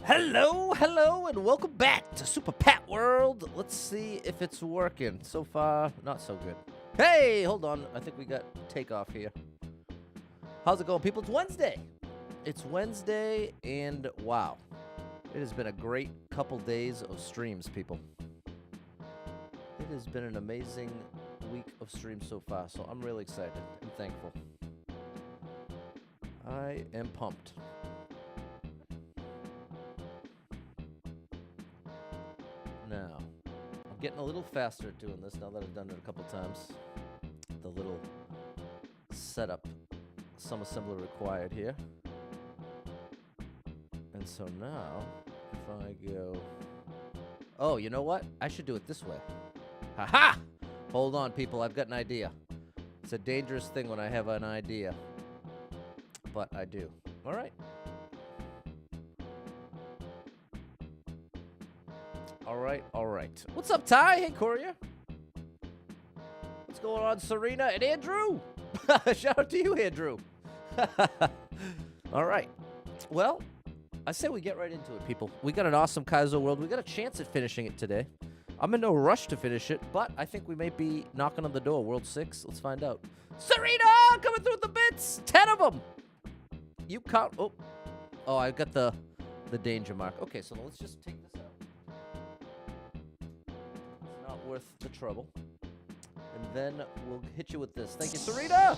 Hello, hello, and welcome back to Super Pat World. Let's see if it's working. So far, not so good. Hey, hold on. I think we got takeoff here. How's it going, people? It's Wednesday. It's Wednesday, and wow. It has been a great couple days of streams, people. It has been an amazing week of streams so far, so I'm really excited and thankful. I am pumped. Now, I'm getting a little faster at doing this now that I've done it a couple times. The little setup, some assembly required here. And so now, if I go... Oh, you know what? I should do it this way. Ha-ha! Hold on, people. I've got an idea. It's a dangerous thing when I have an idea. But I do. All right. All right. What's up, Ty? Hey, Courier. What's going on, Serena and Andrew? Shout out to you, Andrew. All right. Well, I say we get right into it, people. We got an awesome Kaizo World. We got a chance at finishing it today. I'm in no rush to finish it, but I think we may be knocking on the door. World 6. Let's find out. Serena coming through with the bits. 10 of them. You count. Oh, I got the danger mark. Okay, so let's just take this out. It's not worth the trouble. And then we'll hit you with this. Thank you, Serena.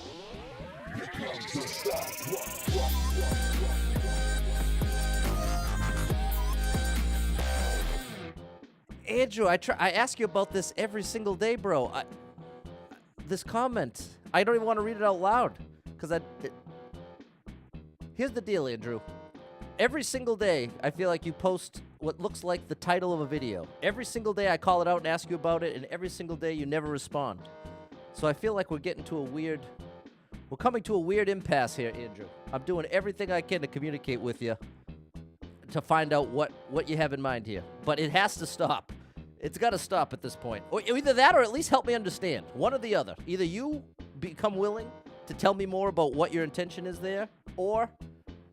Andrew, I ask you about this every single day, bro. This comment, I don't even want to read it out loud because here's the deal, Andrew. Every single day, I feel like you post what looks like the title of a video. Every single day, I call it out and ask you about it, and every single day, you never respond. So I feel like we're coming to a weird impasse here, Andrew. I'm doing everything I can to communicate with you to find out what you have in mind here. But it has to stop. It's got to stop at this point. Or either that or at least help me understand. One or the other. Either you become willing to tell me more about what your intention is there, or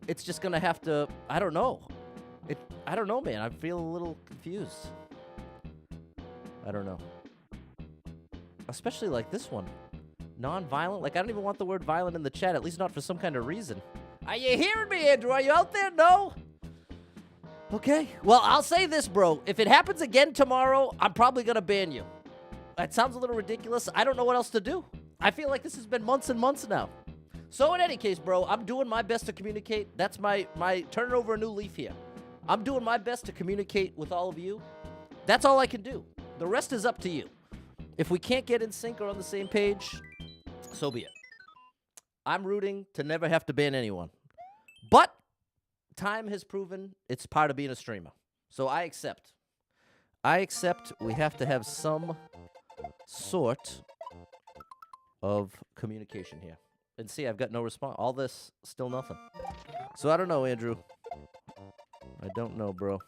it's just going to have to, I don't know. I don't know, man. I feel a little confused. I don't know. Especially like this one. Non-violent? Like, I don't even want the word violent in the chat, at least not for some kind of reason. Are you hearing me, Andrew? Are you out there? No? Okay. Well, I'll say this, bro. If it happens again tomorrow, I'm probably going to ban you. That sounds a little ridiculous. I don't know what else to do. I feel like this has been months and months now. So in any case, bro, I'm doing my best to communicate. That's my turning over a new leaf here. I'm doing my best to communicate with all of you. That's all I can do. The rest is up to you. If we can't get in sync or on the same page, so be it. I'm rooting to never have to ban anyone. But time has proven it's part of being a streamer. So I accept. We have to have some sort of communication here. And see, I've got no response. All this, still nothing. So I don't know, Andrew. I don't know, bro.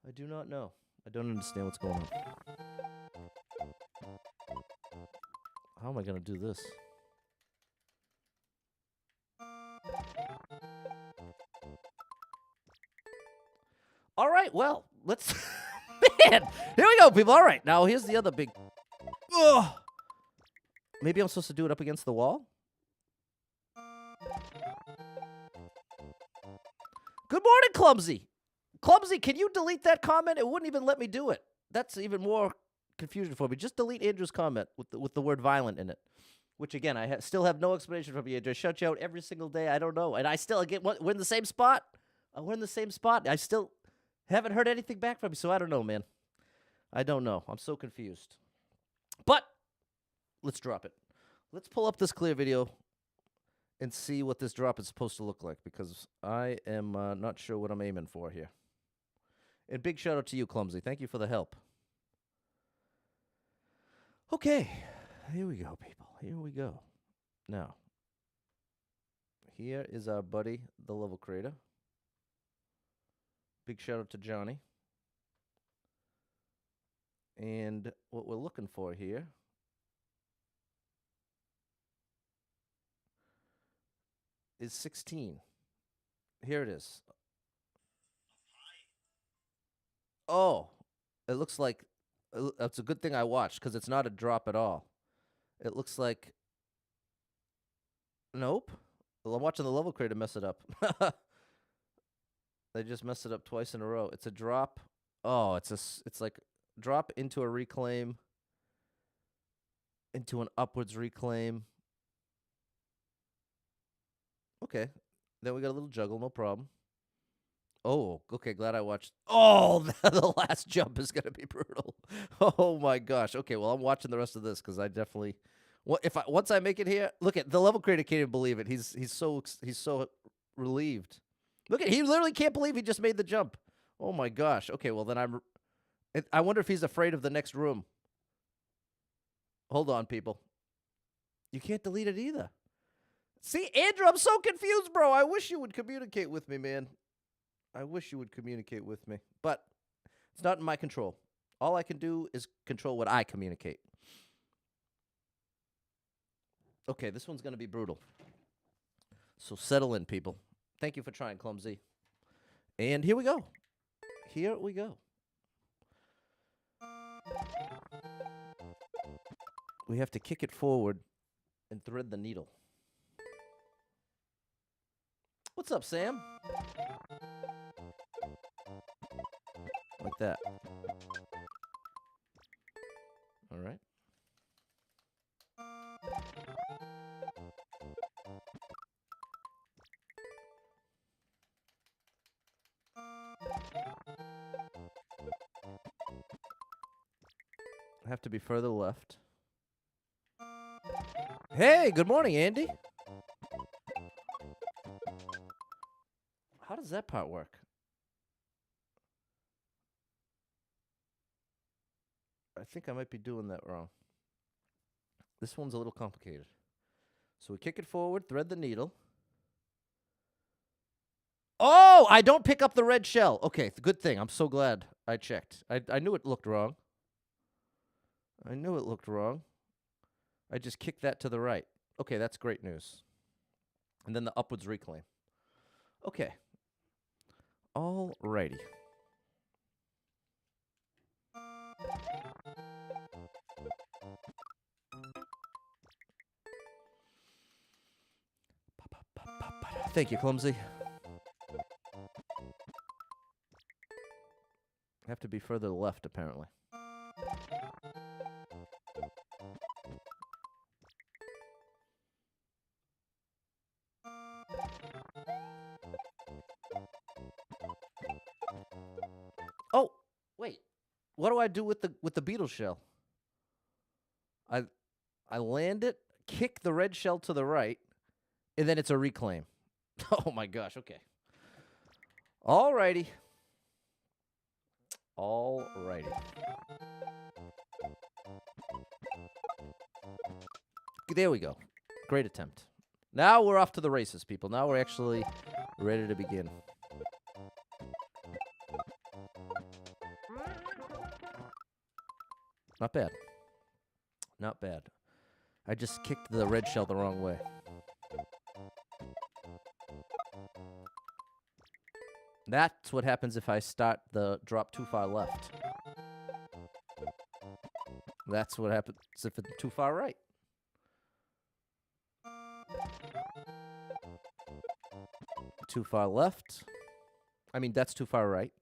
I do not know. I don't understand what's going on. How am I going to do this? All right, well, let's... Man, here we go, people. All right, now here's the other big... Ugh. Maybe I'm supposed to do it up against the wall? Good morning, Clumsy. Clumsy, can you delete that comment? It wouldn't even let me do it. That's even more confusion for me. Just delete Andrew's comment with the word violent in it. Which, again, I still have no explanation from you, Andrew. I shut you out every single day. I don't know. And I still, again, we're in the same spot. We're in the same spot. I still haven't heard anything back from you, so I don't know, man. I don't know. I'm so confused. But let's drop it. Let's pull up this clear video and see what this drop is supposed to look like, because I am not sure what I'm aiming for here. And big shout out to you, Clumsy. Thank you for the help. Okay, here we go, people. Here we go. Now, here is our buddy, the level creator. Big shout out to Johnny. And what we're looking for here is 16. Here it is. Oh, it looks like it's a good thing I watched because it's not a drop at all. It looks like. Nope. Well, I'm watching the level creator mess it up. They just messed it up twice in a row. It's a drop. Oh, it's like drop into a reclaim, into an upwards reclaim. Okay. Then we got a little juggle, no problem. Oh, okay, glad I watched. Oh, the last jump is going to be brutal. Oh my gosh. Okay, well, I'm watching the rest of this cuz I definitely once I make it here, look at the level creator can't even believe it. He's so relieved. Look at he literally can't believe he just made the jump. Oh my gosh. Okay, well then I wonder if he's afraid of the next room. Hold on, people. You can't delete it either. See, Andrew, I'm so confused, bro. I wish you would communicate with me, man. I wish you would communicate with me. But it's not in my control. All I can do is control what I communicate. Okay, this one's going to be brutal. So settle in, people. Thank you for trying, Clumsy. And here we go. Here we go. We have to kick it forward and thread the needle. What's up, Sam? Like that. All right. I have to be further left. Hey, good morning, Andy. How does that part work? I think I might be doing that wrong. This one's a little complicated. So we kick it forward, thread the needle. Oh, I don't pick up the red shell. Okay, good thing. I'm so glad I checked. I knew it looked wrong. I knew it looked wrong. I just kicked that to the right. Okay, that's great news. And then the upwards reclaim. Okay. All righty. Thank you, Clumsy. I have to be further left, apparently. Oh, wait. What do I do with the beetle shell? I land it, kick the red shell to the right, and then it's a reclaim. Oh my gosh, okay. Alrighty. Alrighty. There we go. Great attempt. Now we're off to the races, people. Now we're actually ready to begin. Not bad. Not bad. I just kicked the red shell the wrong way. That's what happens if I start the drop too far left. That's what happens if it's too far right. Too far left. I mean, that's too far right.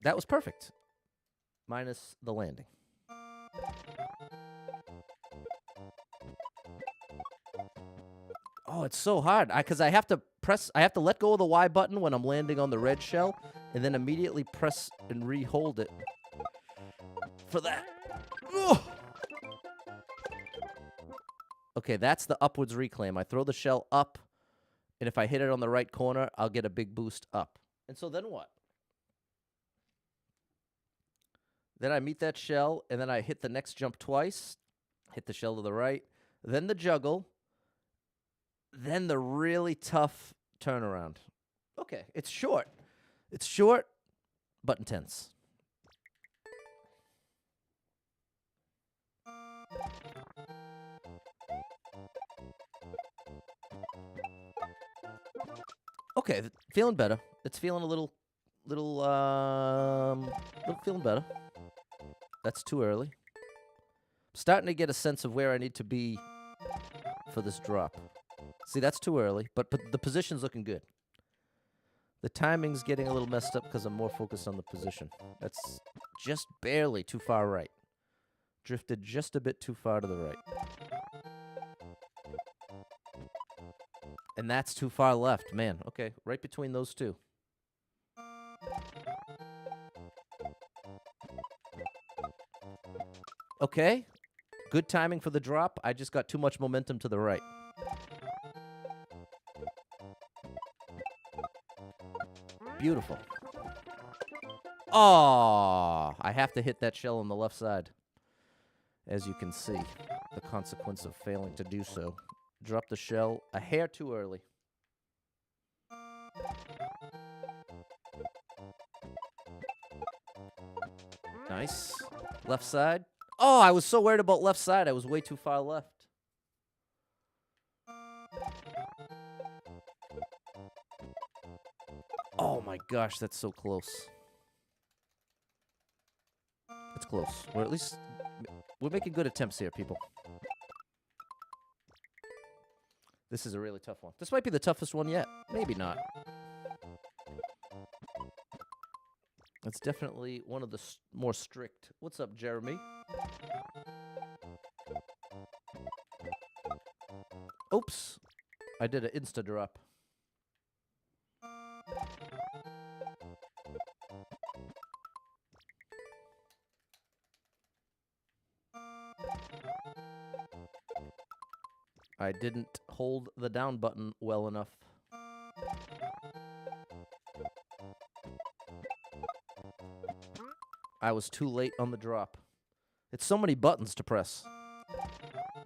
That was perfect. Minus the landing. Oh, it's so hard. Because I have to let go of the Y button when I'm landing on the red shell, and then immediately press and re-hold it for that. Ugh. Okay, that's the upwards reclaim. I throw the shell up, and if I hit it on the right corner, I'll get a big boost up. And so then what? Then I meet that shell, and then I hit the next jump twice, hit the shell to the right, then the juggle, then the really tough turnaround. Okay, it's short. It's short, but intense. Okay, feeling better. It's feeling a little feeling better. That's too early. Starting to get a sense of where I need to be for this drop. See, that's too early, but the position's looking good. The timing's getting a little messed up because I'm more focused on the position. That's just barely too far right. Drifted just a bit too far to the right. And that's too far left. Man, okay, right between those two. Okay, good timing for the drop. I just got too much momentum to the right. Beautiful. Oh, I have to hit that shell on the left side. As you can see, the consequence of failing to do so. Drop the shell a hair too early. Nice. Left side. Oh, I was so worried about left side. I was way too far left. Oh my gosh, that's so close. It's close. Or at least we're making good attempts here, people. This is a really tough one. This might be the toughest one yet. Maybe not. It's definitely one of the more strict. What's up, Jeremy? Oops. I did an insta drop. I didn't hold the down button well enough. I was too late on the drop. It's so many buttons to press.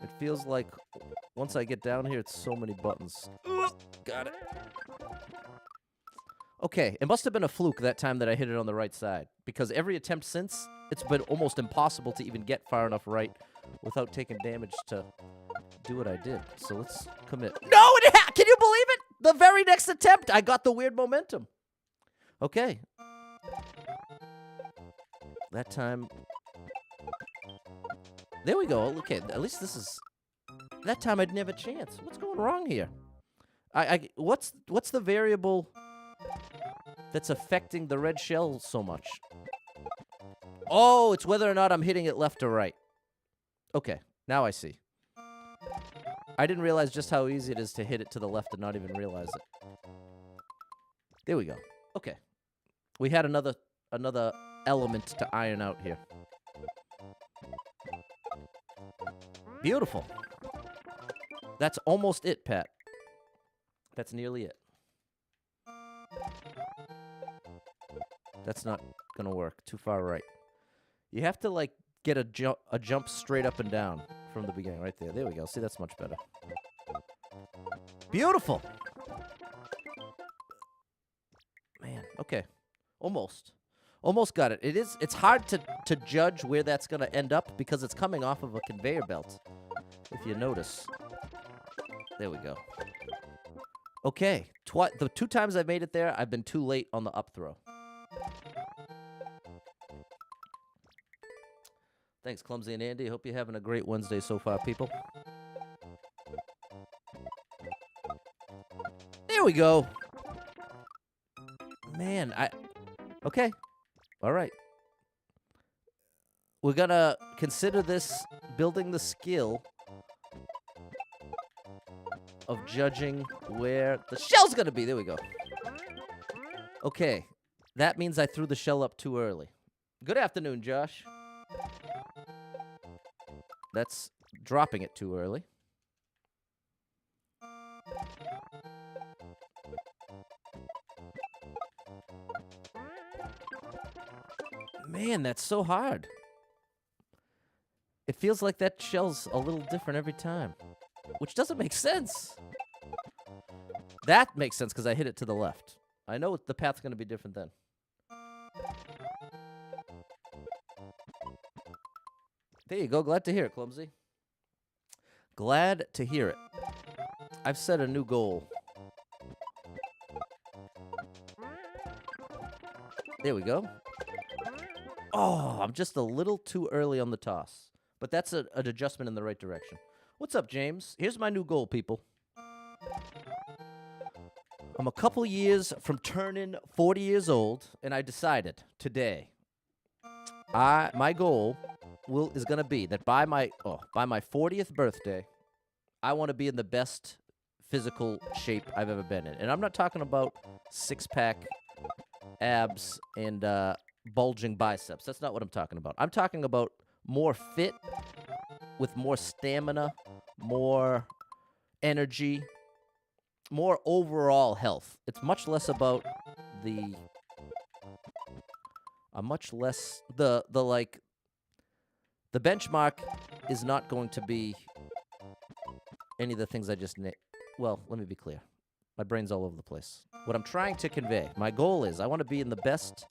It feels like once I get down here, it's so many buttons. Got it. Okay, it must have been a fluke that time that I hit it on the right side, because every attempt since, it's been almost impossible to even get far enough right without taking damage to do what I did. So let's commit. No, can you believe it? The very next attempt, I got the weird momentum. Okay. That time. There we go. Okay, at least this is. That time I didn't have a chance. What's going wrong here? What's the variable that's affecting the red shell so much? Oh, it's whether or not I'm hitting it left or right. Okay, now I see. I didn't realize just how easy it is to hit it to the left and not even realize it. There we go. Okay. We had another element to iron out here. Beautiful. That's almost it, Pat. That's nearly it. That's not gonna work. Too far right. You have to, like, get a jump straight up and down from the beginning. Right there. There we go. See, that's much better. Beautiful. Man, okay. Almost. Almost got it. It's hard to judge where that's going to end up because it's coming off of a conveyor belt, if you notice. There we go. Okay. The 2 times I've made it there, I've been too late on the up throw. Thanks, Clumsy and Andy. Hope you're having a great Wednesday so far, people. There we go. Man, okay. All right. We're going to consider this building the skill of judging where the shell's going to be. There we go. Okay. That means I threw the shell up too early. Good afternoon, Josh. That's dropping it too early. Man, that's so hard. It feels like that shell's a little different every time, which doesn't make sense. That makes sense because I hit it to the left. I know the path's going to be different then. There you go. Glad to hear it, Clumsy. Glad to hear it. I've set a new goal. There we go. Oh, I'm just a little too early on the toss. But that's an adjustment in the right direction. What's up, James? Here's my new goal, people. I'm a couple years from turning 40 years old, and I decided today, my goal is going to be that by my 40th birthday, I want to be in the best physical shape I've ever been in. And I'm not talking about six-pack abs and bulging biceps. That's not what I'm talking about. I'm talking about more fit, with more stamina, more energy, more overall health. It's much less about the benchmark is not going to be any of the things I just well, let me be clear. My brain's all over the place. What I'm trying to convey, my goal is I want to be in the best.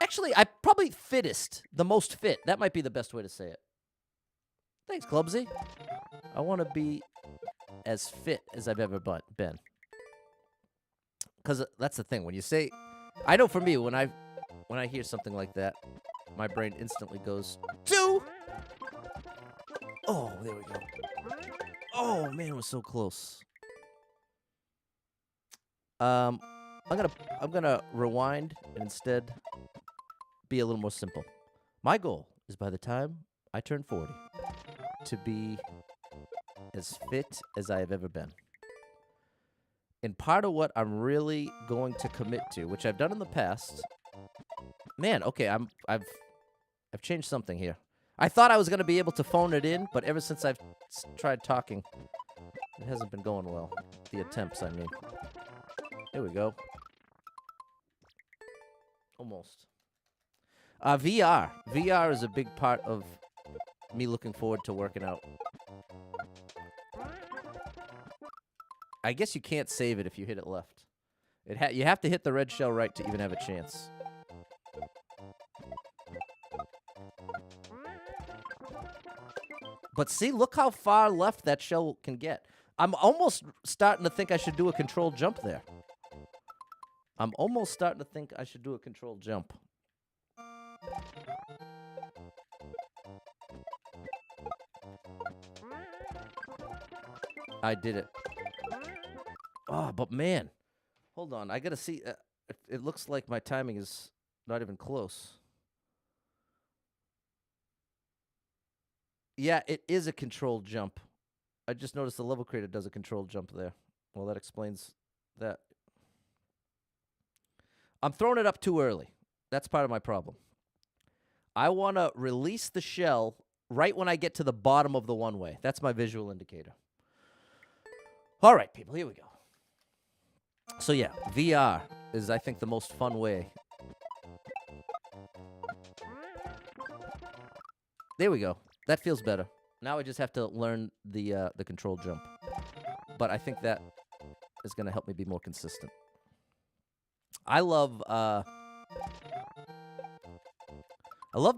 Actually, I probably fittest, the most fit. That might be the best way to say it. Thanks, Clubsy. I want to be as fit as I've ever been. Because that's the thing. When you say, I know for me, when I hear something like that, my brain instantly goes to. Oh, there we go. Oh man, it was so close. I'm gonna rewind and instead be a little more simple. My goal is by the time I turn 40 to be as fit as I have ever been. And part of what I'm really going to commit to, which I've done in the past, man, okay, I've changed something here. I thought I was going to be able to phone it in, but ever since I've tried talking, it hasn't been going well. The attempts, I mean. Here we go. Almost. VR. VR is a big part of me looking forward to working out. I guess you can't save it if you hit it left. You have to hit the red shell right to even have a chance. But see, look how far left that shell can get. I'm almost starting to think I should do a controlled jump there. I'm almost starting to think I should do a controlled jump. I did it. Oh, but man. Hold on. I got to see. It looks like my timing is not even close. Yeah, it is a controlled jump. I just noticed the level creator does a controlled jump there. Well, that explains that. I'm throwing it up too early. That's part of my problem. I want to release the shell right when I get to the bottom of the one-way. That's my visual indicator. All right, people, here we go. So, yeah, VR is, I think, the most fun way. There we go. That feels better. Now I just have to learn the control jump. But I think that is going to help me be more consistent. I love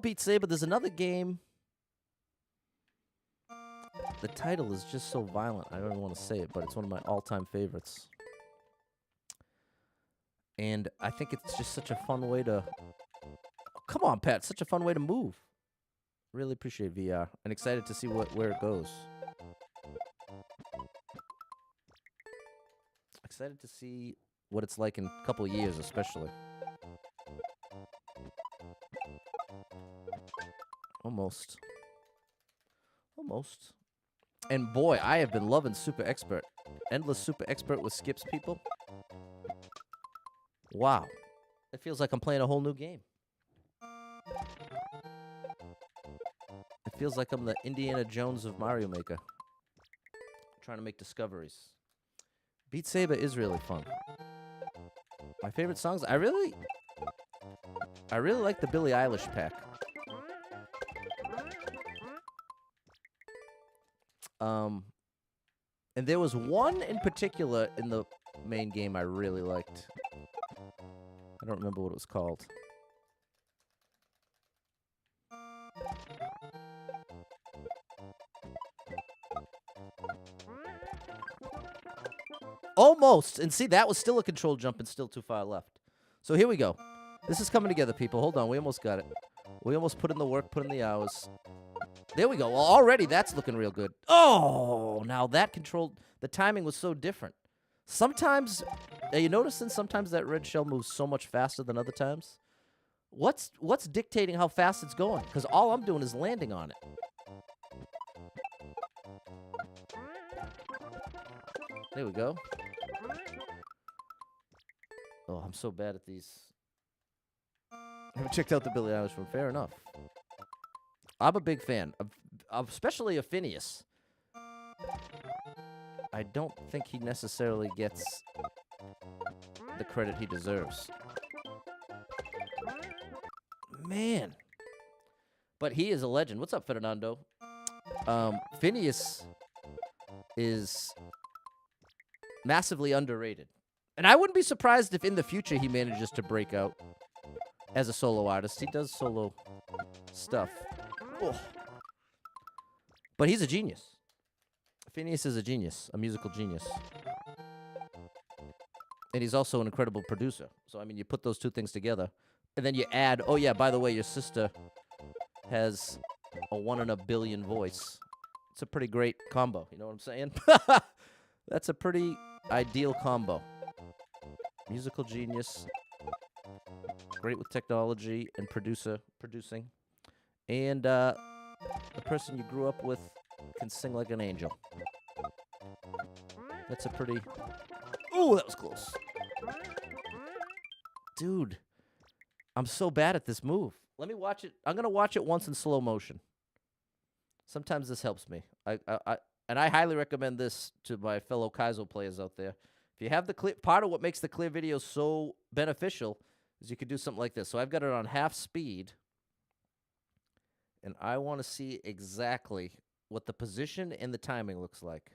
Beat Saber. There's another game. The title is just so violent. I don't even want to say it, but it's one of my all-time favorites. And I think it's just such a fun way to... Oh, come on, Pat. Such a fun way to move. Really appreciate VR. And excited to see where it goes. Excited to see what it's like in a couple of years, especially. Almost. Almost. And boy, I have been loving Super Expert. Endless Super Expert with skips, people. Wow. It feels like I'm playing a whole new game. It feels like I'm the Indiana Jones of Mario Maker. Trying to make discoveries. Beat Saber is really fun. My favorite songs, I really like the Billie Eilish pack. And there was one in particular in the main game I really liked. I don't remember what it was called. Almost. And see, that was still a controlled jump and still too far left. So here we go. This is coming together, people. Hold on. We almost got it. We almost put in the work, put in the hours. There we go. Well, already that's looking real good. Oh, now that controlled. The timing was so different. Sometimes, are you noticing sometimes that red shell moves so much faster than other times? What's dictating how fast it's going? Because all I'm doing is landing on it. There we go. Oh, I'm so bad at these. I haven't checked out the Billie Eilish one. Fair enough. I'm a big fan, of especially of Phineas. I don't think he necessarily gets the credit he deserves. Man. But he is a legend. What's up, Fernando? Phineas is massively underrated. And I wouldn't be surprised if in the future he manages to break out as a solo artist. He does solo stuff. Oh. But he's a genius. Phineas is a genius, a musical genius. And he's also an incredible producer. So, I mean, you put those two things together. And then you add, oh, yeah, by the way, your sister has a 1 in a billion voice. It's a pretty great combo. You know what I'm saying? That's a pretty ideal combo. Musical genius. Great with technology and producing. And the person you grew up with can sing like an angel. That's a pretty... Ooh, that was close. Dude, I'm so bad at this move. Let me watch it. I'm going to watch it once in slow motion. Sometimes this helps me. And I highly recommend this to my fellow Kaizo players out there. If you have the clear... Part of what makes the clear video so beneficial is you could do something like this. So I've got it on half speed. And I want to see exactly what the position and the timing looks like.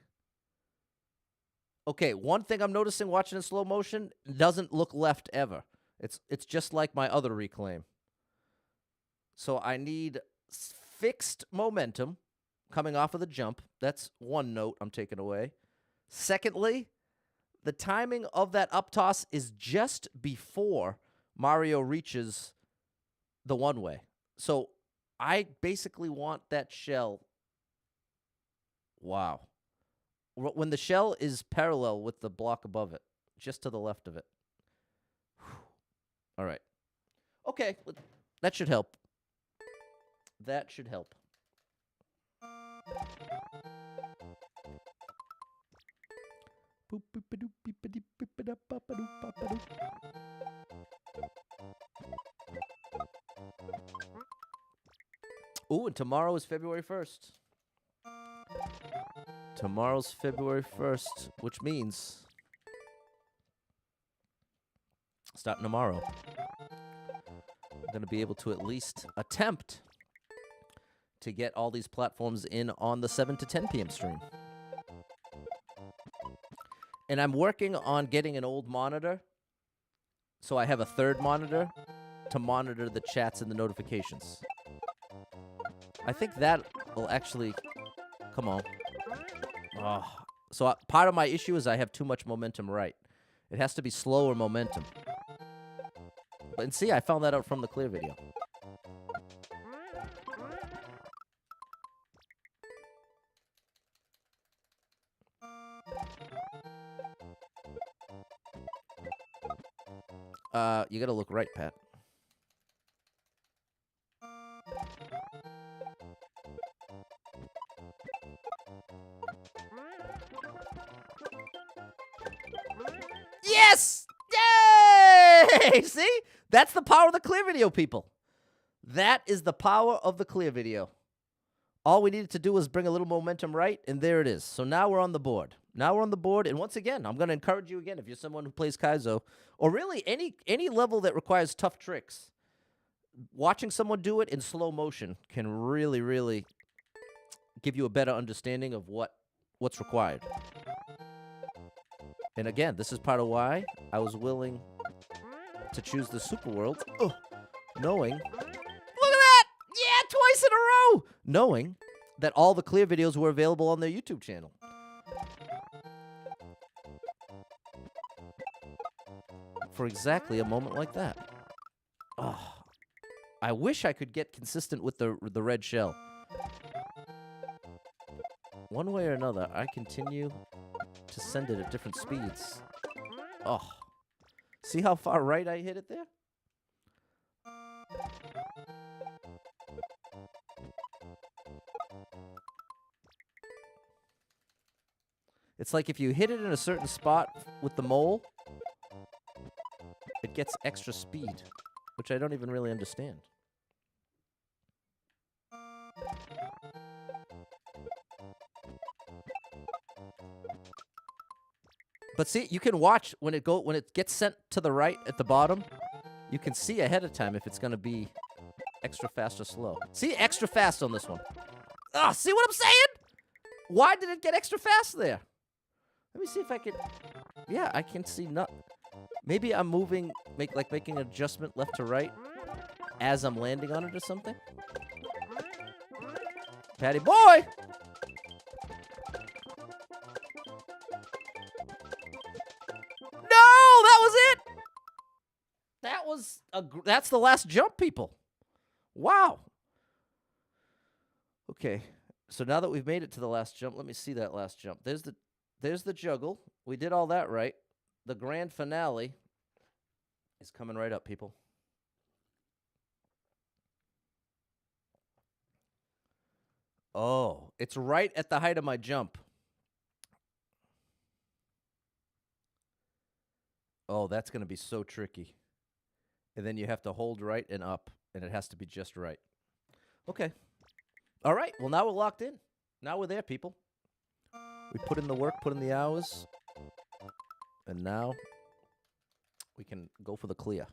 Okay, one thing I'm noticing watching in slow motion, doesn't look left ever. It's just like my other reclaim. So I need fixed momentum coming off of the jump. That's one note I'm taking away. Secondly, the timing of that up toss is just before Mario reaches the one-way. So I basically want that shell. Wow. When the shell is parallel with the block above it, just to the left of it. Whew. All right. Okay, that should help. That should help. Ooh, and tomorrow is February 1st. Tomorrow's February 1st, which means starting tomorrow, I'm going to be able to at least attempt to get all these platforms in on the 7 to 10 p.m. stream. And I'm working on getting an old monitor, so I have a third monitor to monitor the chats and the notifications. I think that will actually... Come on. Oh. So part of my issue is I have too much momentum right. It has to be slower momentum. And see, I found that out from the clear video. You gotta look right, Pat. Yes! Yay! See? That's the power of the clear video, people. That is the power of the clear video. All we needed to do was bring a little momentum right, and there it is. So now we're on the board. Now we're on the board, and once again, I'm going to encourage you again, if you're someone who plays Kaizo, or really any level that requires tough tricks, watching someone do it in slow motion can really, really give you a better understanding of what's required. And again, this is part of why I was willing to choose the Super World, knowing... Look at that! Yeah, twice in a row! Knowing that all the clear videos were available on their YouTube channel. for exactly a moment like that. Oh, I wish I could get consistent with the red shell. One way or another, I continue to send it at different speeds. Oh, see how far right I hit it there? It's like if you hit it in a certain spot with the mole, it gets extra speed, which I don't even really understand. But see, you can watch when it gets sent to the right at the bottom, you can see ahead of time if it's going to be extra fast or slow. See, extra fast on this one. Ah, see what I'm saying? Why did it get extra fast there? Let me see if I can... Yeah, I can see maybe I'm moving, making an adjustment left to right as I'm landing on it or something. Patty boy! That's the last jump, people. Wow. Okay, so now that we've made it to the last jump, let me see that last jump. There's the juggle. We did all that right. The grand finale is coming right up, people. Oh, it's right at the height of my jump. Oh, that's going to be so tricky. And then you have to hold right and up, and it has to be just right. Okay. All right. Well, now we're locked in. Now we're there, people. We put in the work, put in the hours, and now we can go for the clear.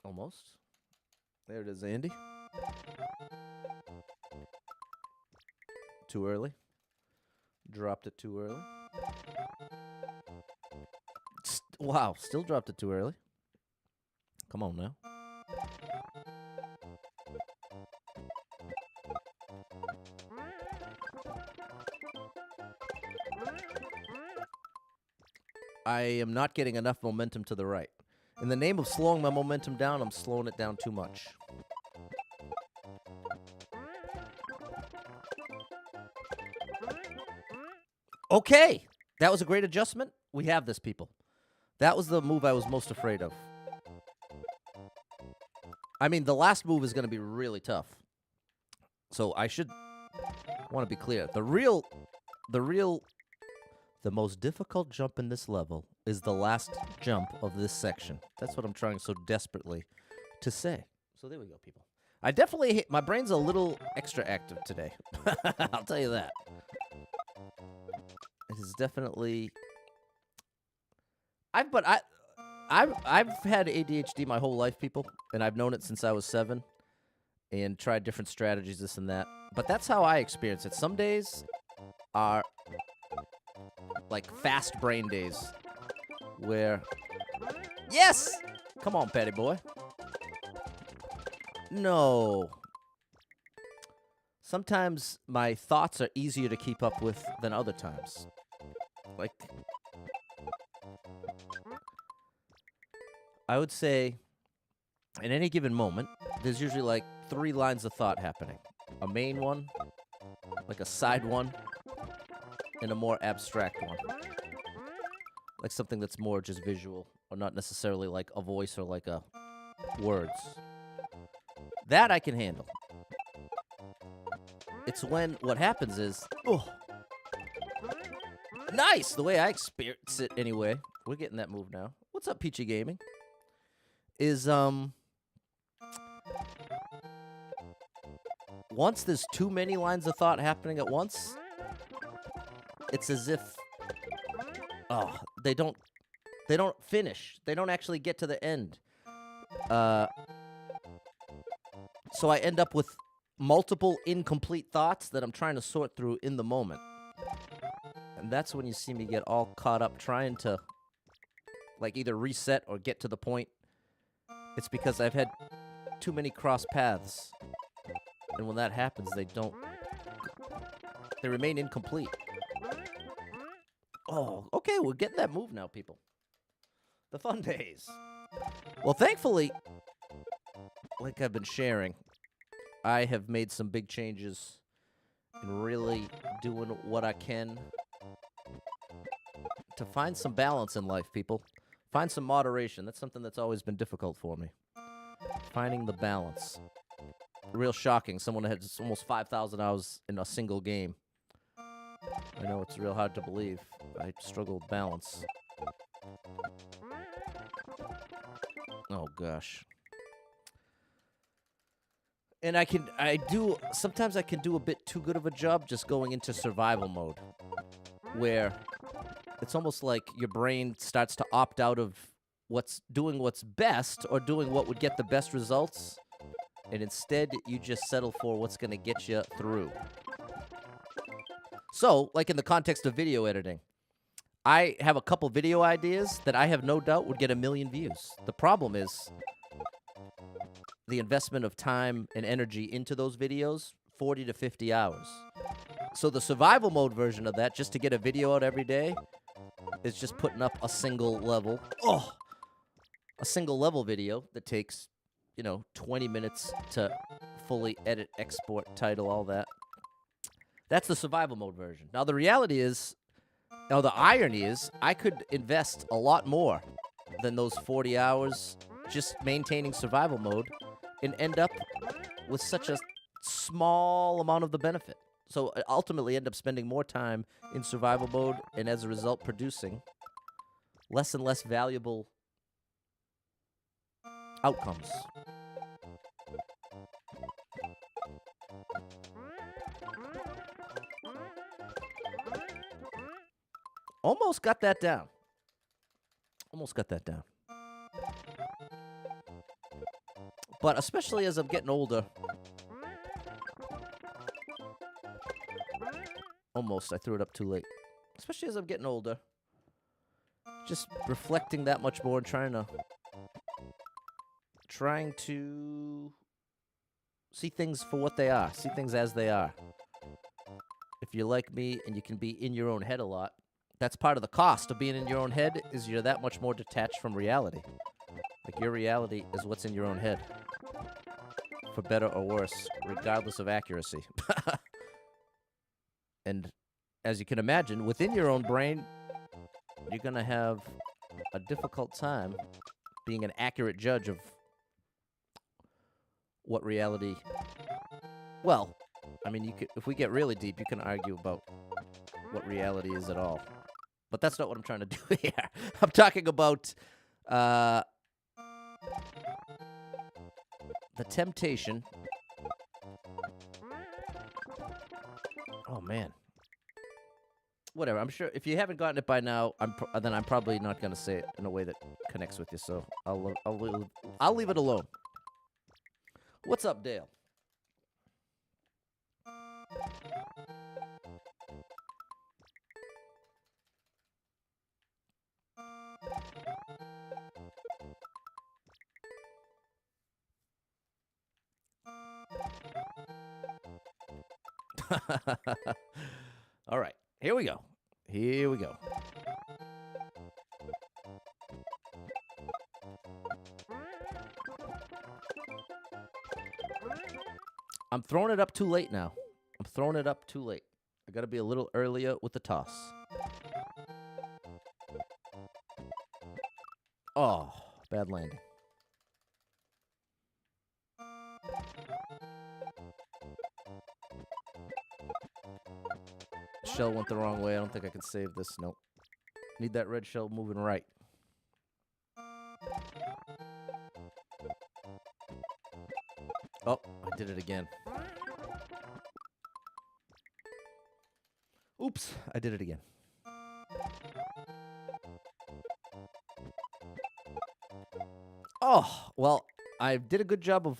Almost. There it is, Andy. Too early. Dropped it too early. Wow, still dropped it too early. Come on now. I am not getting enough momentum to the right. In the name of slowing my momentum down, I'm slowing it down too much. Okay, that was a great adjustment. We have this, people. That was the move I was most afraid of. I mean, the last move is going to be really tough. So I should want to be clear. The most difficult jump in this level is the last jump of this section. That's what I'm trying so desperately to say. So there we go, people. I definitely hit, my brain's a little extra active today. I'll tell you that. It is definitely. I've had ADHD my whole life, people, and I've known it since I was 7, and tried different strategies, this and that. But that's how I experience it. Some days are like fast brain days, where yes, come on, Patty boy. No. Sometimes my thoughts are easier to keep up with than other times. Like, I would say, in any given moment, there's usually like 3 lines of thought happening. A main one, like a side one, and a more abstract one. Like something that's more just visual, or not necessarily like a voice or like a words. That I can handle. It's when what happens is, oh, nice, the way I experience it anyway. We're getting that move now. What's up, Peachy Gaming? Is, once there's too many lines of thought happening at once, it's as if, oh, they don't finish. They don't actually get to the end. So I end up with multiple incomplete thoughts that I'm trying to sort through in the moment. And that's when you see me get all caught up trying to, like, either reset or get to the point. It's because I've had too many cross paths. And when that happens, they remain incomplete. Oh, okay, we're getting that move now, people. The fun days. Well, thankfully, like I've been sharing, I have made some big changes and really doing what I can to find some balance in life, people. Find some moderation. That's something that's always been difficult for me. Finding the balance. Real shocking. Someone had almost 5,000 hours in a single game. I know it's real hard to believe. I struggle with balance. Oh, gosh. And sometimes I can do a bit too good of a job just going into survival mode, where it's almost like your brain starts to opt out of what's best or doing what would get the best results, and instead you just settle for what's going to get you through. So, like in the context of video editing, I have a couple video ideas that I have no doubt would get 1 million views. The problem is the investment of time and energy into those videos, 40 to 50 hours. So the survival mode version of that, just to get a video out every day, is just putting up a single level video that takes, 20 minutes to fully edit, export, title, all that. That's the survival mode version. Now, the irony is, I could invest a lot more than those 40 hours just maintaining survival mode and end up with such a small amount of the benefit. So I ultimately end up spending more time in survival mode and as a result producing less and less valuable outcomes. Almost got that down. But especially as I'm getting older. Almost, I threw it up too late. Especially as I'm getting older. Just reflecting that much more and trying to see things for what they are. See things as they are. If you're like me and you can be in your own head a lot, that's part of the cost of being in your own head, is you're that much more detached from reality. Like, your reality is what's in your own head. For better or worse, regardless of accuracy. And as you can imagine, within your own brain, you're going to have a difficult time being an accurate judge of what reality... Well, I mean, if we get really deep, you can argue about what reality is at all. But that's not what I'm trying to do here. I'm talking about the temptation. Oh, man. Whatever. I'm sure if you haven't gotten it by now, then I'm probably not going to say it in a way that connects with you. So I'll leave it alone. What's up, Dale? All right, here we go. I'm throwing it up too late now. I gotta be a little earlier with the toss. Oh, bad landing. Shell went the wrong way. I don't think I can save this. Nope. Need that red shell moving right. Oh, I did it again. Oops, I did it again. Oh, well, I did a good job of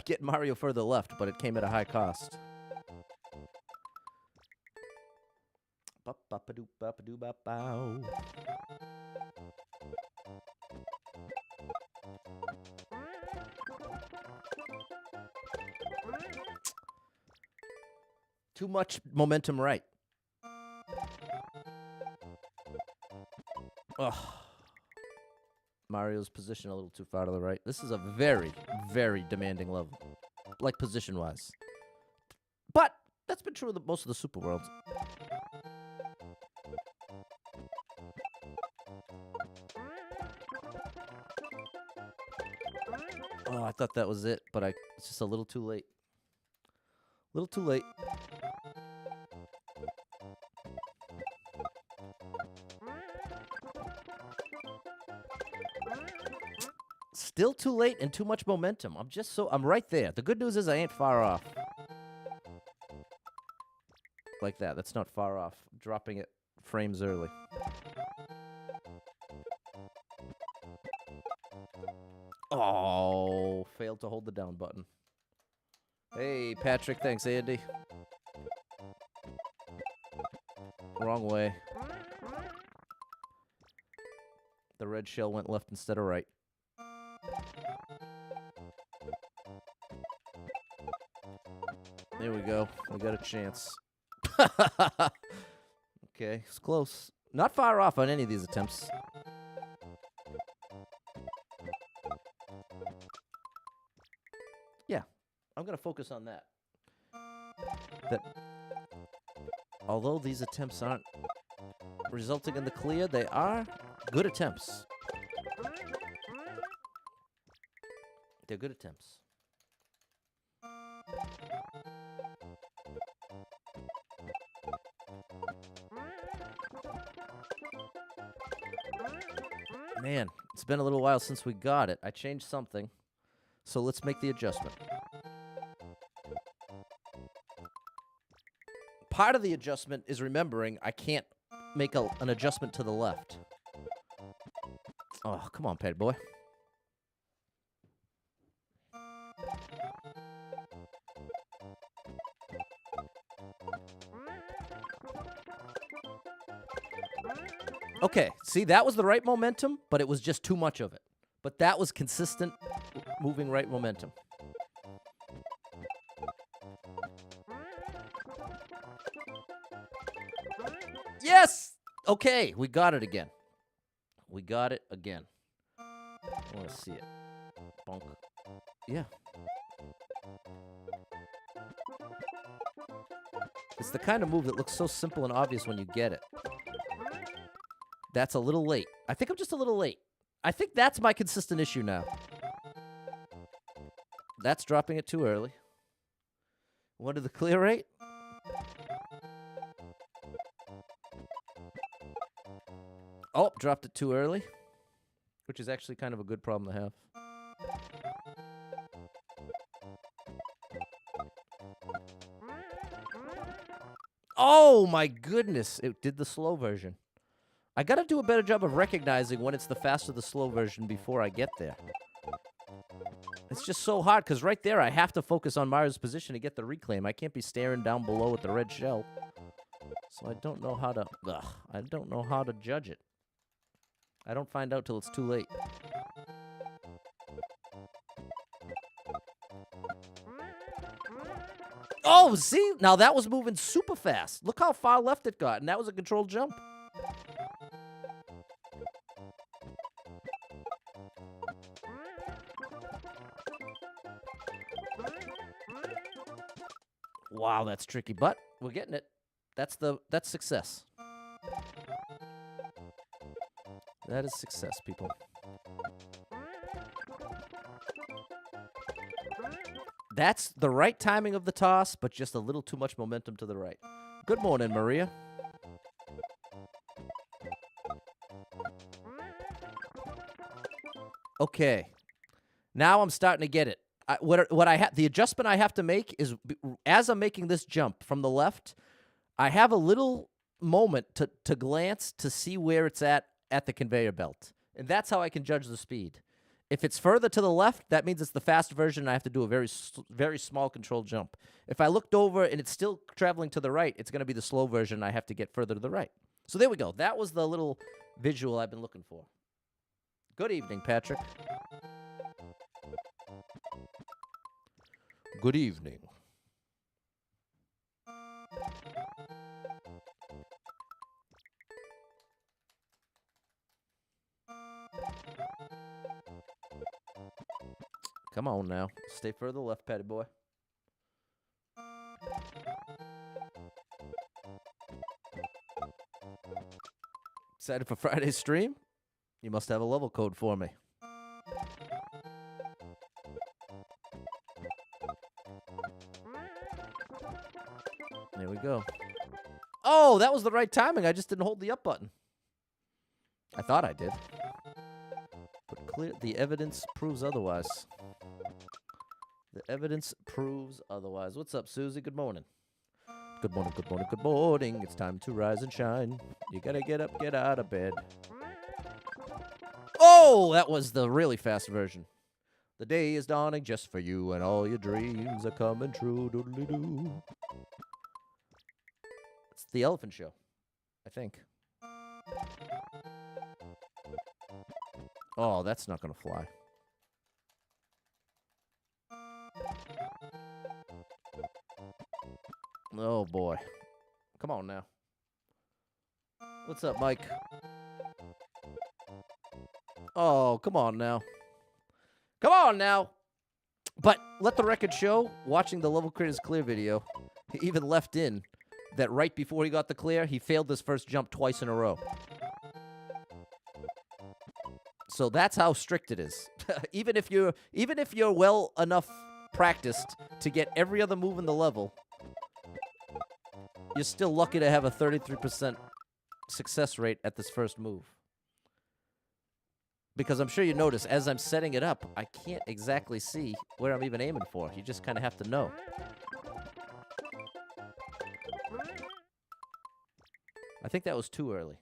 getting Mario further left, but it came at a high cost. Too much momentum right. Ugh. Mario's position a little too far to the right. This is a very, very demanding level, like position-wise. But that's been true of most of the Super Worlds. Oh, I thought that was it, but it's just a little too late. A little too late. Still too late and too much momentum. I'm right there. The good news is I ain't far off. Like that. That's not far off. Dropping it frames early. Oh, failed to hold the down button. Hey, Patrick. Thanks, Andy. Wrong way. The red shell went left instead of right. There we go. We got a chance. Okay, it's close. Not far off on any of these attempts. Yeah, I'm going to focus on that. Although these attempts aren't resulting in the clear, they are good attempts. They're good attempts. Man, it's been a little while since we got it. I changed something, so let's make the adjustment. Part of the adjustment is remembering I can't make an adjustment to the left. Oh, come on, Patty boy. Okay, see, that was the right momentum, but it was just too much of it. But that was consistent moving right momentum. Yes! Okay, we got it again. We got it again. I want to see it. Bonk. Yeah. It's the kind of move that looks so simple and obvious when you get it. That's a little late. I think I'm just a little late. I think that's my consistent issue now. That's dropping it too early. What did the clear rate? Oh, dropped it too early, which is actually kind of a good problem to have. Oh, my goodness. It did the slow version. I got to do a better job of recognizing when it's the fast or the slow version before I get there. It's just so hard, because right there I have to focus on Mario's position to get the reclaim. I can't be staring down below at the red shell. So I don't know how to... I don't know how to judge it. I don't find out till it's too late. Oh, see? Now that was moving super fast. Look how far left it got, and that was a controlled jump. Wow, that's tricky, but we're getting it. That's success. That is success, people. That's the right timing of the toss, but just a little too much momentum to the right. Good morning, Maria. Okay. Now I'm starting to get it. The adjustment I have to make is, as I'm making this jump from the left, I have a little moment to glance to see where it's at the conveyor belt. And that's how I can judge the speed. If it's further to the left, that means it's the fast version, and I have to do a very, very small controlled jump. If I looked over and it's still traveling to the right, it's going to be the slow version, and I have to get further to the right. So there we go. That was the little visual I've been looking for. Good evening, Patrick. Good evening. Come on now. Stay further left, Patty boy. Excited for Friday's stream? You must have a level code for me. There we go. Oh, that was the right timing. I just didn't hold the up button. I thought I did. But clear, the evidence proves otherwise. The evidence proves otherwise. What's up, Susie? Good morning. Good morning, good morning, good morning. It's time to rise and shine. You gotta get up, get out of bed. Oh, that was the really fast version. The day is dawning just for you, and all your dreams are coming true. Doodly-doo. It's the Elephant Show, I think. Oh, that's not gonna fly. Oh, boy. Come on now. What's up, Mike? Oh, come on now. Come on now. But let the record show, watching the Level Creators Clear video, he even left in that right before he got the clear, he failed his first jump twice in a row. So that's how strict it is. even if you're well enough practiced to get every other move in the level, you're still lucky to have a 33% success rate at this first move. Because I'm sure you notice, as I'm setting it up, I can't exactly see where I'm even aiming for. You just kind of have to know. I think that was too early.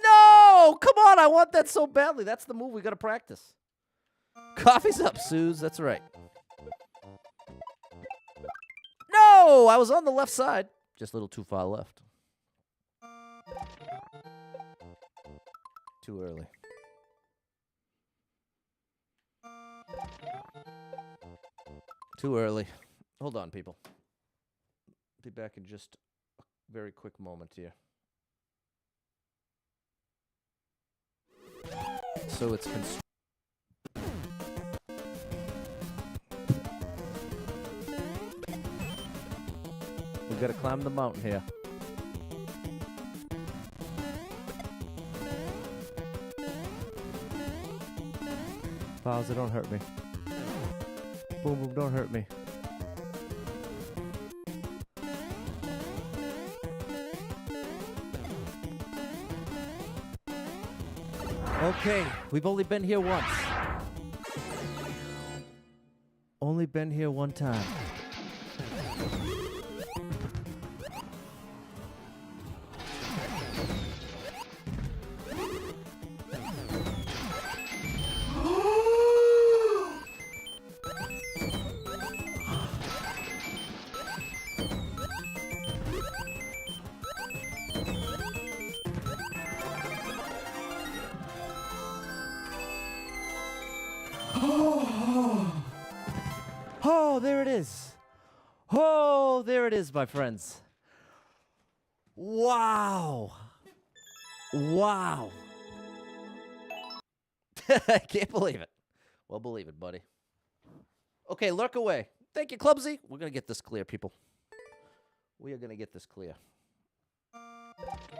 No! Come on, I want that so badly. That's the move we gotta practice. Coffee's up, Suze. That's right. No! I was on the left side. Just a little too far left. Too early. Too early. Hold on, people. Be back in just a very quick moment here. So it's we gotta climb the mountain here. Bowser, don't hurt me. Boom, boom, don't hurt me. Okay, we've only been here once. Only been here one time. Oh, there it is. Oh, there it is, my friends. Wow. Wow. I can't believe it. Well, believe it, buddy. Okay, lurk away. Thank you, Clubsy. We're going to get this clear, people. We are going to get this clear.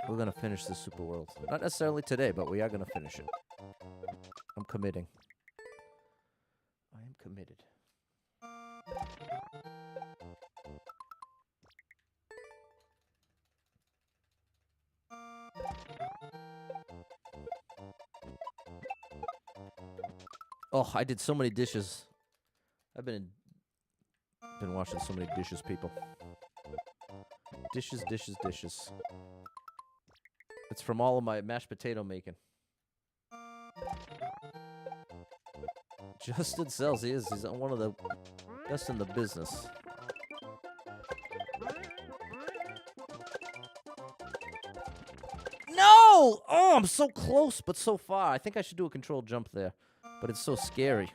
We're going to finish this Super World. Not necessarily today, but we are going to finish it. I'm committing. I am committed. Oh, I did so many dishes. I've been washing so many dishes, people. Dishes, dishes, dishes. It's from all of my mashed potato making. Justin sells. He is. He's one of the best in the business. No! Oh, I'm so close, but so far. I think I should do a controlled jump there, but it's so scary.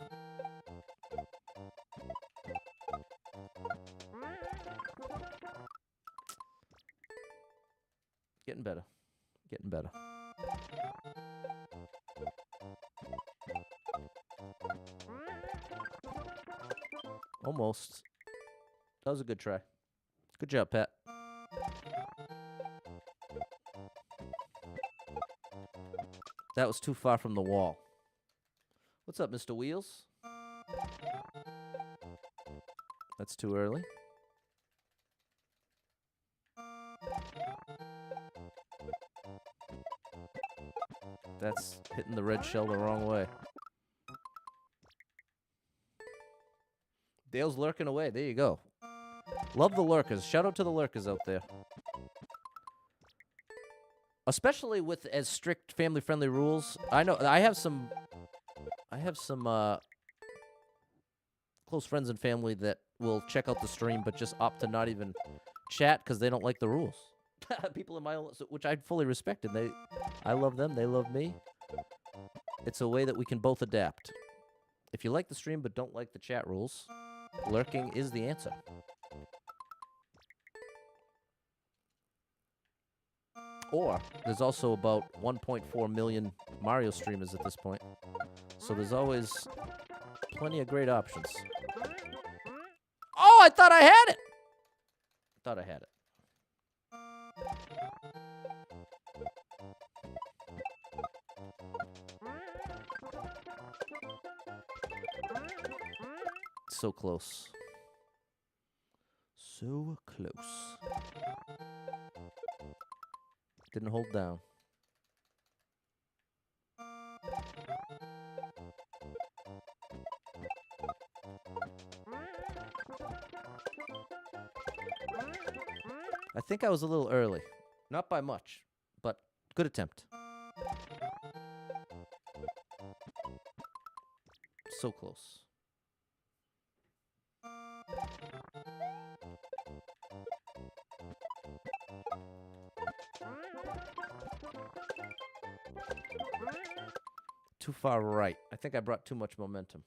Getting better. Getting better. Almost. That was a good try. Good job, Pat. That was too far from the wall. What's up, Mr. Wheels? That's too early. That's hitting the red shell the wrong way. Dale's lurking away. There you go. Love the lurkers. Shout out to the lurkers out there. Especially with as strict family-friendly rules. I know I have some close friends and family that will check out the stream but just opt to not even chat because they don't like the rules. People in my own, which I fully respect, and I love them, they love me. It's a way that we can both adapt. If you like the stream but don't like the chat rules, lurking is the answer. Or there's also about 1.4 million Mario streamers at this point, so there's always plenty of great options. Oh, I thought I had it. Thought I had it. So close. So close. Didn't hold down. I think I was a little early. Not by much, but good attempt. So close. Too far right. I think I brought too much momentum.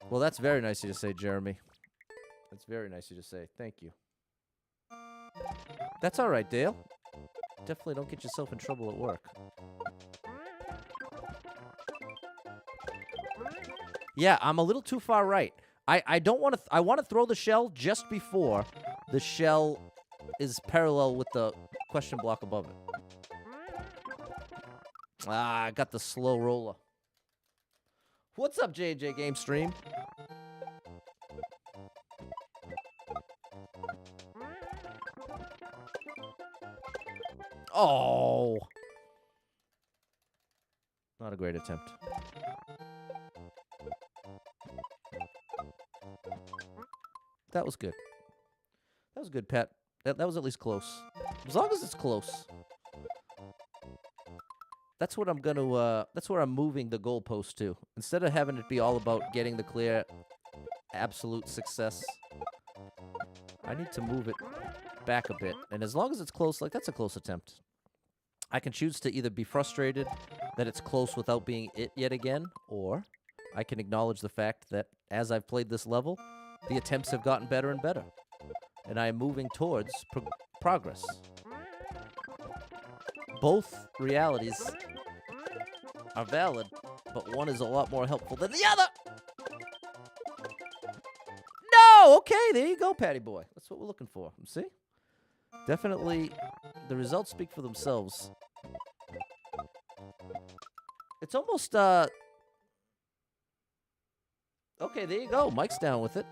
Well, that's very nice of you to say, Jeremy. That's very nice of you to say. Thank you. That's all right, Dale. Definitely don't get yourself in trouble at work. Yeah, I'm a little too far right. I don't want to. I want to throw the shell just before the shell is parallel with the question block above it. Ah, I got the slow roller. What's up, JJ Game Stream? Oh. Not a great attempt. That was good. That was good, Pat. That was at least close. As long as it's close. That's what I'm gonna, that's where I'm moving the goalpost to. Instead of having it be all about getting the clear absolute success, I need to move it back a bit. And as long as it's close, like, that's a close attempt. I can choose to either be frustrated that it's close without being it yet again, or I can acknowledge the fact that as I've played this level, the attempts have gotten better and better. And I am moving towards progress. Both realities are valid, but one is a lot more helpful than the other. No! Okay, there you go, Patty boy. That's what we're looking for. See? Definitely, the results speak for themselves. It's almost, okay, there you go. Mike's down with it.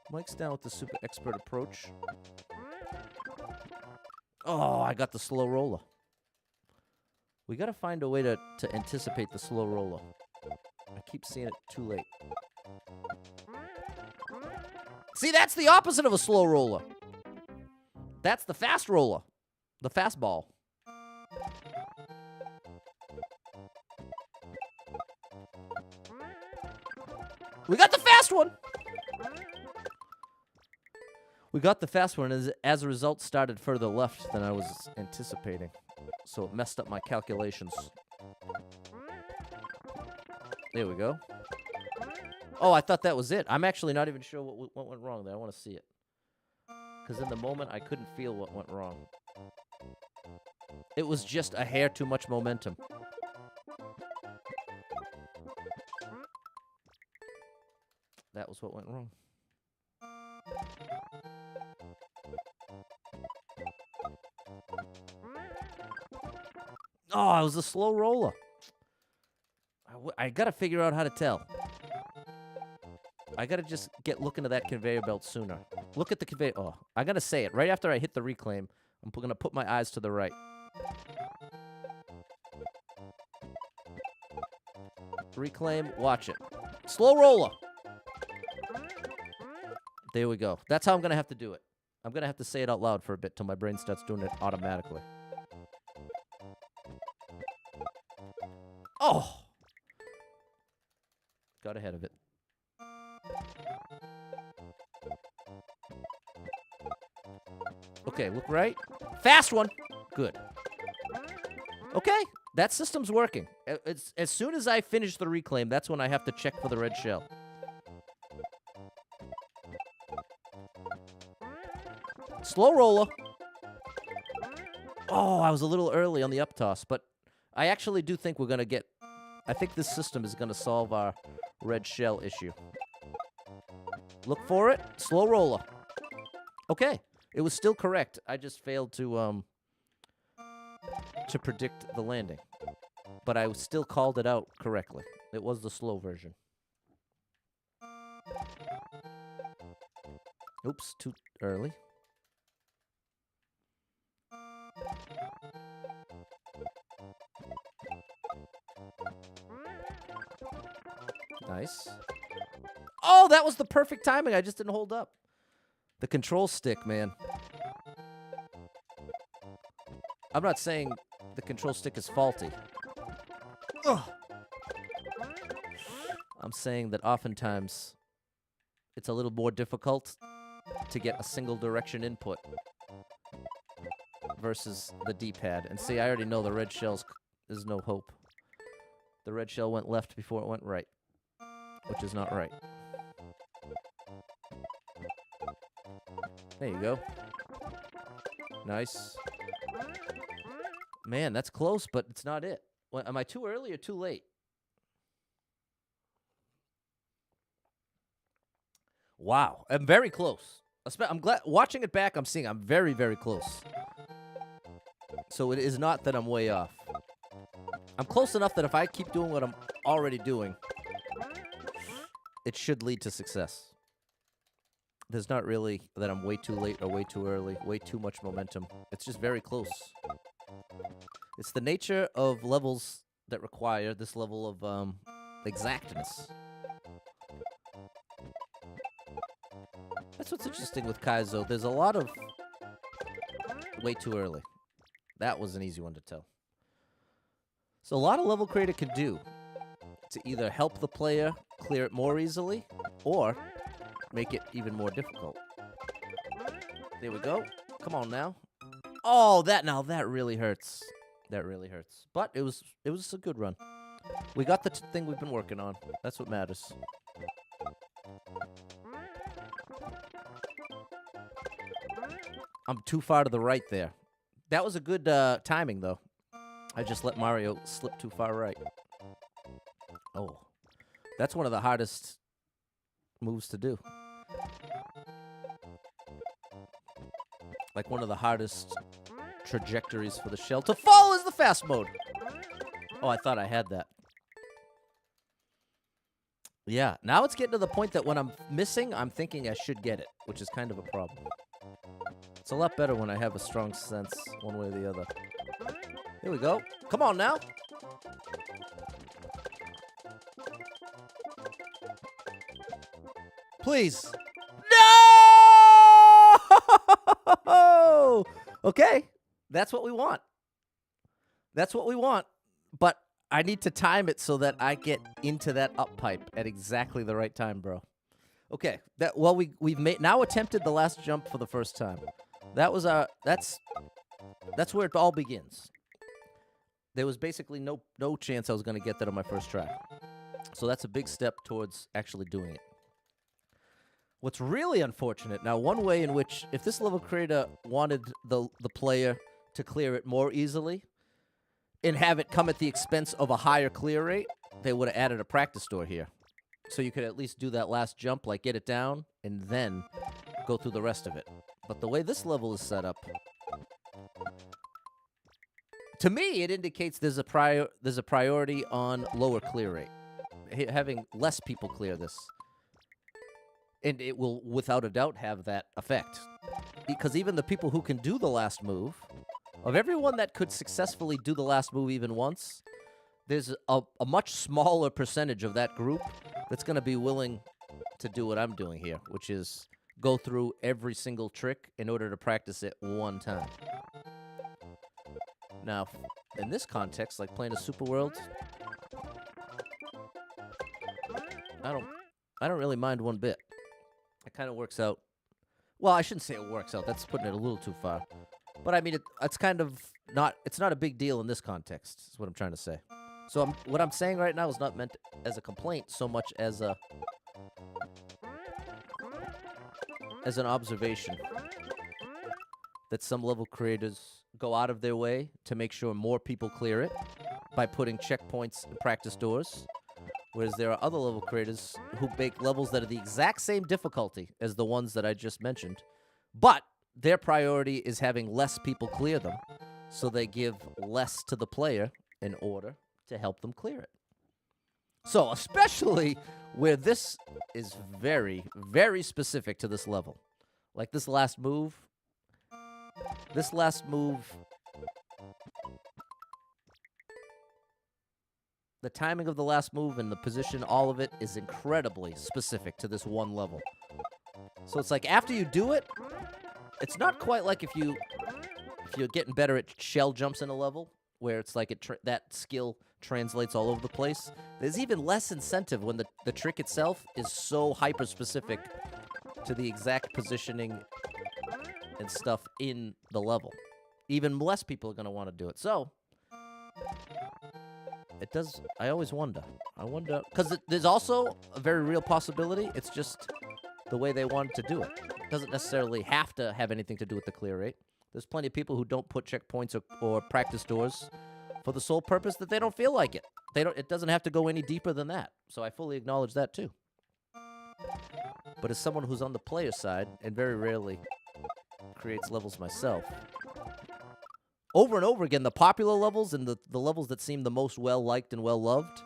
Mike's down with the super expert approach. Oh, I got the slow roller. We got to find a way to anticipate the slow roller. I keep seeing it too late. See, that's the opposite of a slow roller. That's the fast roller. The fastball. We got the fast one. We got the fast one, and as a result, started further left than I was anticipating. So it messed up my calculations. There we go. Oh, I thought that was it. I'm actually not even sure what went wrong there. I want to see it. Because in the moment, I couldn't feel what went wrong. It was just a hair too much momentum. That was what went wrong. Oh, it was a slow roller. I gotta figure out how to tell. I gotta just get looking at that conveyor belt sooner. Look at the conveyor. Oh, I gotta say it. Right after I hit the reclaim, I'm gonna put my eyes to the right. Reclaim, watch it. Slow roller. There we go. That's how I'm gonna have to do it. I'm gonna have to say it out loud for a bit till my brain starts doing it automatically. Oh! Got ahead of it. Okay, look right. Fast one. Good. Okay, that system's working. As soon as I finish the reclaim, that's when I have to check for the red shell. Slow roller. Oh, I was a little early on the up toss, but I actually do think we're going to get... I think this system is going to solve our red shell issue. Look for it. Slow roller. Okay. It was still correct. I just failed to predict the landing. But I still called it out correctly. It was the slow version. Oops, too early. Nice. Oh, that was the perfect timing. I just didn't hold up. The control stick, man. I'm not saying the control stick is faulty. Ugh. I'm saying that oftentimes it's a little more difficult to get a single direction input versus the D-pad. And see, I already know the red shells, there's no hope. The red shell went left before it went right, which is not right. There you go. Nice. Man, that's close, but it's not it. Am I too early or too late? Wow, I'm very close. I'm glad watching it back. I'm seeing I'm very, very close. So it is not that I'm way off. I'm close enough that if I keep doing what I'm already doing, it should lead to success. There's not really that I'm way too late or way too early, way too much momentum. It's just very close. It's the nature of levels that require this level of exactness. That's what's interesting with Kaizo. There's a lot of way too early. That was an easy one to tell. So a lot of level creator can do to either help the player clear it more easily or make it even more difficult. There we go. Come on now. Oh, that really hurts. That really hurts. But it was a good run. We got the thing we've been working on. That's what matters. I'm too far to the right there. That was a good timing, though. I just let Mario slip too far right. Oh. That's one of the hardest moves to do. Like one of the hardest trajectories for the shell. To fall is the fast mode. Oh, I thought I had that. Yeah, now it's getting to the point that when I'm missing, I'm thinking I should get it, which is kind of a problem. It's a lot better when I have a strong sense one way or the other. Here we go. Come on now. Please. No! Okay. That's what we want. That's what we want. But I need to time it so that I get into that up pipe at exactly the right time, bro. Okay. We've now attempted the last jump for the first time. That was that's where it all begins. There was basically no chance I was going to get that on my first try. So that's a big step towards actually doing it. What's really unfortunate, now one way in which, if this level creator wanted the player to clear it more easily and have it come at the expense of a higher clear rate, they would have added a practice door here. So you could at least do that last jump, like get it down, and then go through the rest of it. But the way this level is set up, to me, it indicates there's a priority on lower clear rate, having less people clear this. And it will, without a doubt, have that effect. Because even the people who can do the last move, of everyone that could successfully do the last move even once, there's a much smaller percentage of that group that's going to be willing to do what I'm doing here, which is go through every single trick in order to practice it one time. Now, in this context, like playing a Super World, I don't really mind one bit. It kind of works out. Well, I shouldn't say it works out. That's putting it a little too far. But I mean, it's kind of not. It's not a big deal in this context. Is what I'm trying to say. So what I'm saying right now is not meant as a complaint so much as an observation that some level creators go out of their way to make sure more people clear it by putting checkpoints and practice doors. Whereas there are other level creators who make levels that are the exact same difficulty as the ones that I just mentioned, but their priority is having less people clear them, so they give less to the player in order to help them clear it. So, especially where this is very, very specific to this level. Like this last move. The timing of the last move and the position, all of it is incredibly specific to this one level. So it's like after you do it, it's not quite like if you're getting better at shell jumps in a level, where it's like that skill translates all over the place. There's even less incentive when the trick itself is so hyper-specific to the exact positioning and stuff in the level. Even less people are going to want to do it. So it does. I always wonder. Because there's also a very real possibility. It's just the way they want to do it. It doesn't necessarily have to have anything to do with the clear rate. There's plenty of people who don't put checkpoints or practice doors for the sole purpose that they don't feel like it. It doesn't have to go any deeper than that. So I fully acknowledge that too. But as someone who's on the player side and very rarely creates levels myself, over and over again, the popular levels and the levels that seem the most well-liked and well-loved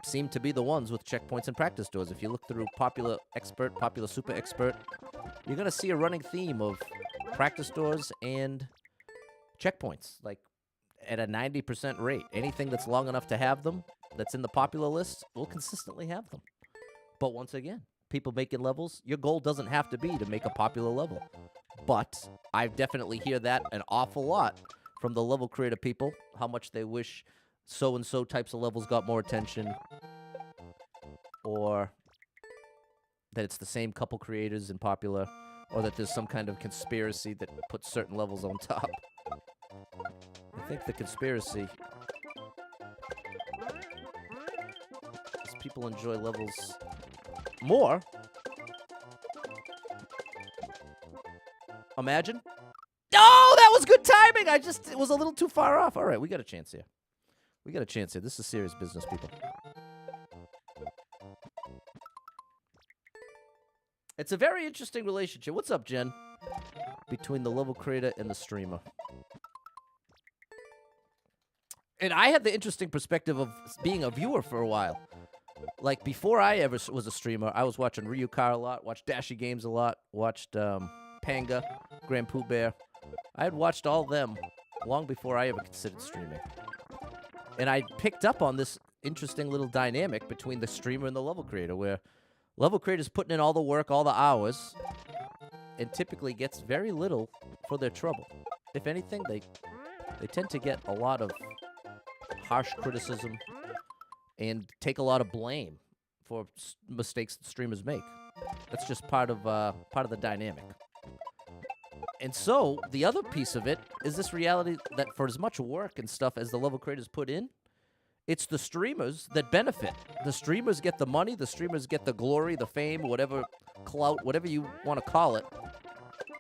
seem to be the ones with checkpoints and practice doors. If you look through popular expert, popular super expert, you're going to see a running theme of practice doors and checkpoints, like at a 90% rate. Anything that's long enough to have them, that's in the popular list, will consistently have them. But once again, people making levels, your goal doesn't have to be to make a popular level. But I definitely hear that an awful lot from the level creator people, how much they wish so-and-so types of levels got more attention, or that it's the same couple creators in popular, or that there's some kind of conspiracy that puts certain levels on top. I think the conspiracy is people enjoy levels more. Imagine. Oh, that was good timing! It was a little too far off. All right, we got a chance here. This is serious business, people. It's a very interesting relationship. What's up, Jen? Between the level creator and the streamer. And I had the interesting perspective of being a viewer for a while. Like, before I ever was a streamer, I was watching Ryukar a lot, watched Dashy Games a lot, watched Panga, Grand Pooh Bear. I had watched all of them long before I ever considered streaming. And I picked up on this interesting little dynamic between the streamer and the level creator, where level creators putting in all the work, all the hours, and typically gets very little for their trouble. If anything, they tend to get a lot of harsh criticism and take a lot of blame for mistakes that streamers make. That's just part of the dynamic. And so, the other piece of it is this reality that for as much work and stuff as the level creators put in, it's the streamers that benefit. The streamers get the money, the streamers get the glory, the fame, whatever clout, whatever you want to call it.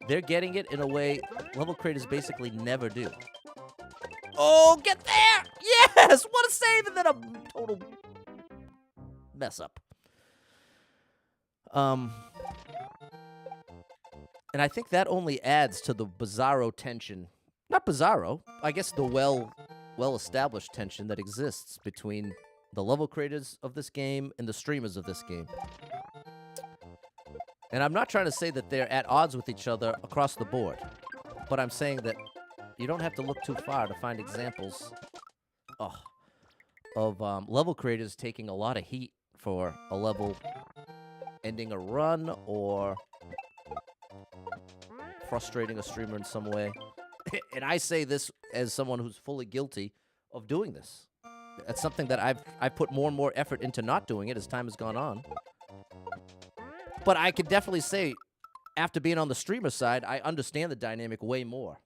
They're getting it in a way level creators basically never do. Oh, get there! Yes! What a save, and then a total mess up. And I think that only adds to the bizarro tension. Not bizarro, I guess the well-established tension that exists between the level creators of this game and the streamers of this game. And I'm not trying to say that they're at odds with each other across the board, but I'm saying that you don't have to look too far to find examples of level creators taking a lot of heat for a level ending a run or frustrating a streamer in some way. And I say this as someone who's fully guilty of doing this. That's something that I've put more and more effort into not doing it as time has gone on. But I could definitely say, after being on the streamer side, I understand the dynamic way more.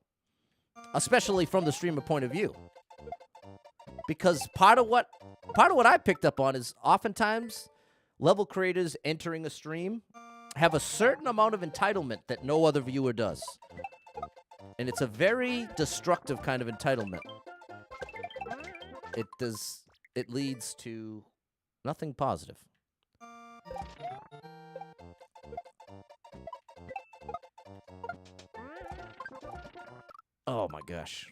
Especially from the streamer point of view. Because part of what I picked up on is oftentimes level creators entering a stream have a certain amount of entitlement that no other viewer does. And it's a very destructive kind of entitlement. It leads to nothing positive. Oh my gosh.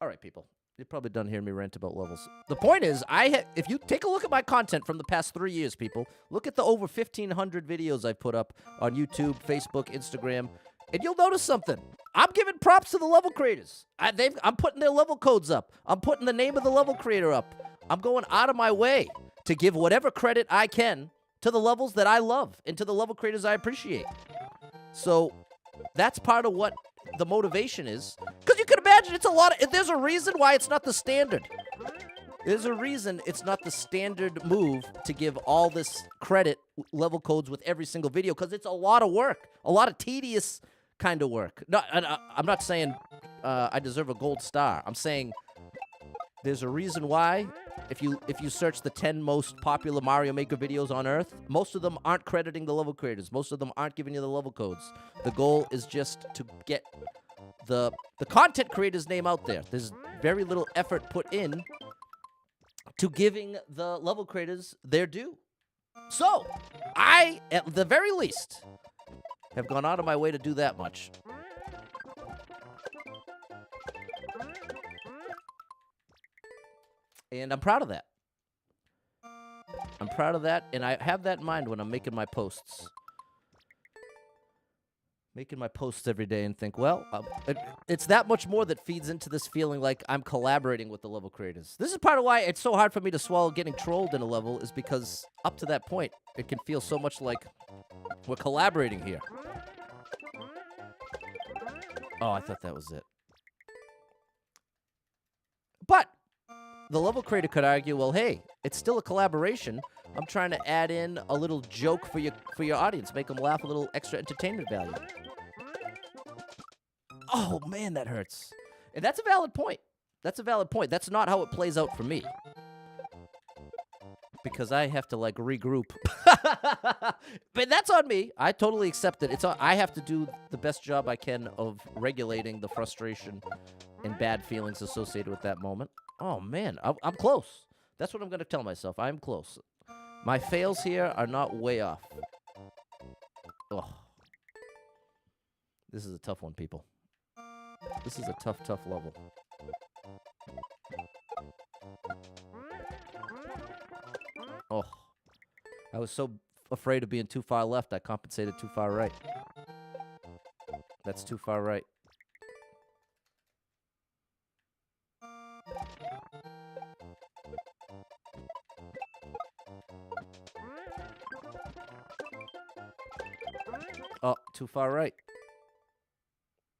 All right, people. You're probably done hearing me rant about levels. The point is, if you take a look at my content from the past 3 years, people, look at the over 1,500 videos I've put up on YouTube, Facebook, Instagram, and you'll notice something. I'm giving props to the level creators. I'm putting their level codes up. I'm putting the name of the level creator up. I'm going out of my way to give whatever credit I can to the levels that I love and to the level creators I appreciate. So that's part of what the motivation is. Because you can imagine there's a reason why it's not the standard. There's a reason it's not the standard move to give all this credit level codes with every single video, because it's a lot of work, a lot of tedious kind of work. No, I'm not saying I deserve a gold star. I'm saying there's a reason why. If you search the 10 most popular Mario Maker videos on Earth, most of them aren't crediting the level creators. Most of them aren't giving you the level codes. The goal is just to get the content creator's name out there. There's very little effort put in to giving the level creators their due. So, I, at the very least, have gone out of my way to do that much. And I'm proud of that. I'm proud of that, and I have that in mind when I'm making my posts. Making my posts every day and think, well, it's that much more that feeds into this feeling like I'm collaborating with the level creators. This is part of why it's so hard for me to swallow getting trolled in a level, is because up to that point, it can feel so much like we're collaborating here. Oh, I thought that was it. But the level creator could argue, well, hey, it's still a collaboration. I'm trying to add in a little joke for your audience, make them laugh, a little extra entertainment value. Oh, man, that hurts. And that's a valid point. That's a valid point. That's not how it plays out for me. Because I have to, like, regroup. But that's on me. I totally accept it. I have to do the best job I can of regulating the frustration and bad feelings associated with that moment. Oh, man, I'm close. That's what I'm going to tell myself. I'm close. My fails here are not way off. Oh. This is a tough one, people. This is a tough, tough level. Oh. I was so afraid of being too far left, I compensated too far right. That's too far right. Oh, too far right.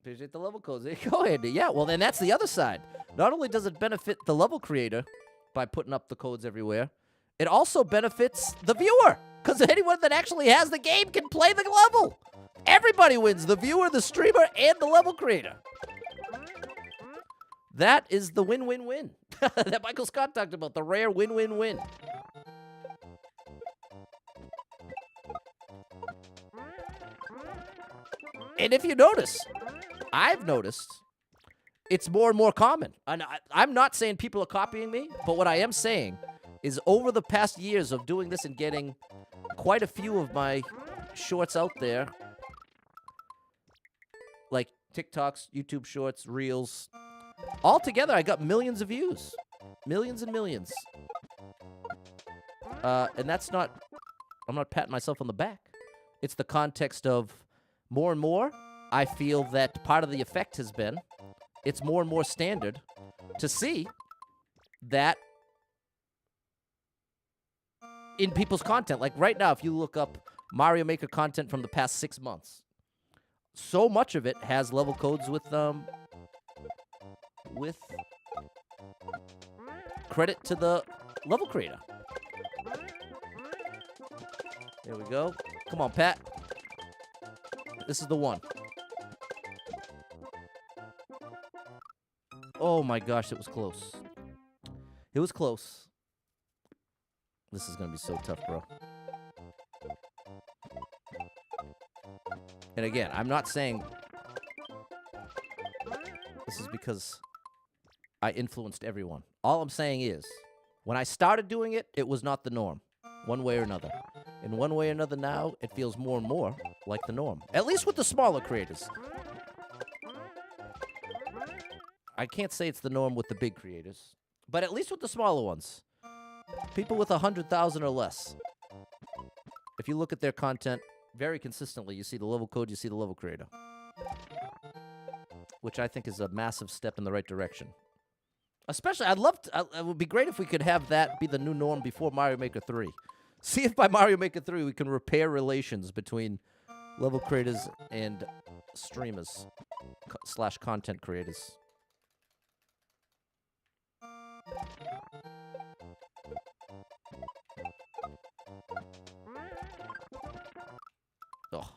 Appreciate the level codes. There you go, Andy. Yeah, well, then that's the other side. Not only does it benefit the level creator by putting up the codes everywhere, it also benefits the viewer. Because anyone that actually has the game can play the level. Everybody wins. The viewer, the streamer, and the level creator. That is the win-win-win that Michael Scott talked about, the rare win-win-win. And if you notice, I've noticed it's more and more common. And I'm not saying people are copying me, but what I am saying is over the past years of doing this and getting quite a few of my shorts out there, like TikToks, YouTube shorts, Reels, all together I got millions of views. Millions and millions. And that's not, I'm not patting myself on the back. It's the context of more and more, I feel that part of the effect has been, it's more and more standard to see that in people's content. Like right now, if you look up Mario Maker content from the past 6 months, so much of it has level codes with credit to the level creator. There we go. Come on, Pat. This is the one. Oh my gosh, it was close. It was close. This is going to be so tough, bro. And again, I'm not saying this is because I influenced everyone. All I'm saying is, when I started doing it, it was not the norm, one way or another. In one way or another now, it feels more and more like the norm. At least with the smaller creators. I can't say it's the norm with the big creators, but at least with the smaller ones. People with 100,000 or less. If you look at their content very consistently, you see the level code, you see the level creator. Which I think is a massive step in the right direction. Especially, I'd love to, it would be great if we could have that be the new norm before Mario Maker 3. See if by Mario Maker 3 we can repair relations between level creators and streamers / content creators. Oh.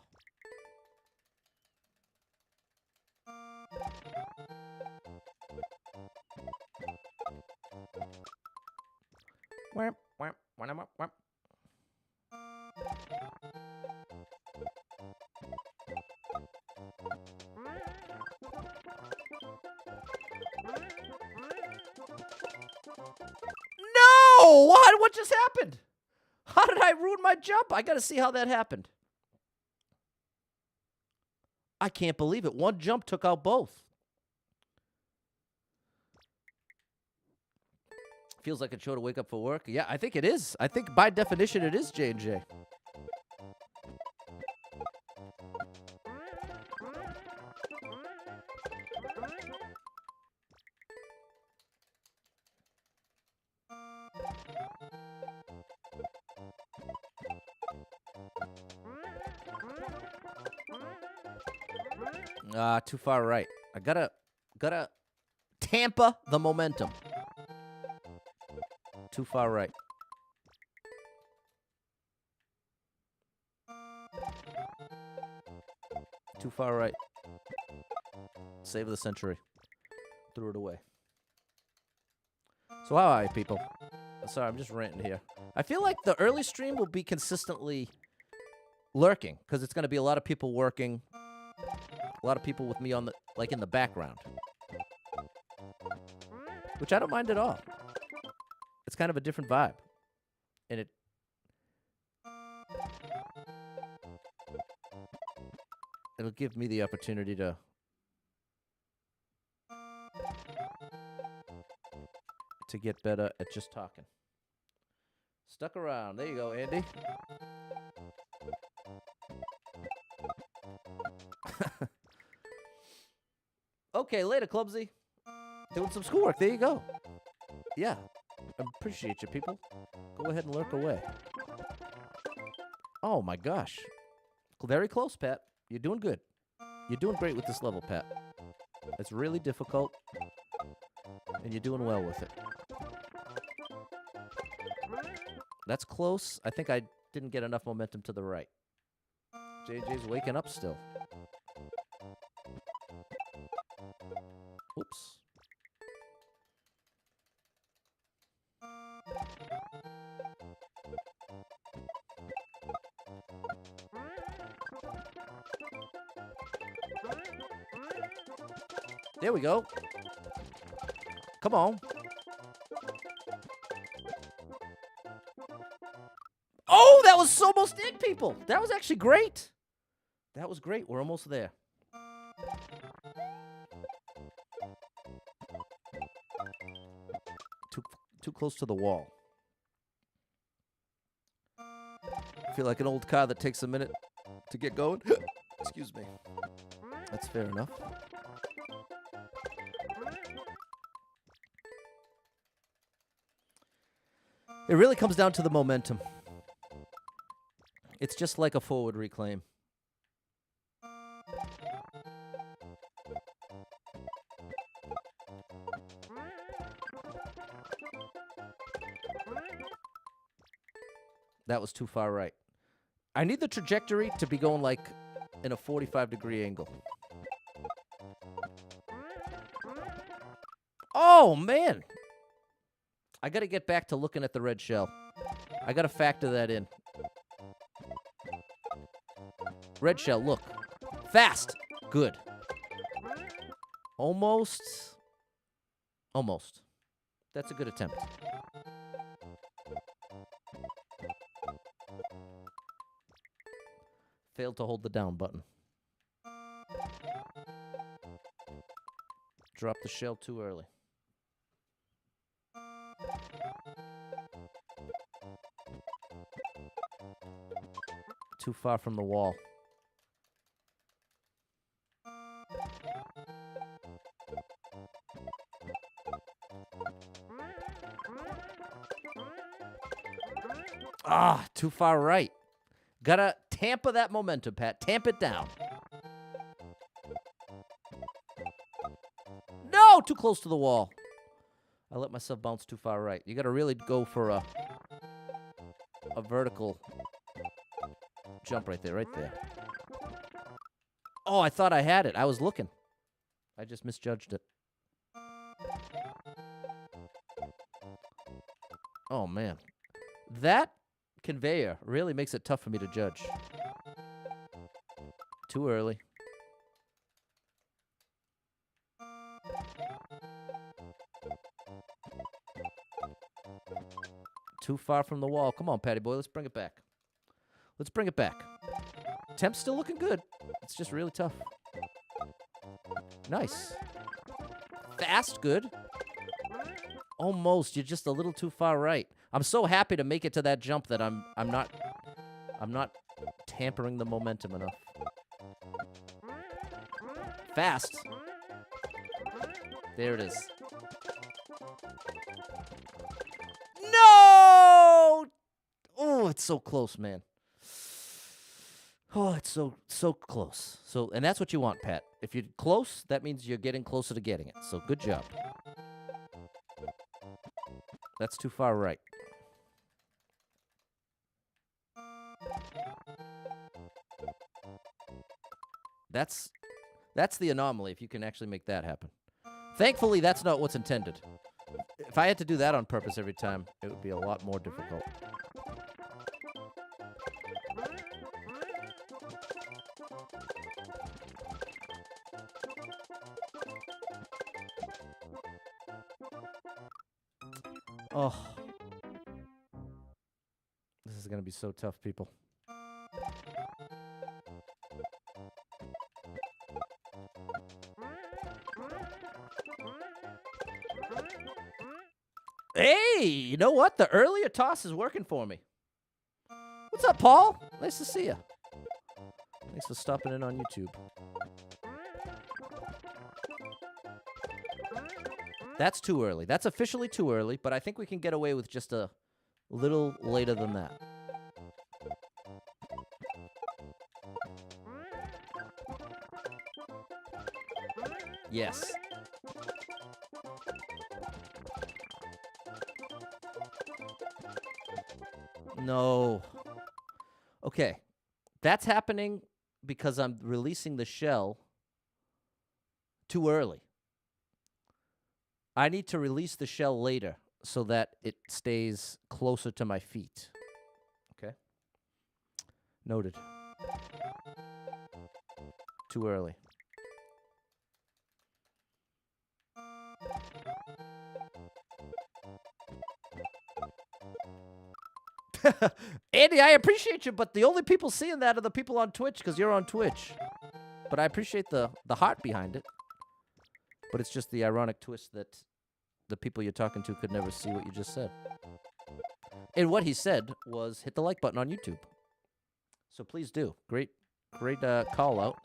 No! What just happened? How did I ruin my jump? I gotta see how that happened. I can't believe it. One jump took out both. Feels like a chore to wake up for work. Yeah, I think it is. I think by definition it is J&J. Too far right. I gotta tamper the momentum. Too far right. Too far right. Save of the century. Threw it away. So how are you, people? Sorry, I'm just ranting here. I feel like the early stream will be consistently lurking, because it's going to be a lot of people working. A lot of people with me on the, like, in the background. Which I don't mind at all. It's kind of a different vibe. And it'll give me the opportunity to get better at just talking. Stuck around. There you go, Andy. Okay, later, Clubsy. Doing some schoolwork. There you go. Yeah. I appreciate you, people. Go ahead and lurk away. Oh, my gosh. Very close, Pat. You're doing good. You're doing great with this level, Pat. It's really difficult, and you're doing well with it. That's close. I think I didn't get enough momentum to the right. JJ's waking up still. Oops. There we go. Come on. Oh, that was almost it, people. That was actually great. That was great. We're almost there. Too close to the wall. I feel like an old car that takes a minute to get going. Excuse me. That's fair enough. It really comes down to the momentum. It's just like a forward reclaim. That was too far right. I need the trajectory to be going like in a 45-degree angle. Oh, man. I got to get back to looking at the red shell. I got to factor that in. Red shell, look. Fast. Good. Almost. Almost. That's a good attempt. Failed to hold the down button. Dropped the shell too early. Too far from the wall. Ah, too far right. Gotta tamper that momentum, Pat. Tamp it down. No, too close to the wall. I let myself bounce too far right. You gotta really go for a vertical jump right there, right there. Oh, I thought I had it. I was looking. I just misjudged it. Oh, man. That conveyor really makes it tough for me to judge. Too early. Too far from the wall. Come on, Patty boy. Let's bring it back. Let's bring it back. Temp's still looking good. It's just really tough. Nice. Fast, good. Almost. You're just a little too far right. I'm so happy to make it to that jump that I'm not tampering the momentum enough. Fast. There it is. No! Oh, it's so close, man. Oh, it's so close. So, and that's what you want, Pat. If you're close, that means you're getting closer to getting it. So, good job. That's too far right. That's the anomaly, if you can actually make that happen. Thankfully, that's not what's intended. If I had to do that on purpose every time, it would be a lot more difficult. Oh. This is going to be so tough, people. Hey, you know what? The earlier toss is working for me. What's up, Paul? Nice to see you. Thanks for stopping in on YouTube. That's too early. That's officially too early, but I think we can get away with just a little later than that. Yes. No. Okay. That's happening because I'm releasing the shell too early. I need to release the shell later so that it stays closer to my feet. Okay? Noted. Too early. Andy, I appreciate you, but the only people seeing that are the people on Twitch because you're on Twitch. But I appreciate the heart behind it. But it's just the ironic twist that the people you're talking to could never see what you just said. And what he said was hit the like button on YouTube. So please do. Great call out.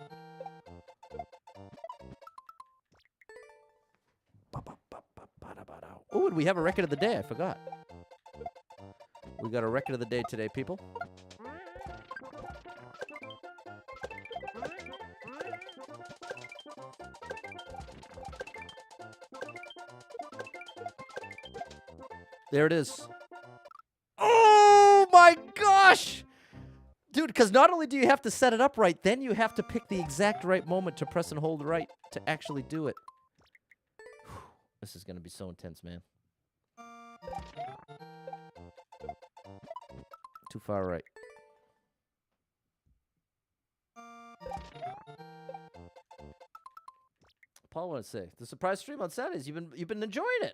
Oh, and we have a record of the day. I forgot. We got a record of the day today, people. There it is. Oh my gosh! Dude, because not only do you have to set it up right, then you have to pick the exact right moment to press and hold right to actually do it. Whew. This is going to be so intense, man. Too far right. Paul, what to say? The surprise stream on Saturdays. You've been enjoying it.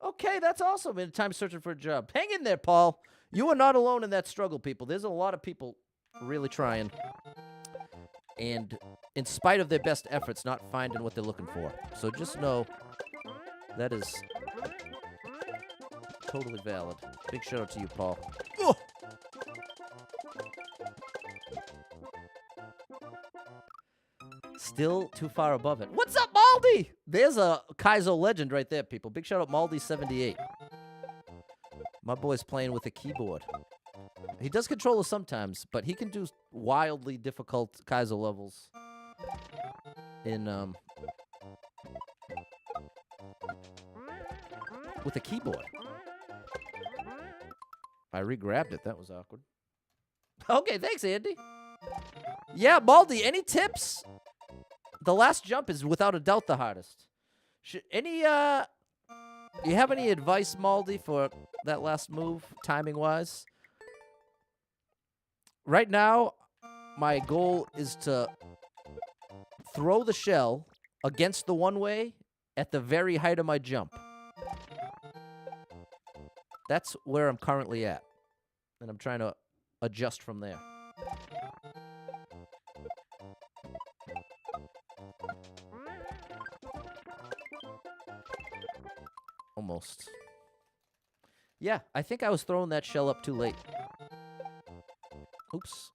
Okay, that's awesome. In time searching for a job. Hang in there, Paul. You are not alone in that struggle, people. There's a lot of people really trying, and in spite of their best efforts, not finding what they're looking for. So just know that is totally valid. Big shout out to you, Paul. Oh! Still too far above it. What's up, Maldi? There's a Kaizo legend right there, people. Big shout out, Maldi78. My boy's playing with a keyboard. He does controller sometimes, but he can do wildly difficult Kaizo levels in with a keyboard. I re-grabbed it. That was awkward. Okay, thanks, Andy. Yeah, Baldy, any tips? The last jump is without a doubt the hardest. You have any advice, Maldy, for that last move, timing-wise? Right now, my goal is to throw the shell against the one-way at the very height of my jump. That's where I'm currently at. And I'm trying to adjust from there. Almost. Yeah, I think I was throwing that shell up too late. Oops.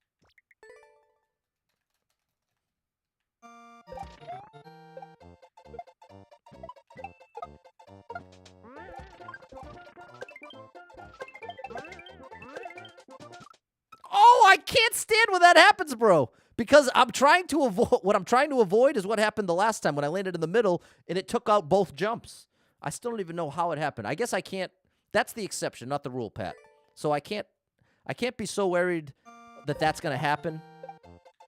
Oh, I can't stand when that happens, bro. Because I'm trying to avoid what I'm trying to avoid is what happened the last time when I landed in the middle and it took out both jumps. I still don't even know how it happened. I guess I can't. That's the exception, not the rule, Pat. So I can't be so worried that that's going to happen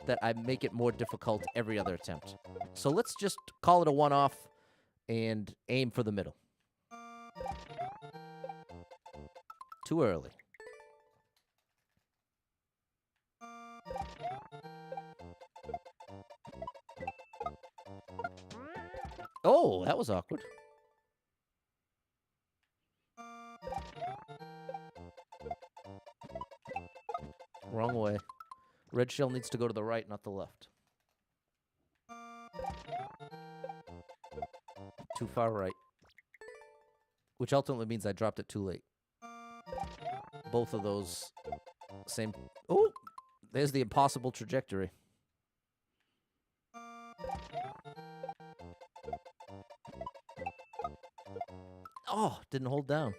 that I make it more difficult every other attempt. So let's just call it a one-off and aim for the middle. Too early. Oh, that was awkward. Wrong way. Red shell needs to go to the right, not the left. Too far right. Which ultimately means I dropped it too late. Both of those same... Oh! There's the impossible trajectory. Oh, didn't hold down.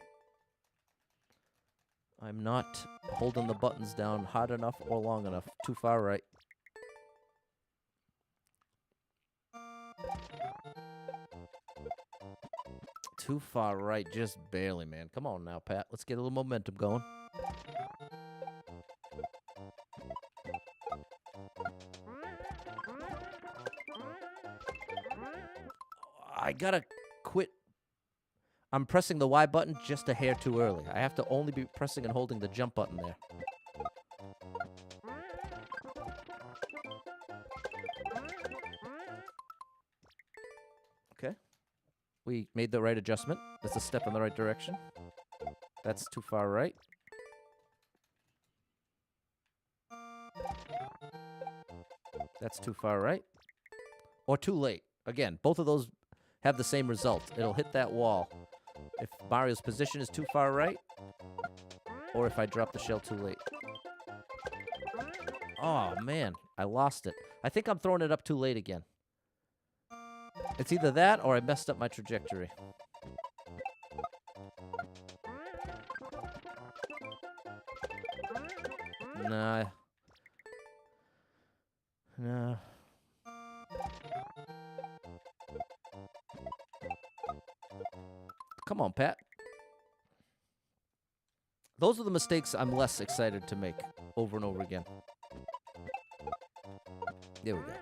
I'm not holding the buttons down hard enough or long enough. Too far right. Too far right, just barely, man. Come on now, Pat. Let's get a little momentum going. I gotta quit. I'm pressing the Y button just a hair too early. I have to only be pressing and holding the jump button there. Okay. We made the right adjustment. That's a step in the right direction. That's too far right. That's too far right. Or too late. Again, both of those have the same result. It'll hit that wall if Mario's position is too far right, or if I drop the shell too late. Oh, man. I lost it. I think I'm throwing it up too late again. It's either that or I messed up my trajectory. Nah. Nah. Come on, Pat. Those are the mistakes I'm less excited to make over and over again. There we go.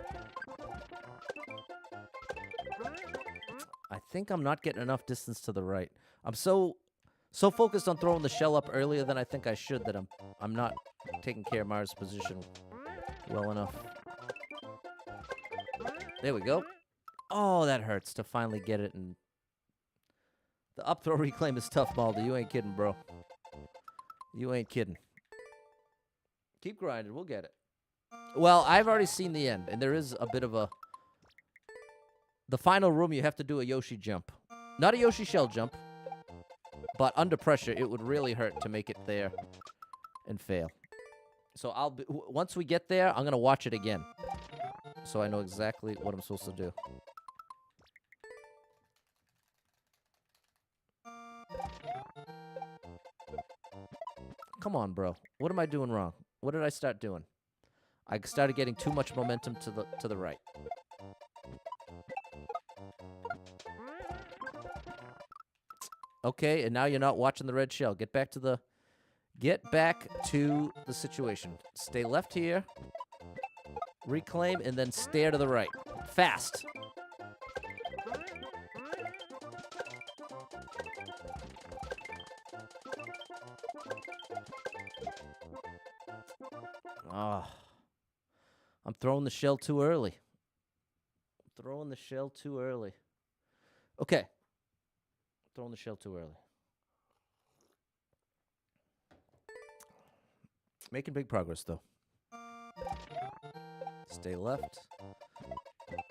I think I'm not getting enough distance to the right. I'm so focused on throwing the shell up earlier than I think I should that I'm not taking care of Mario's position well enough. There we go. Oh, that hurts to finally get it. And the up throw reclaim is tough, Baldy. You ain't kidding, bro. You ain't kidding. Keep grinding. We'll get it. Well, I've already seen the end, and there is a bit of a... The final room, you have to do a Yoshi jump. Not a Yoshi shell jump, but under pressure, it would really hurt to make it there and fail. So once we get there, I'm going to watch it again, so I know exactly what I'm supposed to do. Come on, bro. What am I doing wrong? What did I start doing? I started getting too much momentum to the right. Okay, and now you're not watching the red shell. Get back to the situation. Stay left here. Reclaim and then stare to the right. Fast. Ah. I'm throwing the shell too early. Throwing the shell too early. Okay. Throwing the shell too early. Making big progress, though. Stay left.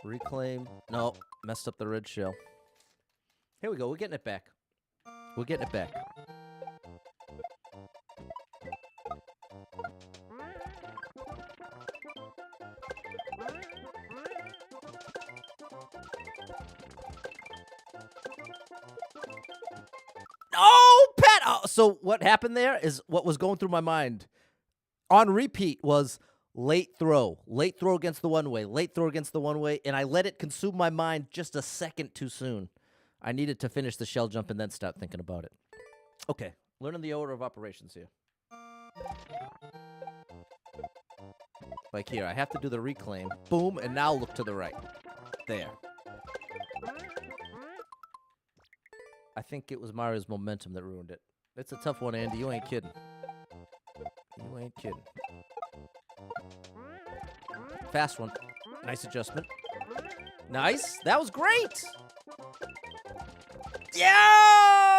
Reclaim. No, messed up the red shell. Here we go. We're getting it back. We're getting it back. Oh, Pat! Oh, so what happened there is what was going through my mind on repeat was late throw against the one-way, late throw against the one-way, and I let it consume my mind just a second too soon. I needed to finish the shell jump and then start thinking about it. Okay, learning the order of operations here. Like here, I have to do the reclaim. Boom, and now look to the right. There. I think it was Mario's momentum that ruined it. It's a tough one, Andy. You ain't kidding. You ain't kidding. Fast one. Nice adjustment. Nice. That was great. Yeah!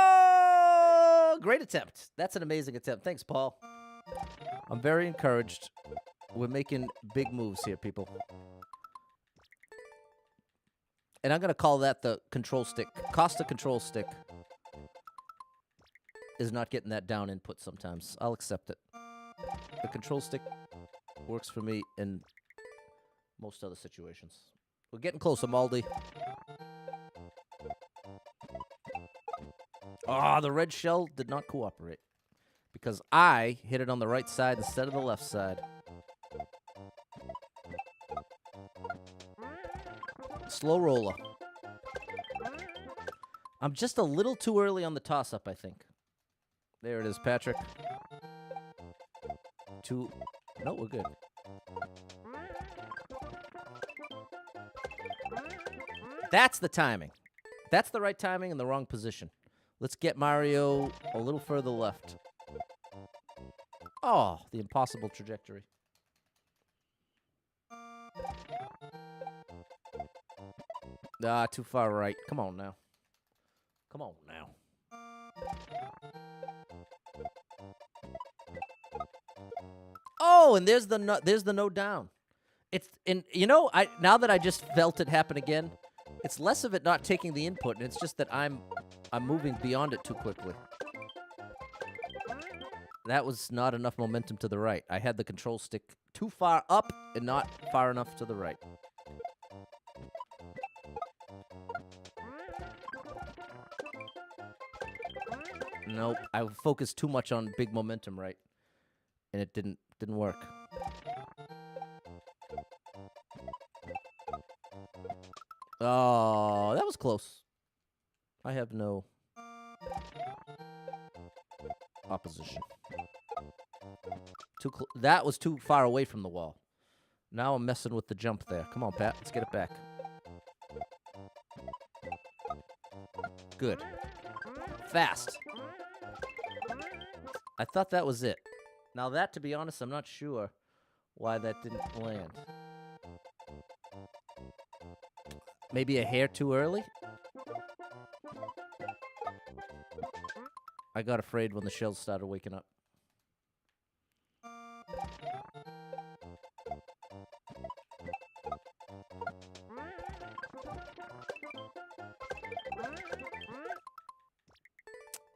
Great attempt. That's an amazing attempt. Thanks, Paul. I'm very encouraged. We're making big moves here, people. And I'm going to call that the control stick. Costa control stick is not getting that down input sometimes. I'll accept it. The control stick works for me in most other situations. We're getting closer, Maldi. Ah, the red shell did not cooperate because I hit it on the right side instead of the left side. Slow roller. I'm just a little too early on the toss-up, I think. There it is, Patrick. No, we're good. That's the timing. That's the right timing in the wrong position. Let's get Mario a little further left. Oh, the impossible trajectory. Ah, too far right. Come on now. Come on now. Oh, and there's the no down. It's now that I just felt it happen again, it's less of it not taking the input, and it's just that I'm moving beyond it too quickly. That was not enough momentum to the right. I had the control stick too far up and not far enough to the right. Nope, I focused too much on big momentum right, and it didn't work. Oh, that was close. I have no opposition. That was too far away from the wall. Now I'm messing with the jump there. Come on, Pat. Let's get it back. Good. Fast. I thought that was it. Now that, to be honest, I'm not sure why that didn't land. Maybe a hair too early? I got afraid when the shells started waking up.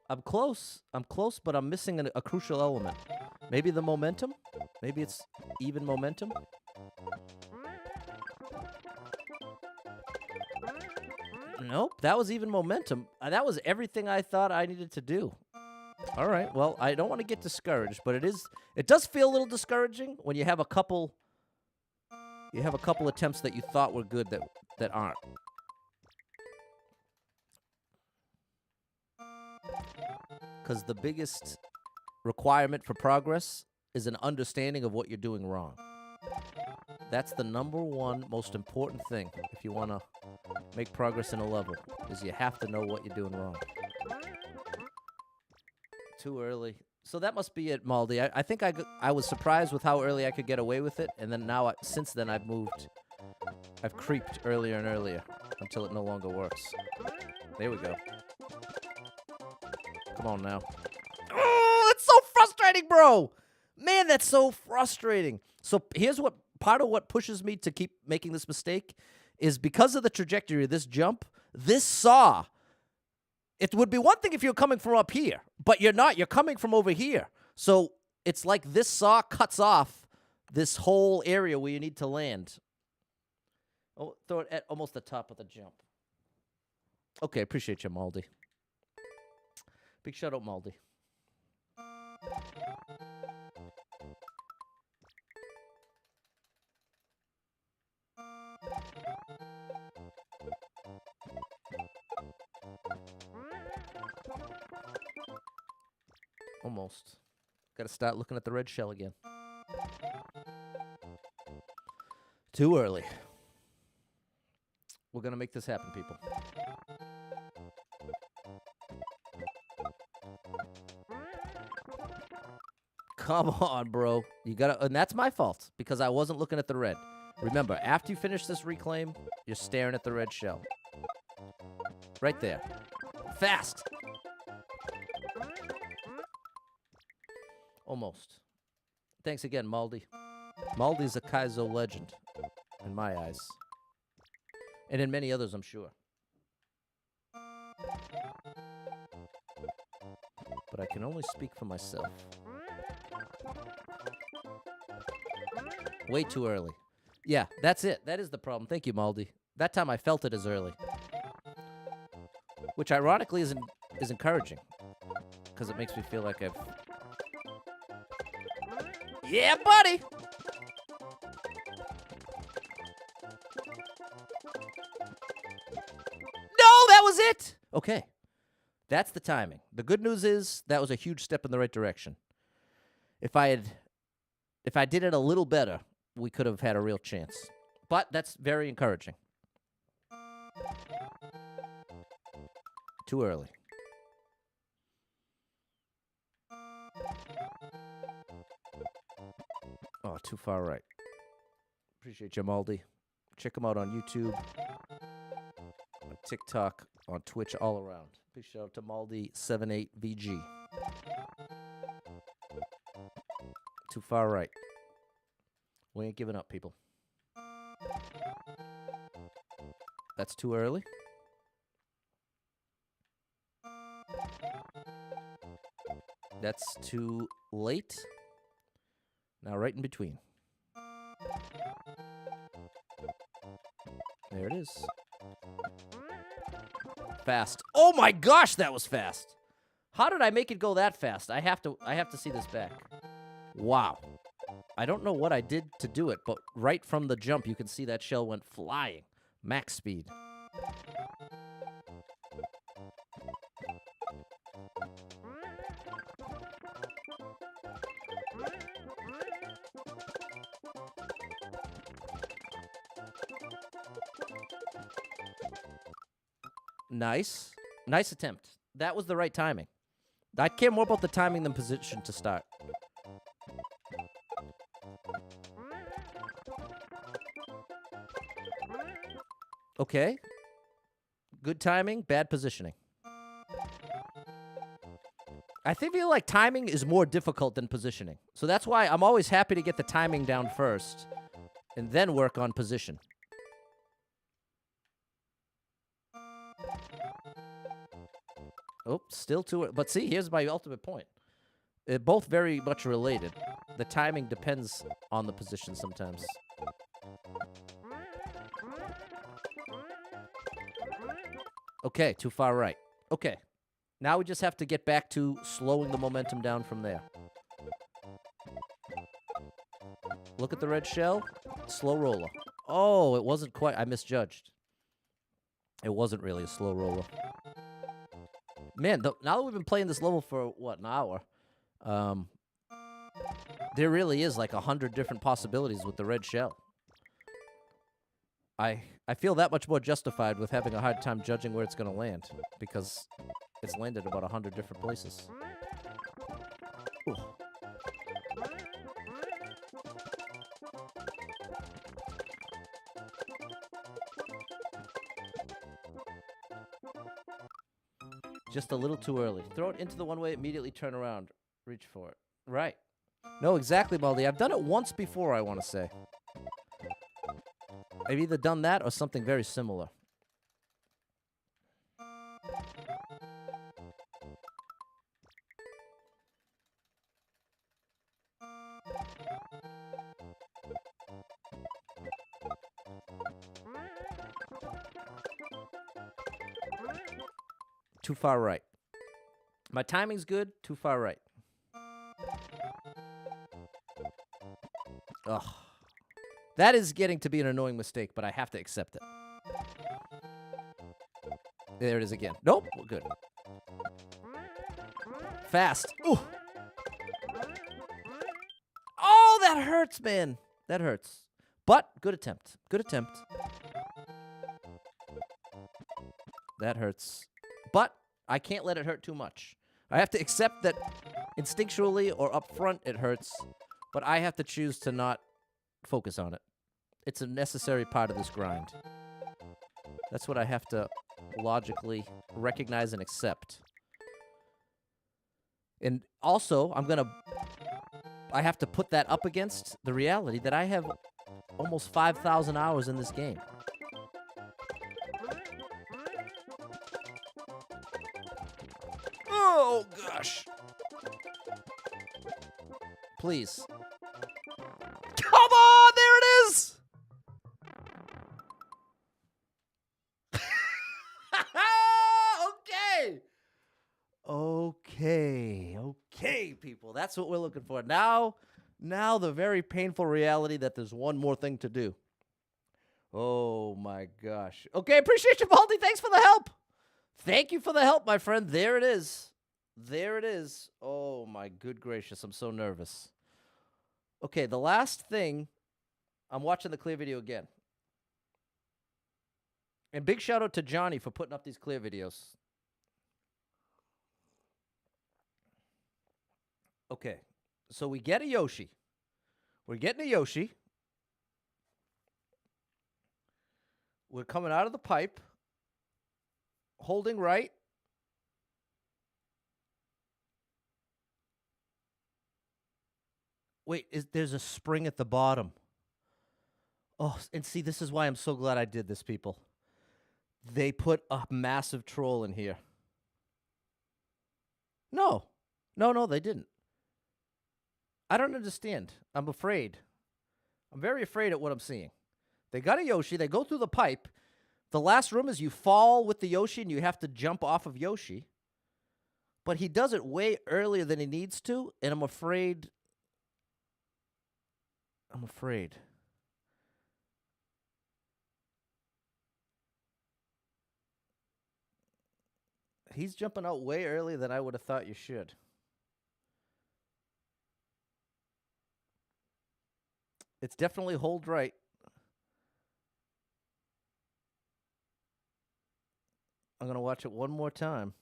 I'm close. I'm close, but I'm missing a crucial element. Maybe the momentum? Maybe it's even momentum? Nope, that was even momentum. That was everything I thought I needed to do. All right, well, I don't want to get discouraged, but it does feel a little discouraging when you have a couple attempts that you thought were good that aren't. Because the biggest requirement for progress is an understanding of what you're doing wrong. That's the number one most important thing if you want to make progress in a level, is you have to know what you're doing wrong. Too early. So that must be it, Maldi. I think I was surprised with how early I could get away with it, and then now, since then, I've creeped earlier and earlier until it no longer works. There we go. Come on now. Oh, that's so frustrating, bro! Man, that's so frustrating. So here's part of what pushes me to keep making this mistake is because of the trajectory of this jump, this saw. It would be one thing if you're coming from up here, but you're not. You're coming from over here. So it's like this saw cuts off this whole area where you need to land. Oh, throw it at almost the top of the jump. Okay, appreciate you, Maldi. Big shout out, Maldi. Almost. Got to start looking at the red shell again. Too early. We're going to make this happen, people. Come on, bro. You got to, and that's my fault because I wasn't looking at the red. Remember, after you finish this reclaim, you're staring at the red shell. Right there. Fast. Almost. Thanks again, Maldi. Maldi's a Kaizo legend, in my eyes. And in many others, I'm sure. But I can only speak for myself. Way too early. Yeah, that's it. That is the problem. Thank you, Maldi. That time I felt it as early. Which ironically is encouraging. Because it makes me feel like I've... Yeah, buddy! No, that was it! Okay. That's the timing. The good news is that was a huge step in the right direction. If I did it a little better, we could have had a real chance. But that's very encouraging. Too early. Too far right. Appreciate you, Maldi. Check him out on YouTube, on TikTok, on Twitch, all around. Big shout out to Maldi78VG. Too far right. We ain't giving up, people. That's too early. That's too late. Now right in between. There it is. Fast. Oh my gosh, that was fast. How did I make it go that fast? I have to see this back. Wow. I don't know what I did to do it, but right from the jump, you can see that shell went flying. Max speed. Nice. Nice attempt. That was the right timing. I care more about the timing than position to start. Okay. Good timing, bad positioning. I feel like timing is more difficult than positioning. So that's why I'm always happy to get the timing down first and then work on position. Oh, still too early. But see, here's my ultimate point. They're both very much related. The timing depends on the position sometimes. Okay, too far right. Okay. Now we just have to get back to slowing the momentum down from there. Look at the red shell. Slow roller. Oh, it wasn't quite. I misjudged. It wasn't really a slow roller. Man, now that we've been playing this level for, what, an hour, there really is like 100 different possibilities with the red shell. I feel that much more justified with having a hard time judging where it's going to land, because it's landed about 100 different places. Ooh. Just a little too early. Throw it into the one way, immediately turn around. Reach for it. Right. No, exactly, Baldi. I've done it once before, I want to say. I've either done that or something very similar. Too far right. My timing's good. Too far right. Ugh. That is getting to be an annoying mistake, but I have to accept it. There it is again. Nope. Well, good. Fast. Ooh. Oh, that hurts, man. That hurts. But good attempt. Good attempt. That hurts. But I can't let it hurt too much. I have to accept that instinctually or up front it hurts, but I have to choose to not focus on it. It's a necessary part of this grind. That's what I have to logically recognize and accept. And also, I have to put that up against the reality that I have almost 5,000 hours in this game. Oh, gosh. Please. Come on, there it is! Okay, people. That's what we're looking for. Now the very painful reality that there's one more thing to do. Oh, my gosh. Okay, appreciate you, Baldi. Thanks for the help. Thank you for the help, my friend. There it is. There it is. Oh, my good gracious. I'm so nervous. Okay, the last thing, I'm watching the clear video again. And big shout out to Johnny for putting up these clear videos. Okay, so we get a Yoshi. We're getting a Yoshi. We're coming out of the pipe. Holding right. Wait, there's a spring at the bottom. Oh, and see, this is why I'm so glad I did this, people. They put a massive troll in here. No. No, they didn't. I don't understand. I'm afraid. I'm very afraid at what I'm seeing. They got a Yoshi. They go through the pipe. The last room is you fall with the Yoshi and you have to jump off of Yoshi. But he does it way earlier than he needs to, and I'm afraid. He's jumping out way earlier than I would have thought you should. It's definitely hold right. I'm going to watch it one more time.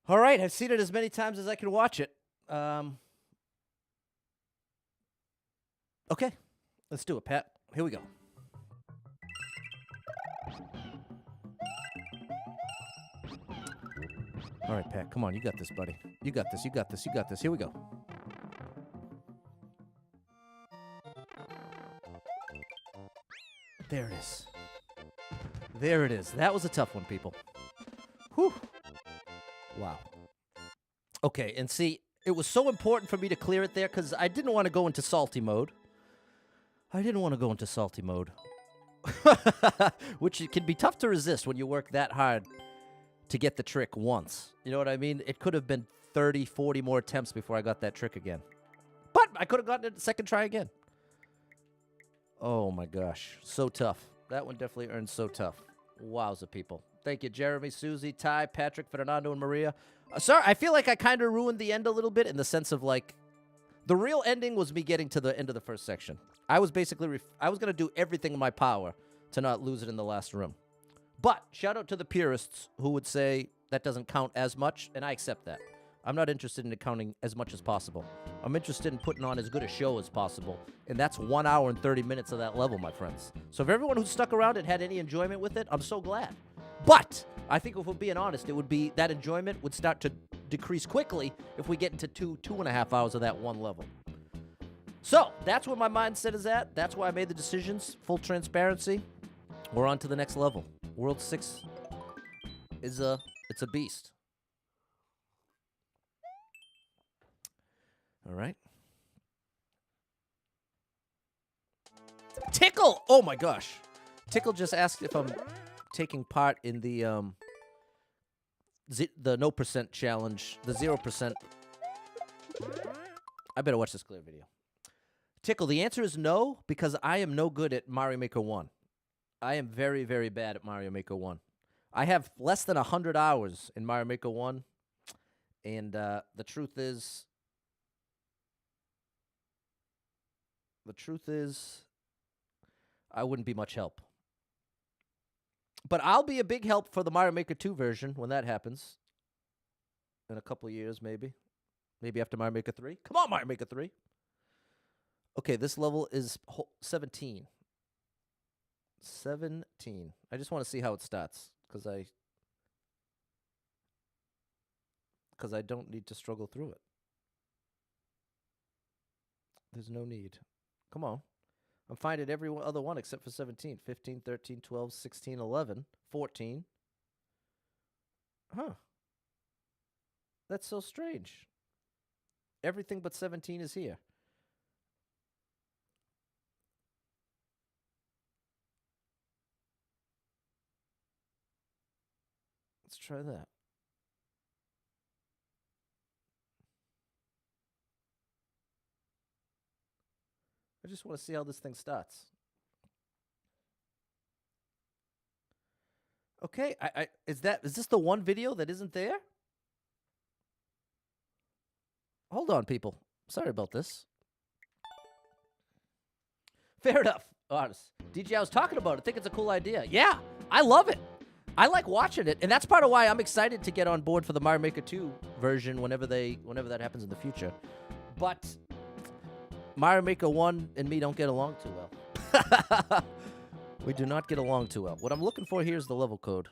All right, I've seen it as many times as I can watch it. Okay, let's do it, Pat. Here we go. All right, Pat, come on. You got this, buddy. You got this. Here we go. There it is. There it is. That was a tough one, people. Whew. Wow. Okay, and see, it was so important for me to clear it there because I didn't want to go into salty mode. Which it can be tough to resist when you work that hard to get the trick once. You know what I mean? It could have been 30, 40 more attempts before I got that trick again. But I could have gotten it the second try again. Oh, my gosh. So tough. That one definitely earned so tough. Wowza, people. Thank you, Jeremy, Susie, Ty, Patrick, Fernando, and Maria. Sorry, I feel like I kind of ruined the end a little bit in the sense of, like, the real ending was me getting to the end of the first section. I was basically, I was going to do everything in my power to not lose it in the last room. But shout out to the purists who would say that doesn't count as much, and I accept that. I'm not interested in counting as much as possible. I'm interested in putting on as good a show as possible, and that's 1 hour and 30 minutes of that level, my friends. So if everyone who stuck around and had any enjoyment with it, I'm so glad. But I think if we're being honest, it would be that enjoyment would start to decrease quickly if we get into 2.5 hours of that one level. So that's where my mindset is at. That's why I made the decisions. Full transparency. We're on to the next level. World 6 is it's a beast. All right. Tickle! Oh my gosh. Tickle just asked if I'm taking part in the no percent challenge, the 0%. I better watch this clear video. Tickle, the answer is no, because I am no good at Mario Maker 1. I am very, very bad at Mario Maker 1. I have less than 100 hours in Mario Maker 1, and the truth is, I wouldn't be much help. But I'll be a big help for the Mario Maker 2 version when that happens. In a couple of years, maybe. Maybe after Mario Maker 3. Come on, Mario Maker 3. Okay, this level is 17. 17. I just want to see how it starts, because I don't need to struggle through it. There's no need. Come on. I'm finding every other one except for 17. 15, 13, 12, 16, 11, 14. Huh. That's so strange. Everything but 17 is here. Let's try that. I just want to see how this thing starts. Okay, is this the one video that isn't there? Hold on, people. Sorry about this. Fair enough. Honest. DJ, I was talking about it. I think it's a cool idea. Yeah, I love it. I like watching it, and that's part of why I'm excited to get on board for the Mario Maker 2 version whenever that happens in the future. But Mario Maker 1 and me don't get along too well. We do not get along too well. What I'm looking for here is the level code.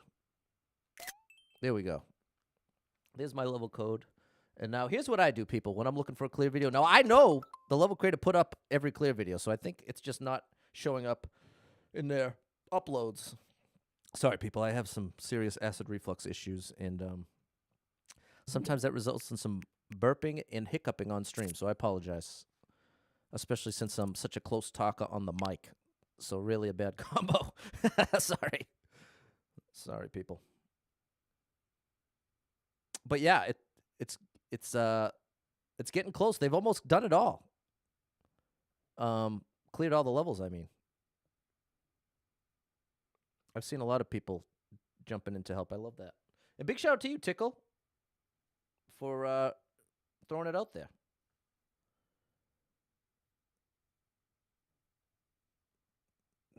There we go. There's my level code. And now here's what I do, people, when I'm looking for a clear video. Now, I know the level creator put up every clear video, so I think it's just not showing up in their uploads. Sorry, people, I have some serious acid reflux issues, and sometimes that results in some burping and hiccuping on stream, so I apologize, especially since I'm such a close talker on the mic. So really a bad combo. Sorry. Sorry, people. But yeah, it's getting close. They've almost done it all. Cleared all the levels, I mean. I've seen a lot of people jumping in to help. I love that. And big shout out to you, Tickle, for throwing it out there.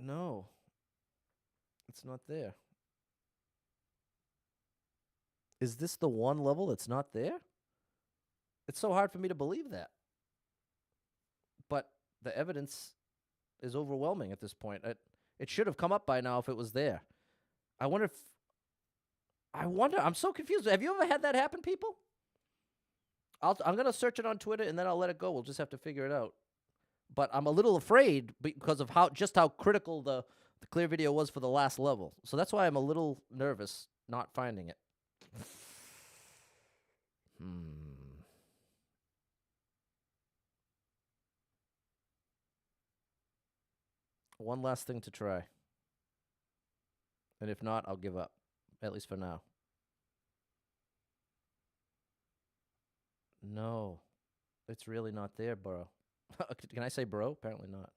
No. It's not there. Is this the one level that's not there? It's so hard for me to believe that. But the evidence is overwhelming at this point. It should have come up by now if it was there. I'm so confused. Have you ever had that happen, people? I'm going to search it on Twitter, and then I'll let it go. We'll just have to figure it out. But I'm a little afraid because of how critical the clear video was for the last level. So that's why I'm a little nervous not finding it. One last thing to try. And if not, I'll give up. At least for now. No. It's really not there, bro. Can I say bro? Apparently not.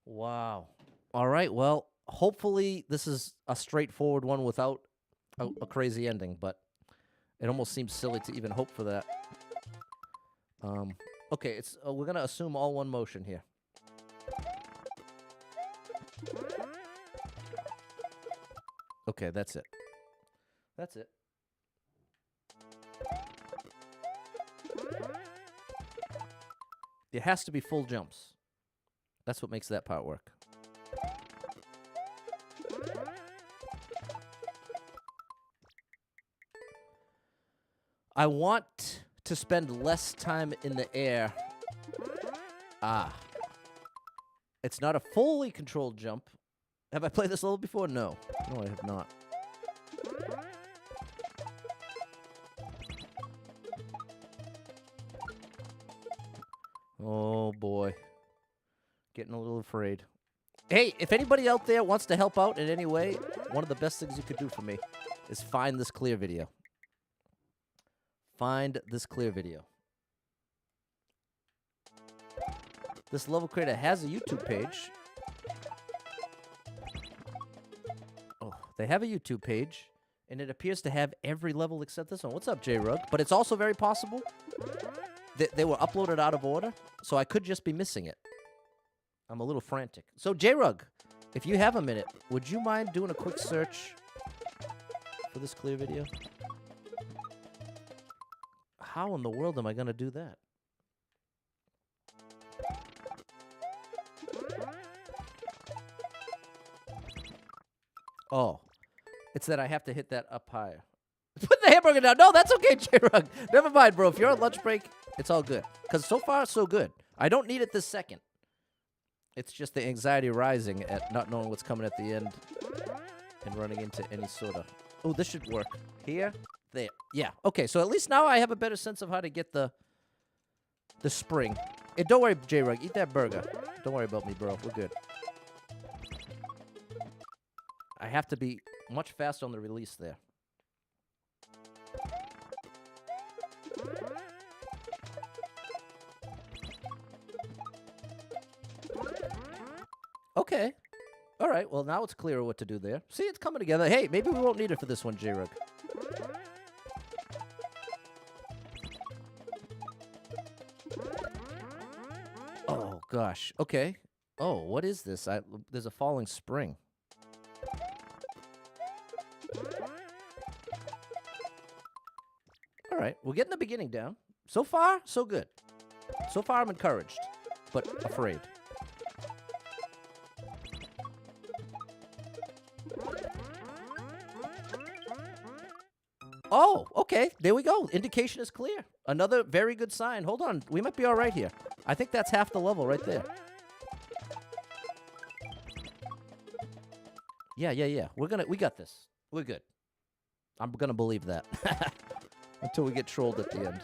Wow. All right, well, hopefully this is a straightforward one without a crazy ending, but it almost seems silly to even hope for that. Okay, we're going to assume all one motion here. Okay, that's it. That's it. It has to be full jumps. That's what makes that part work. I want to spend less time in the air. It's not a fully controlled jump. Have I played this level before? No. No, I have not. Oh, boy. Getting a little afraid. Hey, if anybody out there wants to help out in any way, one of the best things you could do for me is find this clear video. Find this clear video. This level creator has a YouTube page. Oh, they have a YouTube page, and it appears to have every level except this one. What's up, J-Rug? But it's also very possible that they were uploaded out of order, so I could just be missing it. I'm a little frantic. So, J-Rug, if you have a minute, would you mind doing a quick search for this clear video? How in the world am I going to do that? Oh, it's that I have to hit that up higher. Put the hamburger down. No, that's okay, J-Rug. Never mind, bro. If you're on lunch break, it's all good. Because so far, so good. I don't need it this second. It's just the anxiety rising at not knowing what's coming at the end and running into any sort of... Oh, this should work. Here, there. Yeah, okay. So at least now I have a better sense of how to get the spring. Hey, don't worry, J-Rug. Eat that burger. Don't worry about me, bro. We're good. I have to be much faster on the release there. Okay. All right. Well, now it's clearer what to do there. See, it's coming together. Hey, maybe we won't need it for this one, J-Rug. Oh, gosh. Okay. Oh, what is this? There's a falling spring. All right, we're getting the beginning down. So far, so good. So far, I'm encouraged, but afraid. Oh, okay. There we go. Indication is clear. Another very good sign. Hold on. We might be all right here. I think that's half the level right there. Yeah. We got this. We're good. I'm gonna believe that. Until we get trolled at the end.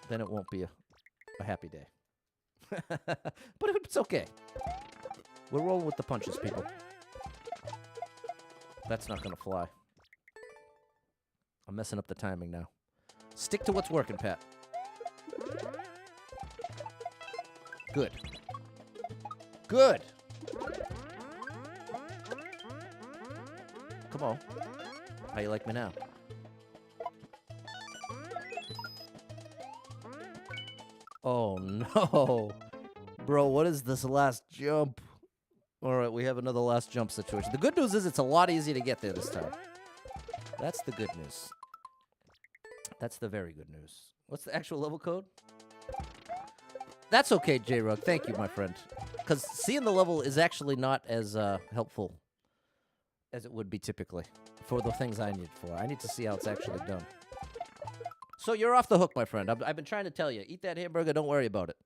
Then it won't be a happy day. But it's okay. We're rolling with the punches, people. That's not gonna fly. I'm messing up the timing now. Stick to what's working, Pat. Good. Good. Come on. How you like me now? Oh, no. Bro, what is this last jump? All right, we have another last jump situation. The good news is it's a lot easier to get there this time. That's the good news. That's the very good news. What's the actual level code? That's okay, J-Rug. Thank you, my friend. Because seeing the level is actually not as helpful as it would be typically for the things I need for. I need to see how it's actually done. So you're off the hook, my friend. I've been trying to tell you. Eat that hamburger. Don't worry about it.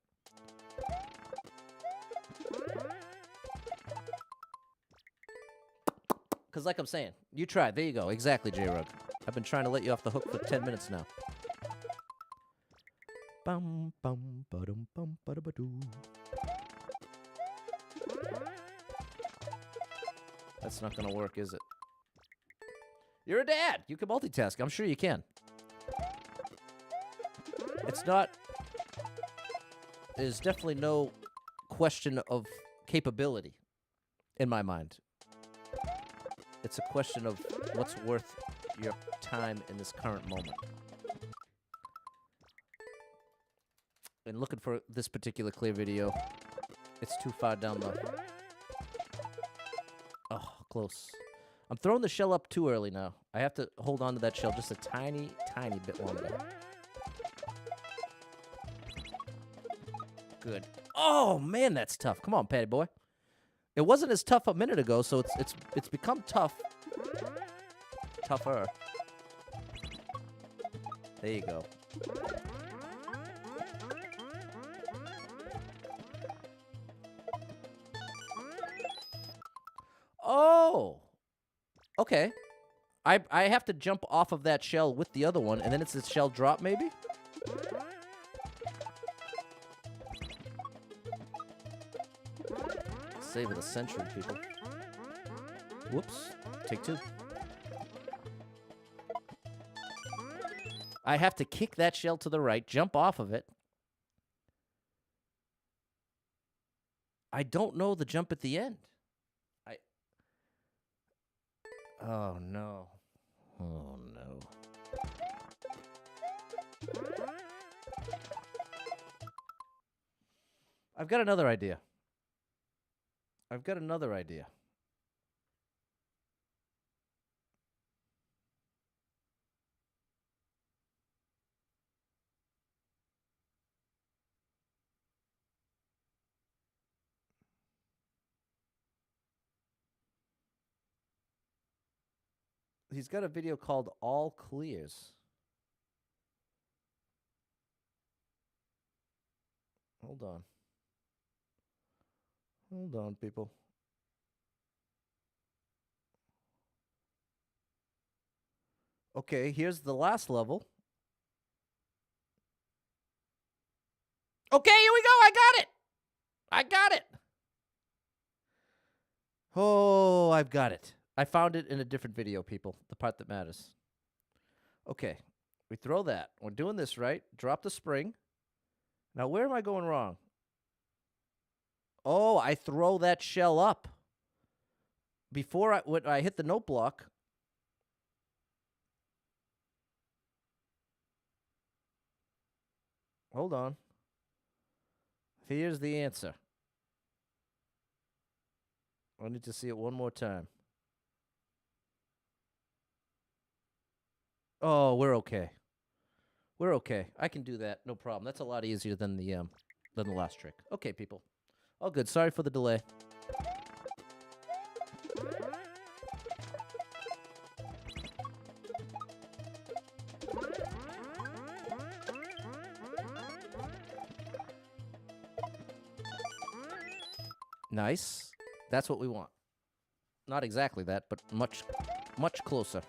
Because like I'm saying, you tried. There you go. Exactly, J-Rug. I've been trying to let you off the hook for 10 minutes now. Bum, bum, ba-dum, bum, ba-da-ba-doo. That's not going to work, is it? You're a dad. You can multitask. I'm sure you can. It's not... There's definitely no question of capability in my mind. It's a question of what's worth your time in this current moment. And looking for this particular clear video, it's too far down the... Oh, close. I'm throwing the shell up too early now. I have to hold on to that shell just a tiny, tiny bit longer. Good. Oh, man, that's tough. Come on, Patty boy. It wasn't as tough a minute ago, so it's become tough. Tougher. There you go. Oh. Okay. I have to jump off of that shell with the other one, and then it's a shell drop, maybe? Save of the century, people. Whoops. Take two. I have to kick that shell to the right, jump off of it. I don't know the jump at the end. Oh, no. Oh, no. I've got another idea. He's got a video called All Clears. Hold on. Hold on, people. Okay, here's the last level. Okay, here we go. I got it. Oh, I've got it. I found it in a different video, people. The part that matters. Okay, we throw that. We're doing this right. Drop the spring. Now, where am I going wrong? Oh, I throw that shell up. Before when I hit the note block. Hold on. Here's the answer. I need to see it one more time. Oh, we're okay. We're okay. I can do that. No problem. That's a lot easier than the last trick. Okay, people. All good. Sorry for the delay. Nice. That's what we want. Not exactly that, but much, much closer.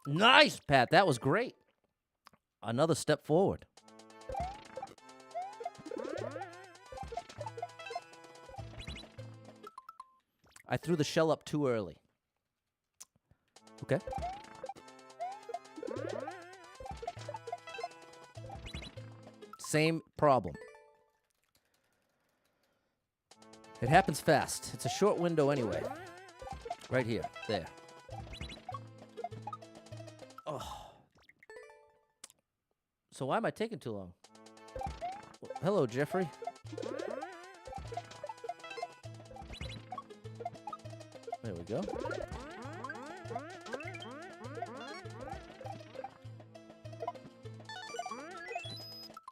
Nice, Pat. That was great. Another step forward. I threw the shell up too early. Okay. Same problem. It happens fast. It's a short window anyway. Right here. There. Oh. So why am I taking too long? Hello, Jeffrey. There we go.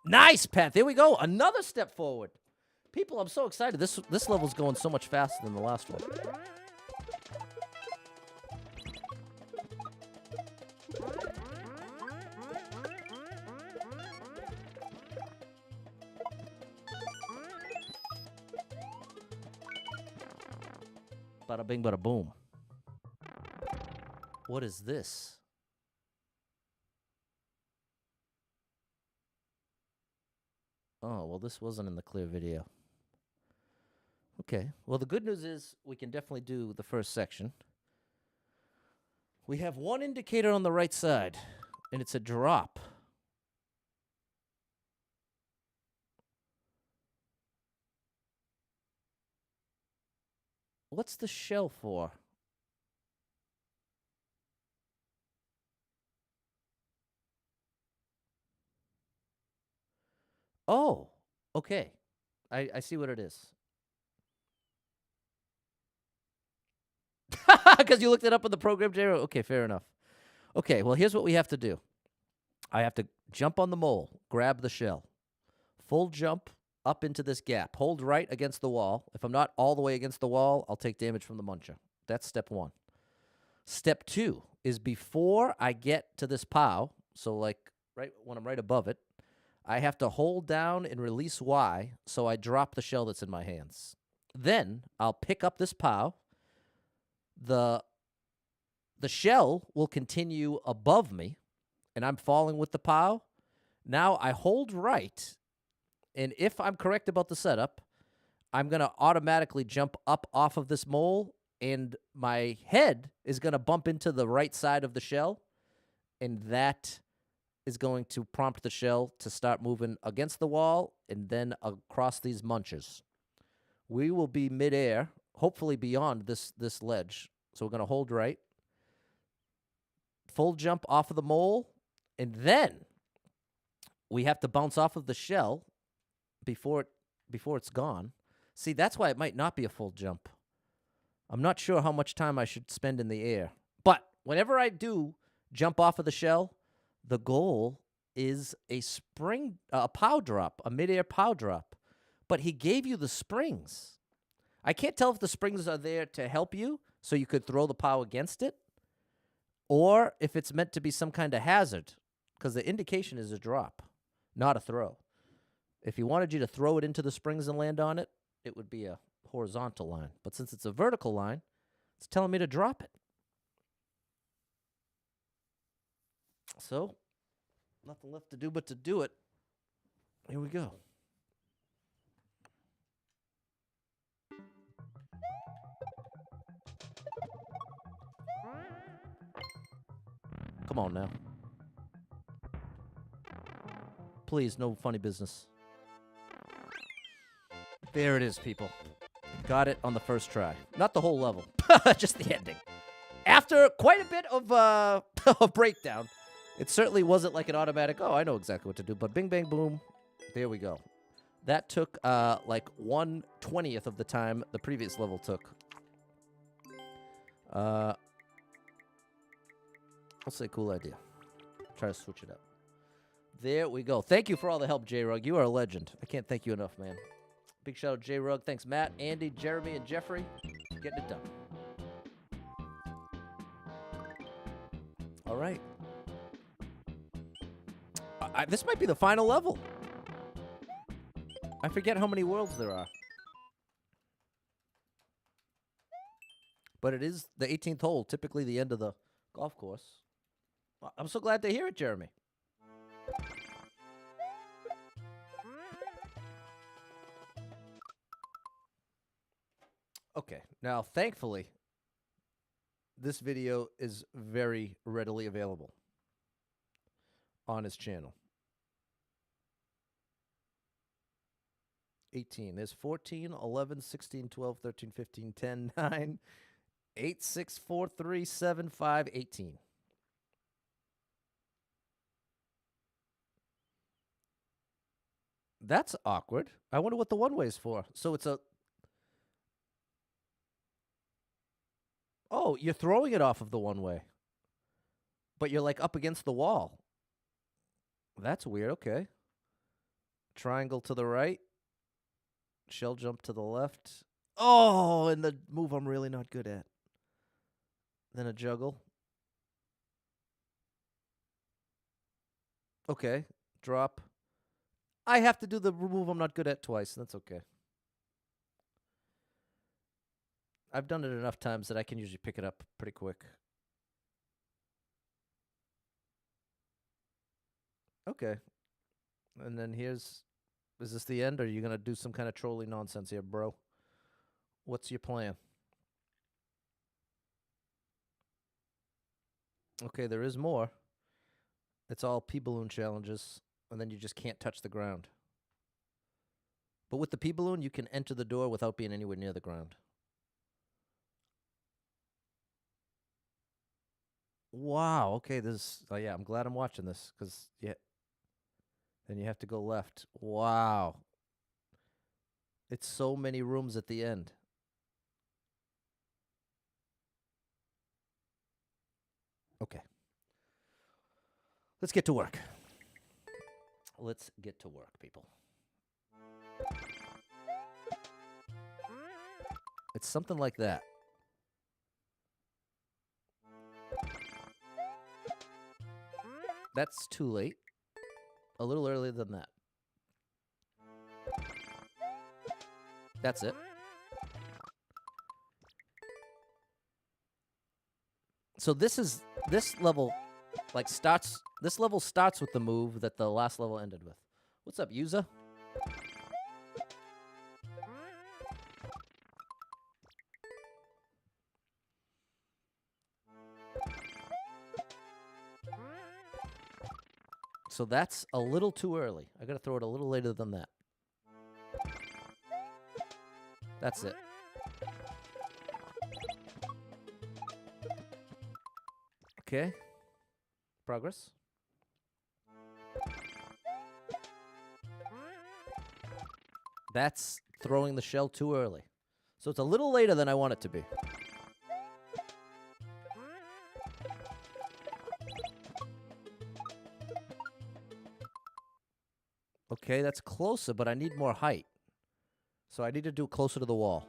Nice, Pat. There we go. Another step forward. People, I'm so excited. This level's going so much faster than the last one. Bada bing, bada boom. What is this? Oh, well, this wasn't in the clear video. Okay. Well, the good news is we can definitely do the first section. We have one indicator on the right side, and it's a drop. What's the shell for? Oh, okay. I see what it is. Because you looked it up in the program, J-Ro? Okay, fair enough. Okay, well, here's what we have to do. I have to jump on the mole, grab the shell, full jump up into this gap, hold right against the wall. If I'm not all the way against the wall, I'll take damage from the muncher. That's step one. Step two is before I get to this POW, so like right when I'm right above it, I have to hold down and release Y so I drop the shell that's in my hands. Then I'll pick up this POW. The shell will continue above me, and I'm falling with the POW. Now I hold right, and if I'm correct about the setup, I'm going to automatically jump up off of this mole, and my head is going to bump into the right side of the shell, and that is going to prompt the shell to start moving against the wall and then across these munchers. We will be midair, hopefully beyond this ledge. So we're going to hold right, full jump off of the mole, and then we have to bounce off of the shell before it's gone. See, that's why it might not be a full jump. I'm not sure how much time I should spend in the air. But whenever I do jump off of the shell, the goal is a POW drop, a midair POW drop. But he gave you the springs. I can't tell if the springs are there to help you so you could throw the POW against it, or if it's meant to be some kind of hazard, because the indication is a drop, not a throw. If he wanted you to throw it into the springs and land on it, it would be a horizontal line. But since it's a vertical line, it's telling me to drop it. So, nothing left to do but to do it. Here we go. Come on now. Please, no funny business. There it is, people. Got it on the first try. Not the whole level, just the ending. after quite a bit of a breakdown, it certainly wasn't like an automatic, oh, I know exactly what to do. But bing, bang, boom. There we go. That took like 1/20th of the time the previous level took. I'll say cool idea. Try to switch it up. There we go. Thank you for all the help, J-Rug. You are a legend. I can't thank you enough, man. Big shout out, J-Rug. Thanks, Matt, Andy, Jeremy, and Jeffrey. Getting it done. All right. This might be the final level. I forget how many worlds there are. But it is the 18th hole, typically the end of the golf course. I'm so glad to hear it, Jeremy. Okay, now thankfully, this video is very readily available on his channel. 18. There's 14, 11, 16, 12, 13, 15, 10, 9, 8, 6, 4, 3, 7, 5, 18. That's awkward. I wonder what the one-way's for. So it's a... Oh, you're throwing it off of the one-way. But you're like up against the wall. That's weird. Okay. Triangle to the right. Shell jump to the left. Oh, and the move I'm really not good at. Then a juggle. Okay. Drop. I have to do the move I'm not good at twice. That's okay. I've done it enough times that I can usually pick it up pretty quick. Okay. And then here's... Is this the end, or are you going to do some kind of trolling nonsense here, bro? What's your plan? Okay, there is more. It's all P-balloon challenges, and then you just can't touch the ground. But with the P-balloon, you can enter the door without being anywhere near the ground. Wow, okay, this... Oh, yeah, I'm glad I'm watching this, because, yeah... Then you have to go left. Wow. It's so many rooms at the end. Okay. Let's get to work. Let's get to work, people. It's something like that. That's too late. A little earlier than that. That's it. So this level like starts with the move that the last level ended with. What's up, Yuza? So that's a little too early. I gotta throw it a little later than that. That's it. Okay. Progress. That's throwing the shell too early. So it's a little later than I want it to be. Okay, that's closer, but I need more height. So I need to do it closer to the wall.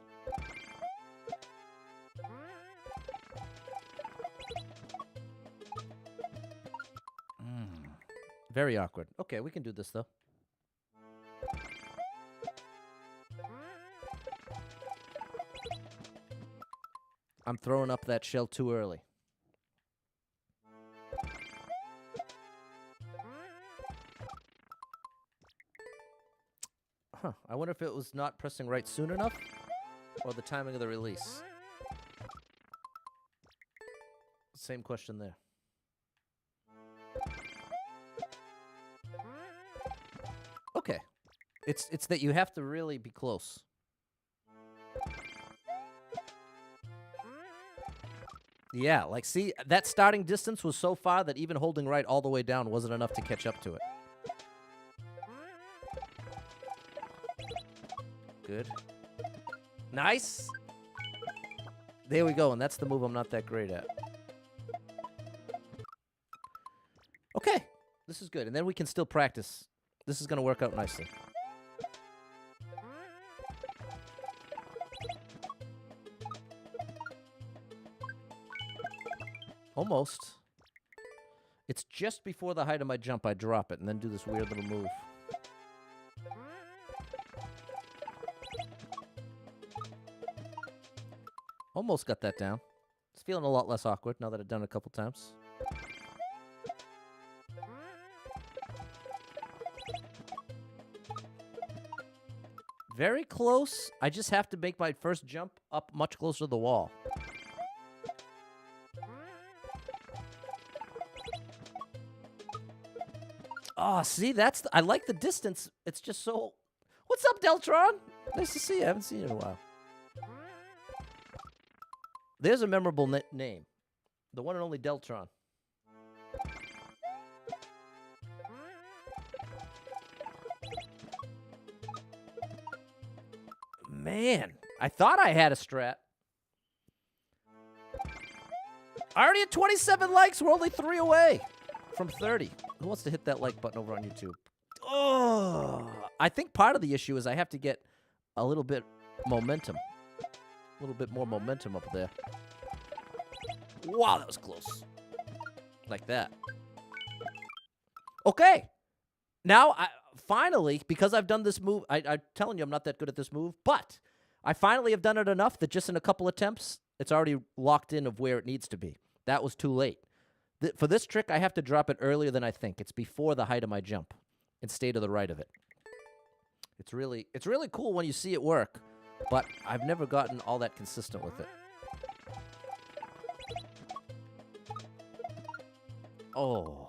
Very awkward. Okay, we can do this, though. I'm throwing up that shell too early. Huh. I wonder if it was not pressing right soon enough or the timing of the release. Same question there. Okay. It's that you have to really be close. Yeah, like, see, that starting distance was so far that even holding right all the way down wasn't enough to catch up to it. Good. Nice. There we go, and that's the move I'm not that great at. Okay, this is good, and then we can still practice. This is going to work out nicely. Almost. It's just before the height of my jump. I drop it and then do this weird little move. Almost got that down. It's feeling a lot less awkward now that I've done it a couple times. Very close. I just have to make my first jump up much closer to the wall. Oh, see, I like the distance. It's just so... What's up, Deltron? Nice to see you. I haven't seen you in a while. There's a memorable name. The one and only Deltron. Man, I thought I had a strat. Already at 27 likes. We're only 3 away from 30. Who wants to hit that like button over on YouTube? Oh, I think part of the issue is I have to get a little bit momentum. A little bit more momentum up there. Wow, that was close. Like that. Okay. Now, finally, because I've done this move, I'm telling you I'm not that good at this move, but I finally have done it enough that just in a couple attempts, it's already locked in of where it needs to be. That was too late. For this trick, I have to drop it earlier than I think. It's before the height of my jump instead of the right of it. It's really cool when you see it work, but I've never gotten all that consistent with it. Oh.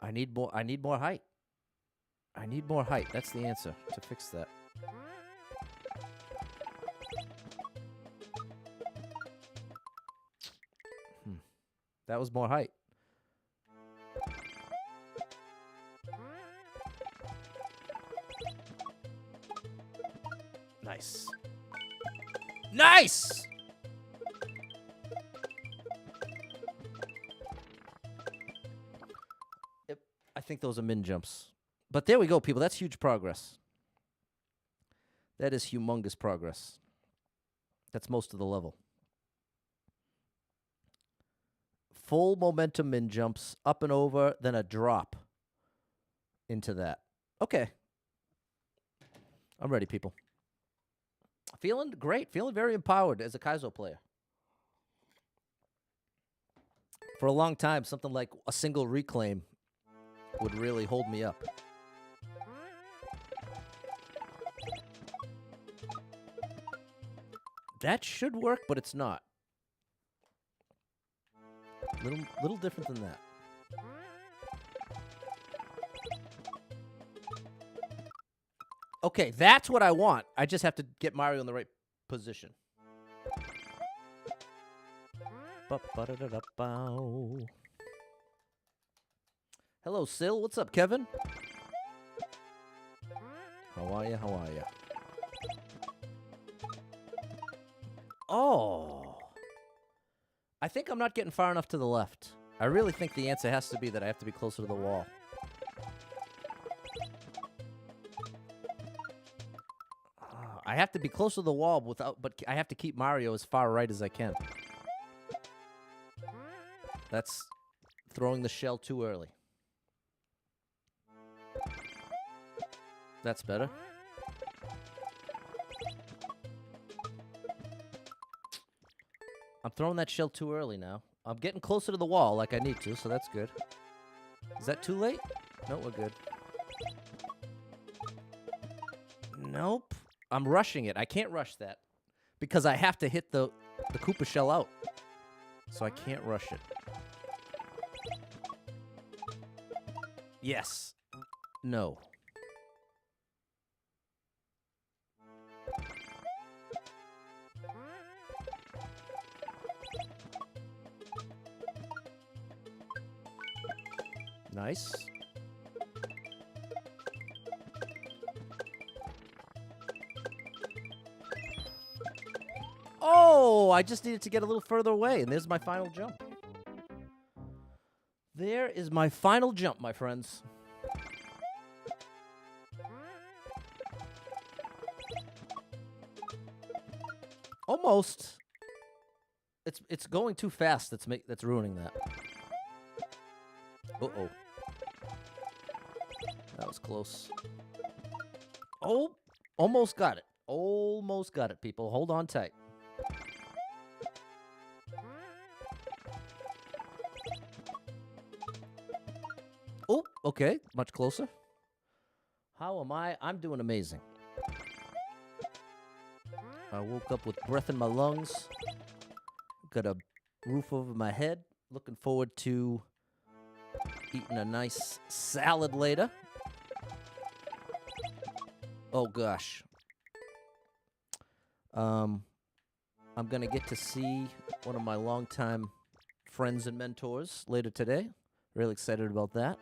I need more height. I need more height. That's the answer to fix that. That was more height. Nice. Nice! I think those are min jumps. But there we go, people. That's huge progress. That is humongous progress. That's most of the level. Full momentum min jumps, up and over, then a drop into that. Okay. I'm ready, people. Feeling great. Feeling very empowered as a Kaizo player. For a long time, something like a single reclaim would really hold me up. That should work, but it's not. Little different than that. Okay, that's what I want. I just have to get Mario in the right position. Hello, Sil. What's up, Kevin? How are you? How are you? Oh. I think I'm not getting far enough to the left. I really think the answer has to be that I have to be closer to the wall. I have to be closer to the wall but I have to keep Mario as far right as I can. That's throwing the shell too early. That's better. I'm throwing that shell too early now. I'm getting closer to the wall like I need to, so that's good. Is that too late? No, we're good. Nope. I'm rushing it. I can't rush that because I have to hit the Koopa shell out. So I can't rush it. Yes. No. Nice. Oh, I just needed to get a little further away, and there's my final jump. There is my final jump, my friends. Almost. It's going too fast. That's ruining that. Uh-oh. That was close. Oh, almost got it. Almost got it, people. Hold on tight. Oh, okay. Much closer. How am I? I'm doing amazing. I woke up with breath in my lungs. Got a roof over my head. Looking forward to eating a nice salad later. Oh, gosh. I'm going to get to see one of my longtime friends and mentors later today. Really excited about that.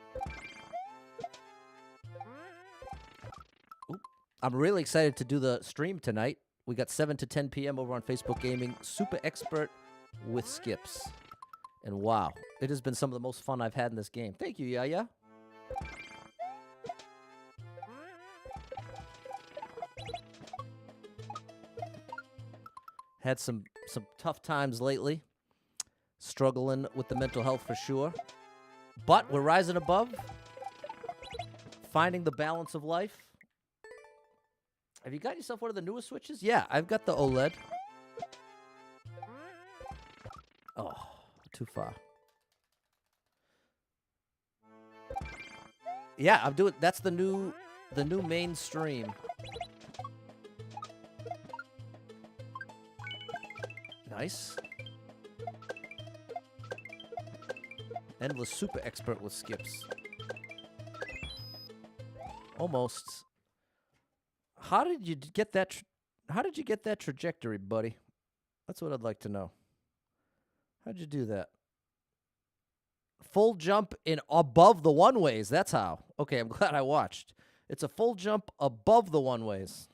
Oop. I'm really excited to do the stream tonight. We got 7 to 10 p.m. over on Facebook Gaming. Super expert with skips. And wow, it has been some of the most fun I've had in this game. Thank you, Yaya. Had some tough times lately. Struggling with the mental health for sure. But we're rising above. Finding the balance of life. Have you got yourself one of the newest Switches? Yeah, I've got the OLED. Oh, too far. Yeah, I'm doing. That's the new mainstream. Nice. Endless super expert with skips. Almost. How did you get that? How did you get that trajectory, buddy? That's what I'd like to know. How'd you do that? Full jump in above the one-ways. That's how. Okay, I'm glad I watched. It's a full jump above the one-ways.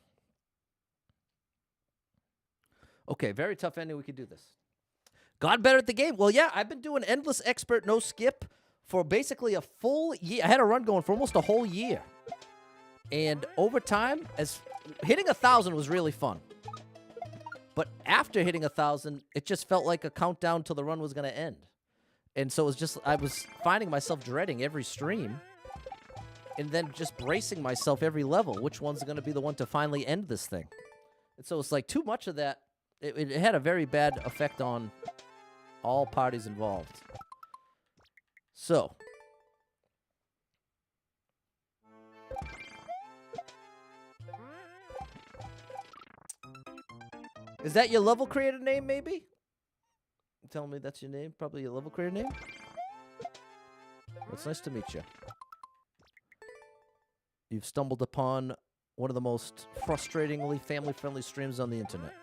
Okay, very tough ending. We could do this. Got better at the game. Well, yeah, I've been doing endless expert no skip for basically a full year. I had a run going for almost a whole year. And over time, as hitting 1,000 was really fun. But after hitting 1,000, it just felt like a countdown till the run was going to end. And so it was just, I was finding myself dreading every stream and then just bracing myself every level. Which one's going to be the one to finally end this thing? And so it's like too much of that. It had a very bad effect on all parties involved. So. Is that your level creator name, maybe? Tell me that's your name? Probably your level creator name? Well, it's nice to meet you. You've stumbled upon one of the most frustratingly family-friendly streams on the internet.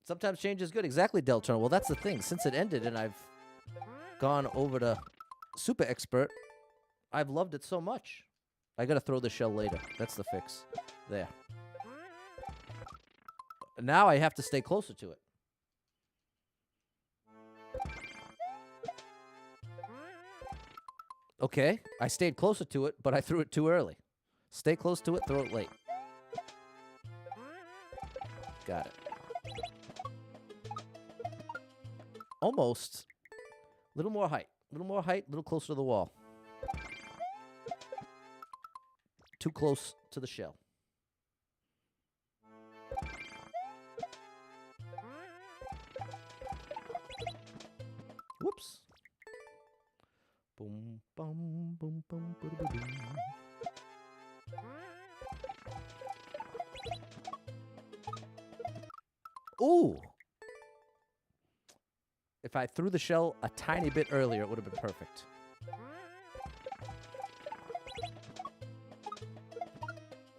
Sometimes change is good. Exactly, Deltron. Well, that's the thing. Since it ended and I've gone over to Super Expert, I've loved it so much. I gotta throw the shell later. That's the fix. There. Now I have to stay closer to it. Okay, I stayed closer to it, but I threw it too early. Stay close to it, throw it late. Got it. Almost. A little more height. A little more height, a little closer to the wall. Too close to the shell. Whoops. Boom, bum, boom, bum, boom, boom. Ooh. If I threw the shell a tiny bit earlier, it would have been perfect.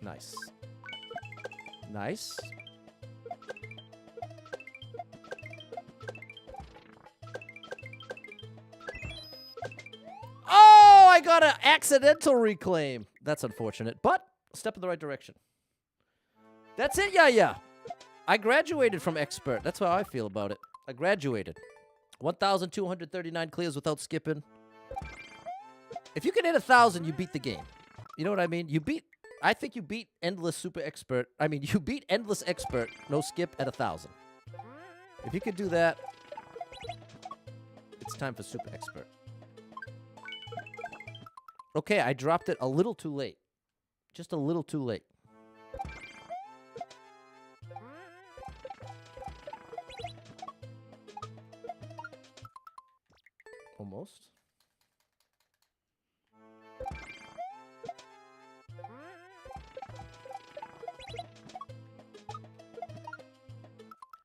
Nice. Nice. got an accidental reclaim. That's unfortunate, but a step in the right direction. That's it, yeah. I graduated from expert. That's how I feel about it. I graduated. 1,239 clears without skipping. If you can hit 1,000, you beat the game. You know what I mean? I think you beat Endless Super Expert. I mean, you beat Endless Expert, no skip, at 1,000. If you could do that, it's time for Super Expert. Okay, I dropped it a little too late. Just a little too late. Almost.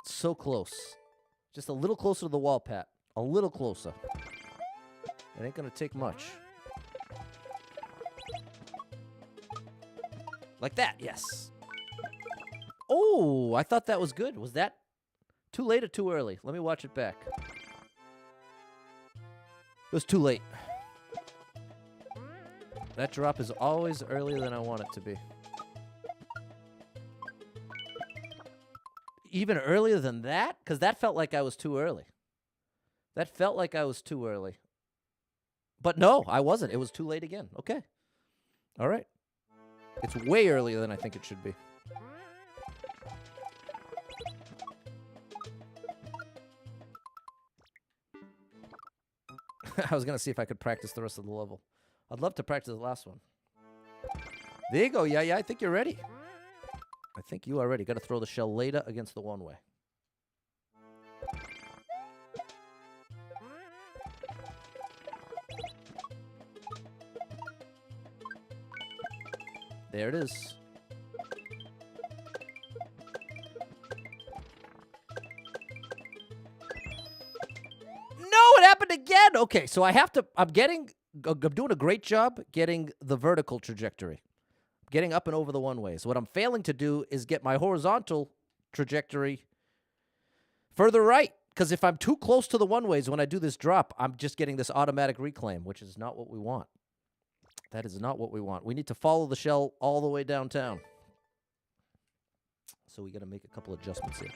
So close. Just a little closer to the wall, Pat. A little closer. It ain't gonna take much. Like that, yes. Oh, I thought that was good. Was that too late or too early? Let me watch it back. It was too late. That drop is always earlier than I want it to be. Even earlier than that? Because that felt like I was too early. That felt like I was too early. But no, I wasn't. It was too late again. Okay. All right. It's way earlier than I think it should be. I was going to see if I could practice the rest of the level. I'd love to practice the last one. There you go. Yeah, I think you're ready. I think you are ready. Got to throw the shell later against the one-way. There it is. No, it happened again. Okay, so I'm doing a great job getting the vertical trajectory. Getting up and over the one-ways. What I'm failing to do is get my horizontal trajectory further right. Because if I'm too close to the one-ways when I do this drop, I'm just getting this automatic reclaim, which is not what we want. That is not what we want. We need to follow the shell all the way downtown. So we got to make a couple adjustments here.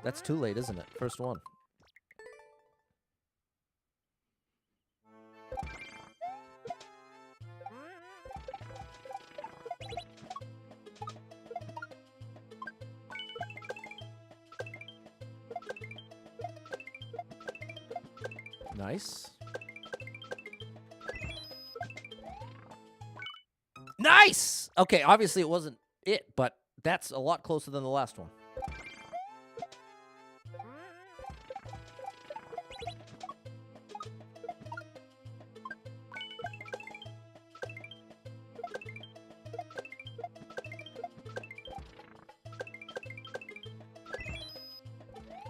That's too late, isn't it? First one. Nice. Nice! Okay, obviously it wasn't it, but that's a lot closer than the last one.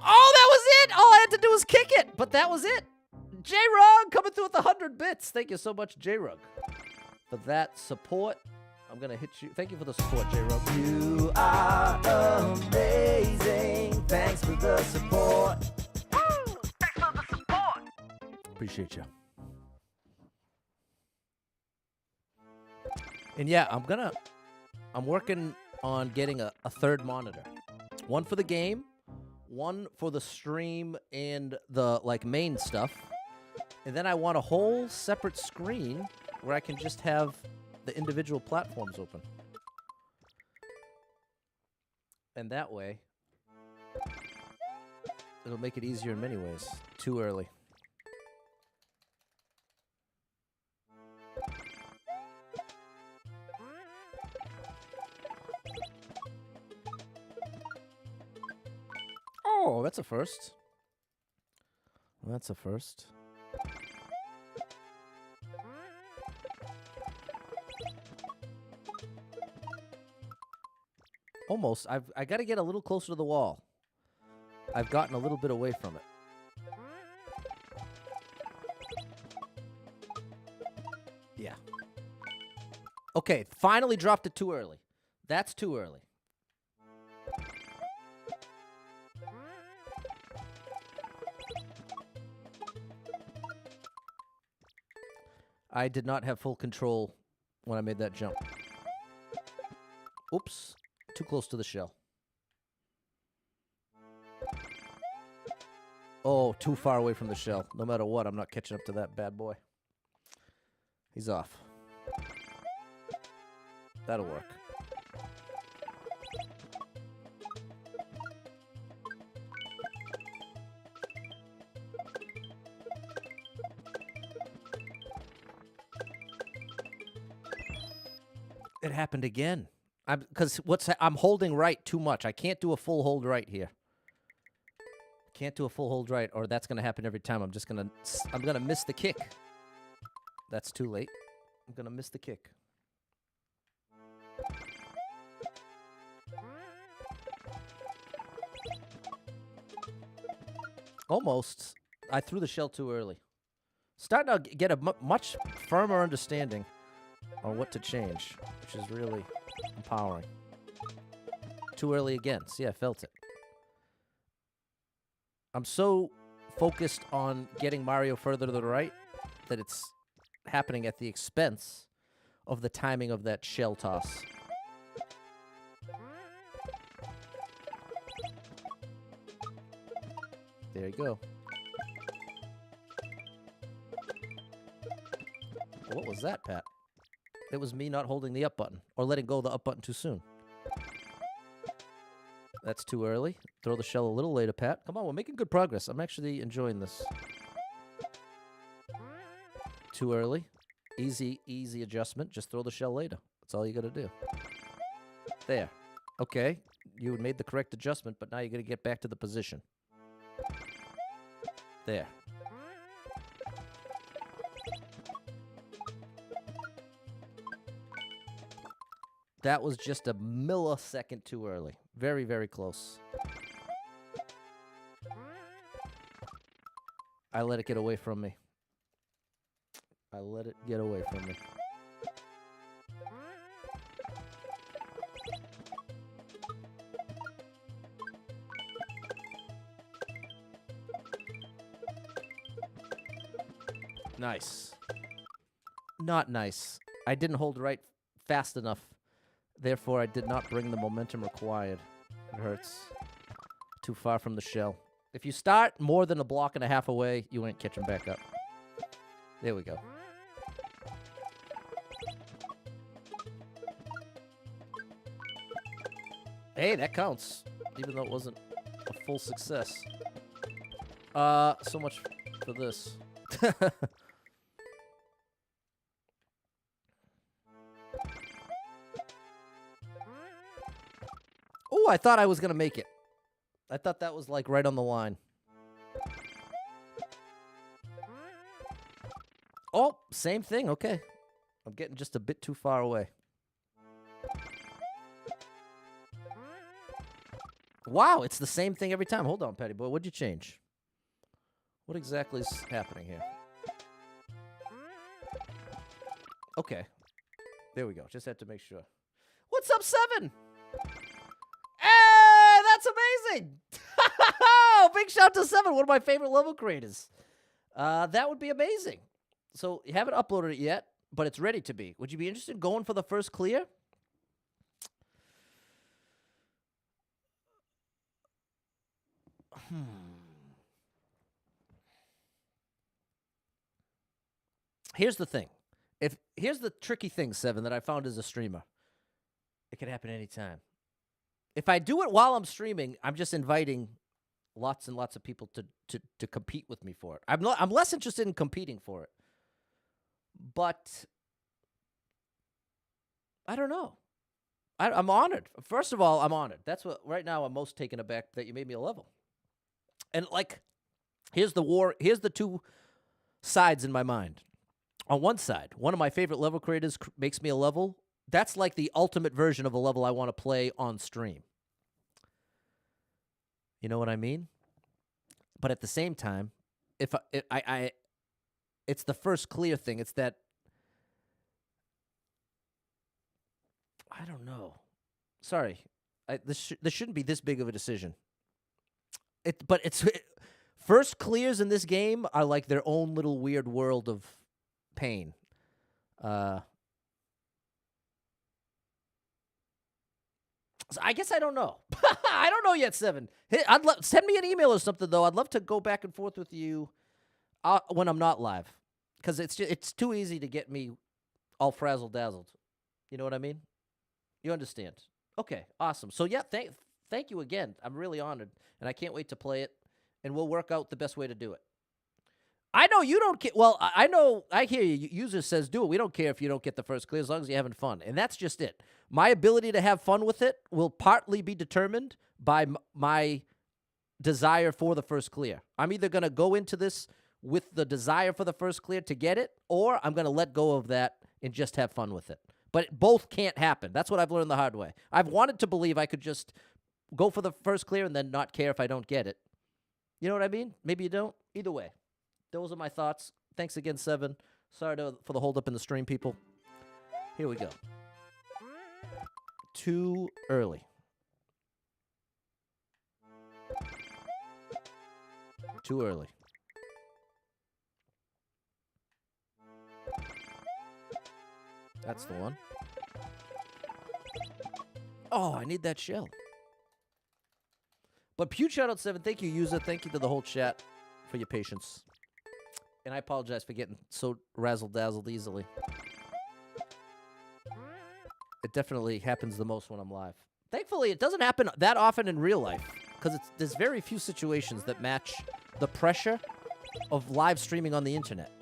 Oh, that was it! All I had to do was kick it, but that was it. J-Rug coming through with 100 bits. Thank you so much, J-Rug, for that support. I'm going to hit you. Thank you for the support, J-Rug. You are amazing. Thanks for the support. Woo! Thanks for the support. Appreciate you. And yeah, I'm working on getting a third monitor. One for the game, one for the stream and the main stuff. And then I want a whole separate screen where I can just have the individual platforms open. And that way, it'll make it easier in many ways. Too early. Oh, that's a first. That's a first. Almost. I got to get a little closer to the wall. I've gotten a little bit away from it. Yeah. Okay, finally dropped it too early. That's too early. I did not have full control when I made that jump. Oops. Too close to the shell. Oh, too far away from the shell. No matter what, I'm not catching up to that bad boy. He's off. That'll work. It happened again. Because I'm holding right too much. I can't do a full hold right here. Can't do a full hold right, or that's gonna happen every time. I'm gonna miss the kick. That's too late. I'm gonna miss the kick. Almost. I threw the shell too early. Starting to get a much firmer understanding on what to change, which is really empowering. Too early again. See, I felt it. I'm so focused on getting Mario further to the right that it's happening at the expense of the timing of that shell toss. There you go. What was that, Pat? It was me not holding the up button or letting go of the up button too soon. That's too early. Throw the shell a little later, Pat. Come on, we're making good progress. I'm actually enjoying this. Too early. Easy adjustment. Just throw the shell later. That's all you got to do. There. Okay. You made the correct adjustment, but now you got to get back to the position. There. That was just a millisecond too early. Very, very close. I let it get away from me. I let it get away from me. Nice. Not nice. I didn't hold right fast enough. Therefore, I did not bring the momentum required. It hurts. Too far from the shell. If you start more than a block and a half away, you ain't catching back up. There we go. Hey, that counts. Even though it wasn't a full success. So much for this. Oh, I thought I was going to make it. I thought that was like right on the line. Oh, same thing. Okay. I'm getting just a bit too far away. Wow, it's the same thing every time. Hold on, Patty Boy. What'd you change? What exactly is happening here? Okay. There we go. Just had to make sure. What's up, 7? Hey, that's amazing. Big shout to 7, one of my favorite level creators. That would be amazing. So you haven't uploaded it yet, but it's ready to be. Would you be interested in going for the first clear? Here's the thing. Here's the tricky thing, 7, that I found as a streamer. It can happen anytime. If I do it while I'm streaming, I'm just inviting lots and lots of people to compete with me for it. I'm less interested in competing for it. But I don't know. I'm honored. First of all, I'm honored. That's what right now I'm most taken aback that you made me a level. And like, here's the two sides in my mind. On one side, one of my favorite level creators makes me a level. That's like the ultimate version of a level I want to play on stream. You know what I mean? But at the same time, if it's the first clear thing. It's that I don't know. Sorry, this shouldn't be this big of a decision. First clears in this game are like their own little weird world of pain. So I guess I don't know. I don't know yet, 7. Hey, send me an email or something, though. I'd love to go back and forth with you when I'm not live, because it's too easy to get me all frazzle-dazzled. You know what I mean? You understand? Okay, awesome. So, yeah, thank you again. I'm really honored, and I can't wait to play it, and we'll work out the best way to do it. I know you don't care. Well, I know. I hear you. User says do it. We don't care if you don't get the first clear as long as you're having fun. And that's just it. My ability to have fun with it will partly be determined by my desire for the first clear. I'm either going to go into this with the desire for the first clear to get it, or I'm going to let go of that and just have fun with it. But both can't happen. That's what I've learned the hard way. I've wanted to believe I could just go for the first clear and then not care if I don't get it. You know what I mean? Maybe you don't. Either way. Those are my thoughts. Thanks again, 7. Sorry for the hold up in the stream, people. Here we go. Too early. Too early. That's the one. Oh, I need that shell. But huge shout out, 7. Thank you, user. Thank you to the whole chat for your patience. And I apologize for getting so razzle-dazzled easily. It definitely happens the most when I'm live. Thankfully, it doesn't happen that often in real life, because there's very few situations that match the pressure of live streaming on the internet.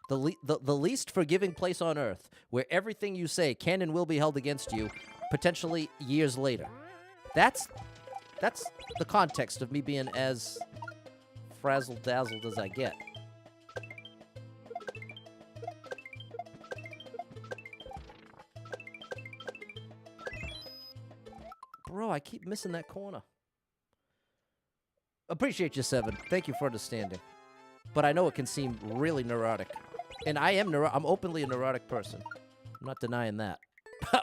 The least forgiving place on earth, where everything you say can and will be held against you, potentially years later. That's the context of me being as frazzle-dazzled as I get. Bro, I keep missing that corner. Appreciate you, 7. Thank you for understanding. But I know it can seem really neurotic. And I am I'm openly a neurotic person. I'm not denying that.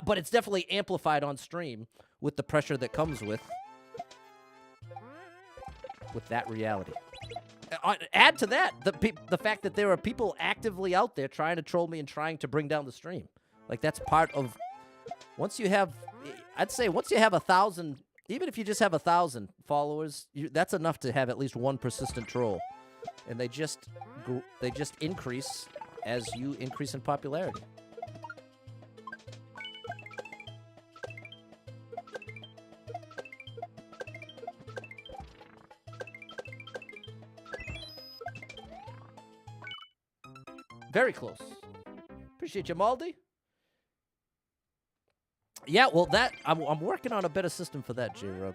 But it's definitely amplified on stream with the pressure that comes with that reality. Add to that the fact that there are people actively out there trying to troll me and trying to bring down the stream. Like, that's part of... Once you have... I'd say once you have 1,000... Even if you just have 1,000 followers, that's enough to have at least one persistent troll. And they just increase as you increase in popularity. Very close. Appreciate you, Maldi. Yeah, well, I'm working on a better system for that, J-Rug.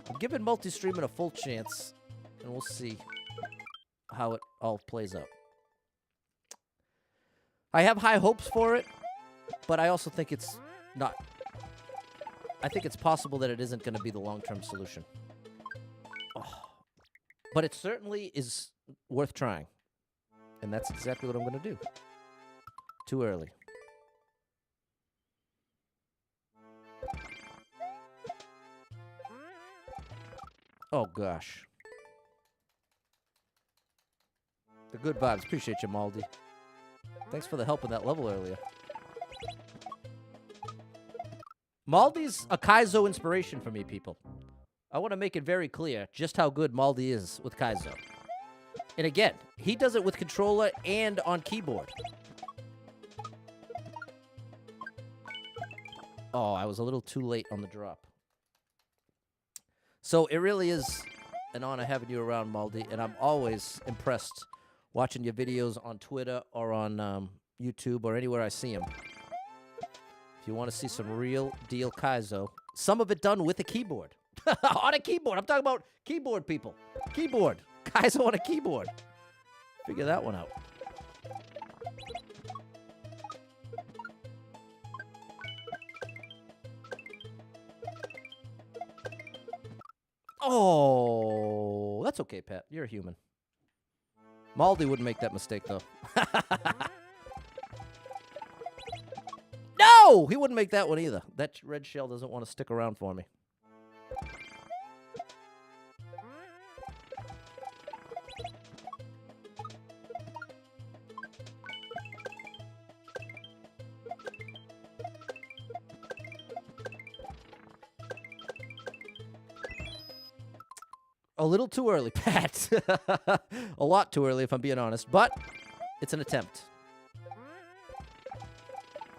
I'm giving multi-streaming a full chance, and we'll see how it all plays out. I have high hopes for it, but I also think it's not. I think it's possible that it isn't going to be the long-term solution. Oh. But it certainly is worth trying. And that's exactly what I'm going to do. Too early. Oh, gosh. The good vibes. Appreciate you, Maldi. Thanks for the help with that level earlier. Maldi's a Kaizo inspiration for me, people. I want to make it very clear just how good Maldi is with Kaizo. And again, he does it with controller and on keyboard. Oh, I was a little too late on the drop. So it really is an honor having you around, Maldi, and I'm always impressed watching your videos on Twitter or on YouTube or anywhere I see them. If you want to see some real deal Kaizo, some of it done with a keyboard. On a keyboard. I'm talking about keyboard, people. Keyboard. Kaizo on a keyboard. Figure that one out. Oh, that's okay, Pat. You're a human. Maldi wouldn't make that mistake, though. No! He wouldn't make that one either. That red shell doesn't want to stick around for me. A little too early, Pat. A lot too early, if I'm being honest. But it's an attempt.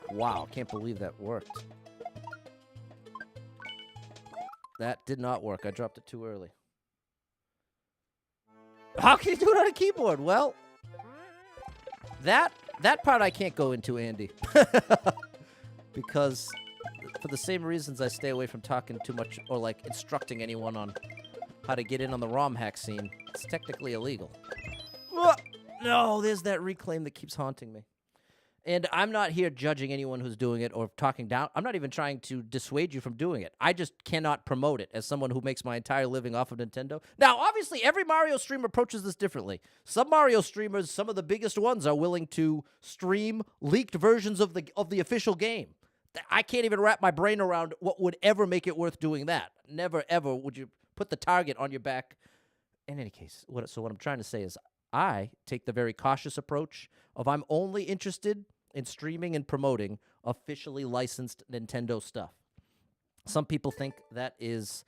Wow, can't believe that worked. That did not work. I dropped it too early. How can you do it on a keyboard? Well, that part I can't go into, Andy. Because for the same reasons I stay away from talking too much or, like, instructing anyone on how to get in on the ROM hack scene, it's technically illegal. No, there's that reclaim that keeps haunting me. And I'm not here judging anyone who's doing it or talking down. I'm not even trying to dissuade you from doing it. I just cannot promote it as someone who makes my entire living off of Nintendo. Now, obviously, every Mario streamer approaches this differently. Some Mario streamers, some of the biggest ones, are willing to stream leaked versions of the official game. I can't even wrap my brain around what would ever make it worth doing that. Never, ever would you put the target on your back. In any case, what I'm trying to say is I take the very cautious approach of I'm only interested in streaming and promoting officially licensed Nintendo stuff. Some people think that is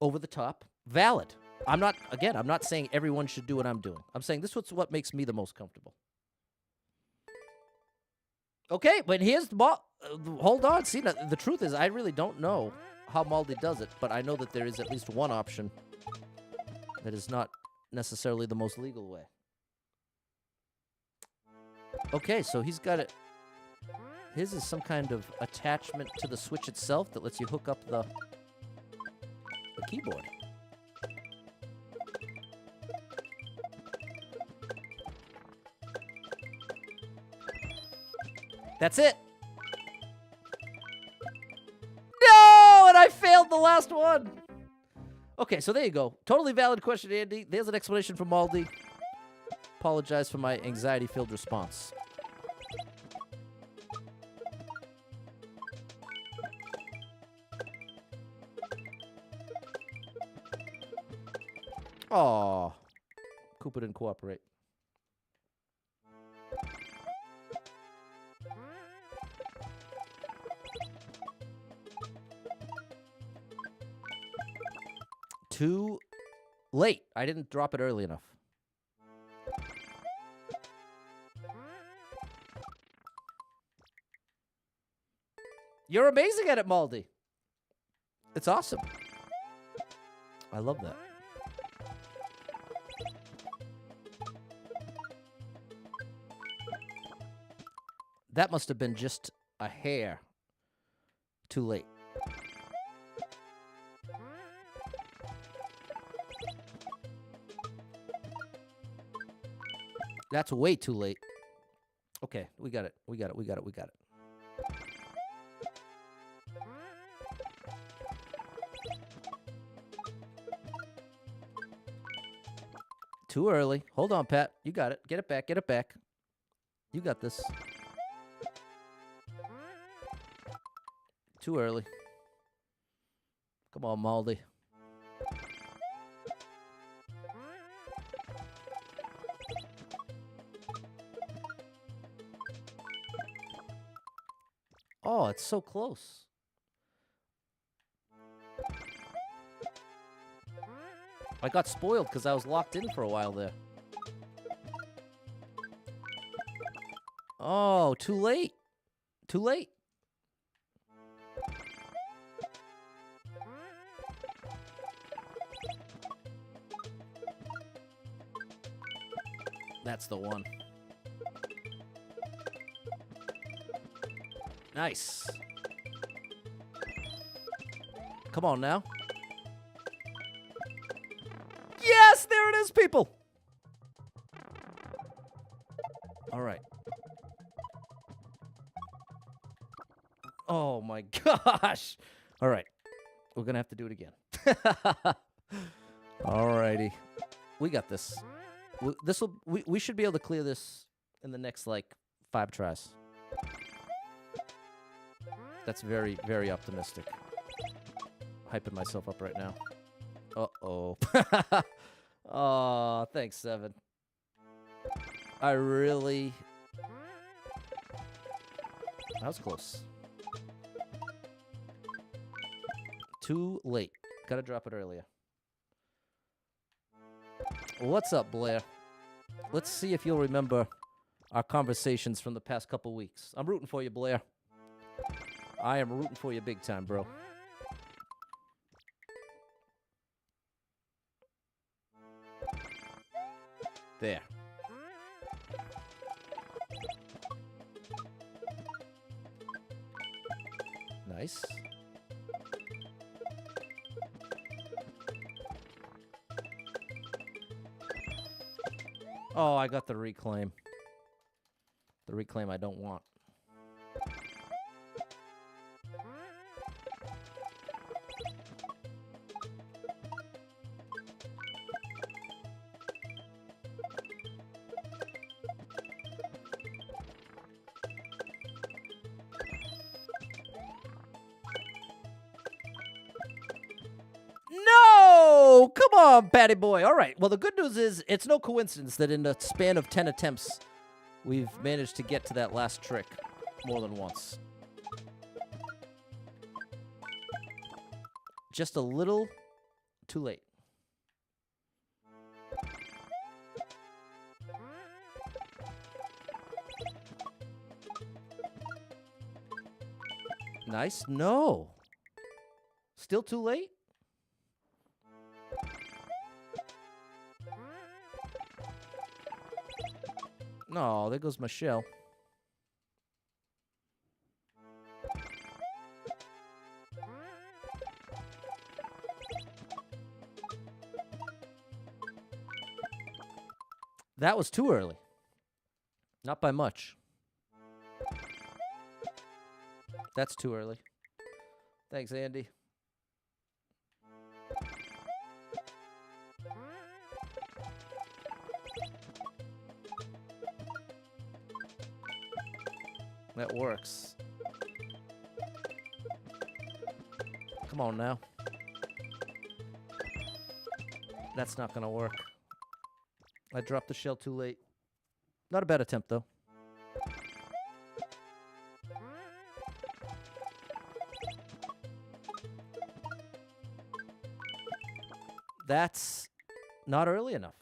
over the top. Valid. I'm not saying everyone should do what I'm doing. I'm saying this is what makes me the most comfortable. Okay, but here's the hold on. See, the truth is I really don't know how Maldi does it, but I know that there is at least one option that is not necessarily the most legal way. Okay, so he's got it. His is some kind of attachment to the Switch itself that lets you hook up the keyboard. That's it. No, and I failed the last one. Okay, so there you go. Totally valid question, Andy. There's an explanation from Maldi. Apologize for my anxiety-filled response. Aw. Koopa didn't cooperate. Too late. I didn't drop it early enough. You're amazing at it, Maldi. It's awesome. I love that. That must have been just a hair too late. That's way too late. Okay, we got it. We got it. Too early. Hold on, Pat. You got it. Get it back. You got this. Too early. Come on, Maldi. Oh, it's so close. I got spoiled because I was locked in for a while there. Oh, too late. Too late. That's the one. Nice. Come on now. Yes, there it is, people. All right. Oh my gosh. All right. We're going to have to do it again. All righty. We got this. We should be able to clear this in the next, like, 5 tries. That's very, very optimistic. Hyping myself up right now. Uh-oh. Aw, thanks, Seven. I really... That was close. Too late. Gotta drop it earlier. What's up, Blair? Let's see if you'll remember our conversations from the past couple weeks. I'm rooting for you, Blair. I am rooting for you big time, bro. There. Nice. Oh, I got the reclaim. The reclaim I don't want. No! Come on, Patty boy. All right. Well, the good news is it's no coincidence that in the span of 10 attempts, we've managed to get to that last trick more than once. Just a little too late. Nice. No. Still too late? No, there goes my shell. That was too early. Not by much. That's too early. Thanks, Andy. That works. Come on now. That's not gonna work. I dropped the shell too late. Not a bad attempt, though. That's not early enough.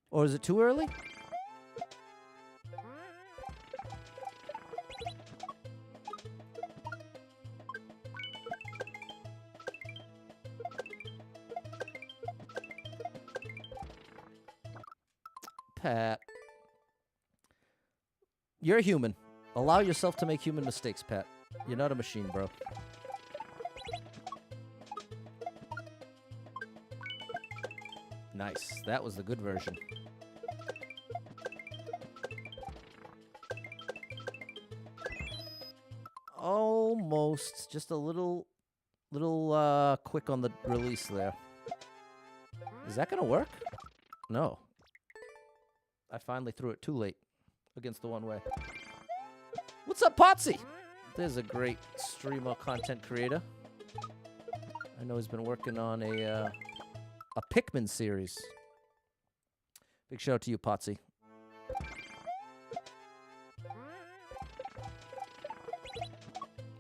Or is it too early? Pat. You're a human. Allow yourself to make human mistakes, Pat. You're not a machine, bro. Nice. That was the good version. Almost. Just a little quick on the release there. Is that going to work? No. I finally threw it too late against the one-way. What's up, Potsy? There's a great streamer content creator. I know he's been working on a Pikmin series. Big shout out to you, Potsy.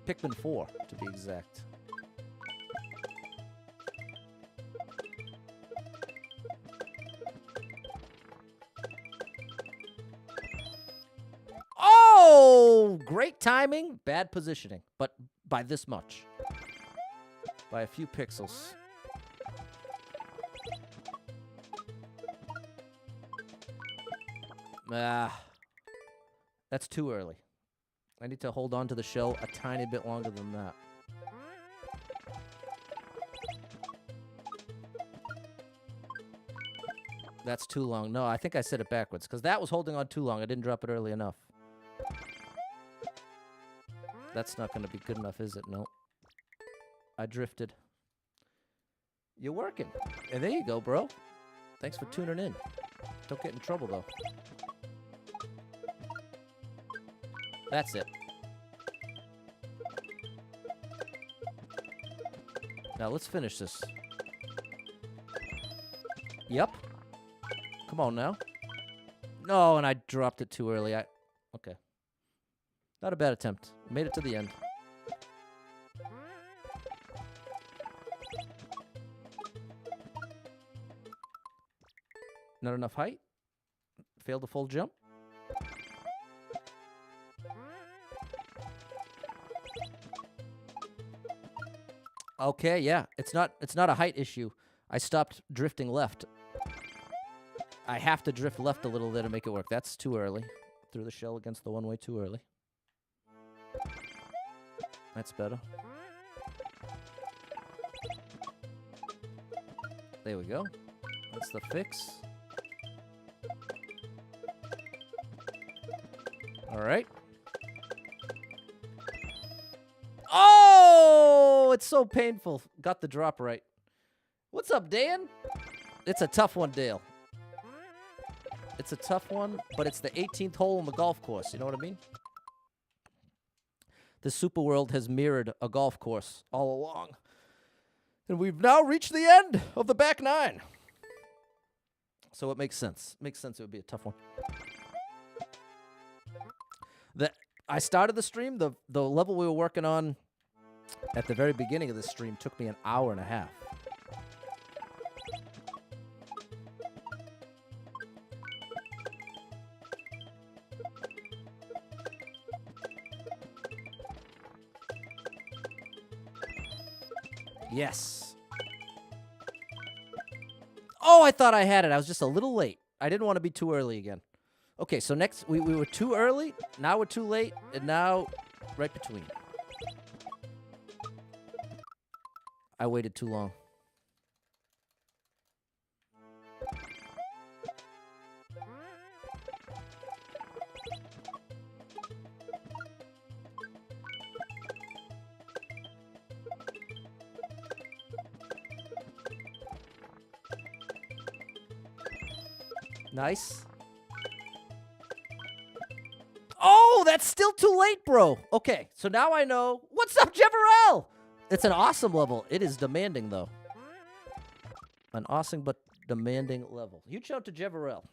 Pikmin 4, to be exact. Oh, great timing, bad positioning, but by this much. By a few pixels. That's too early. I need to hold on to the shell a tiny bit longer than that. That's too long. No, I think I said it backwards, because that was holding on too long. I didn't drop it early enough. That's not going to be good enough, is it? No. I drifted. You're working. And there you go, bro. Thanks for tuning in. Don't get in trouble, though. That's it. Now, let's finish this. Yep. Come on now. No, and I dropped it too early. Okay. Not a bad attempt. Made it to the end. Not enough height. Failed a full jump. Okay, yeah. It's not a height issue. I stopped drifting left. I have to drift left a little there to make it work. That's too early. Threw the shell against the one-way too early. That's better. There we go. That's the fix. All right. Oh, it's so painful. Got the drop right. What's up, Dan? It's a tough one, Dale. It's a tough one, but it's the 18th hole in the golf course. You know what I mean? The Super World has mirrored a golf course all along. And we've now reached the end of the back nine. So it makes sense. Makes sense it would be a tough one. I started the stream, the level we were working on at the very beginning of the stream took me an hour and a half. Yes. Oh, I thought I had it. I was just a little late. I didn't want to be too early again. Okay, so next, we were too early, now we're too late, and now right between. I waited too long. Nice. Oh, that's still too late, bro. Okay, so now I know. What's up, Jeverell? It's an awesome level. It is demanding, though. An awesome but demanding level. Huge shout out to Jeverell.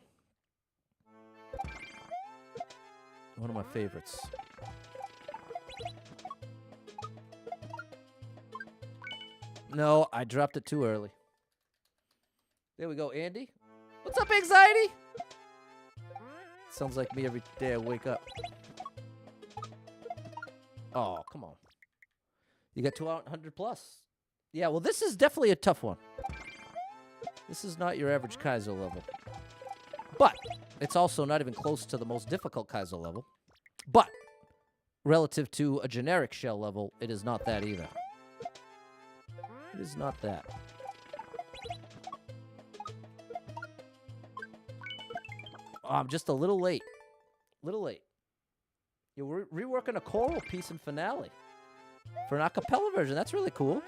One of my favorites. No, I dropped it too early. There we go, Andy. What's up, Anxiety? Sounds like me every day I wake up. Oh, come on. You got 200 plus. Yeah, well, this is definitely a tough one. This is not your average Kaiser level. But it's also not even close to the most difficult Kaiser level. But relative to a generic shell level, it is not that either. It is not that. Oh, I'm just a little late. Little late. You're reworking a choral piece in finale for an a cappella version. That's really cool.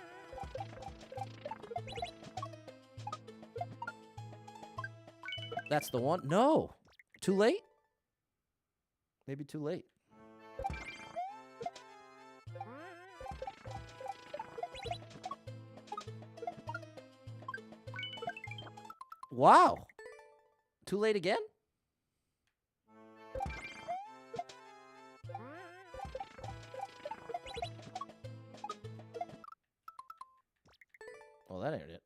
That's the one. No. Too late? Maybe too late. Wow. Too late again? Well, that ain't it.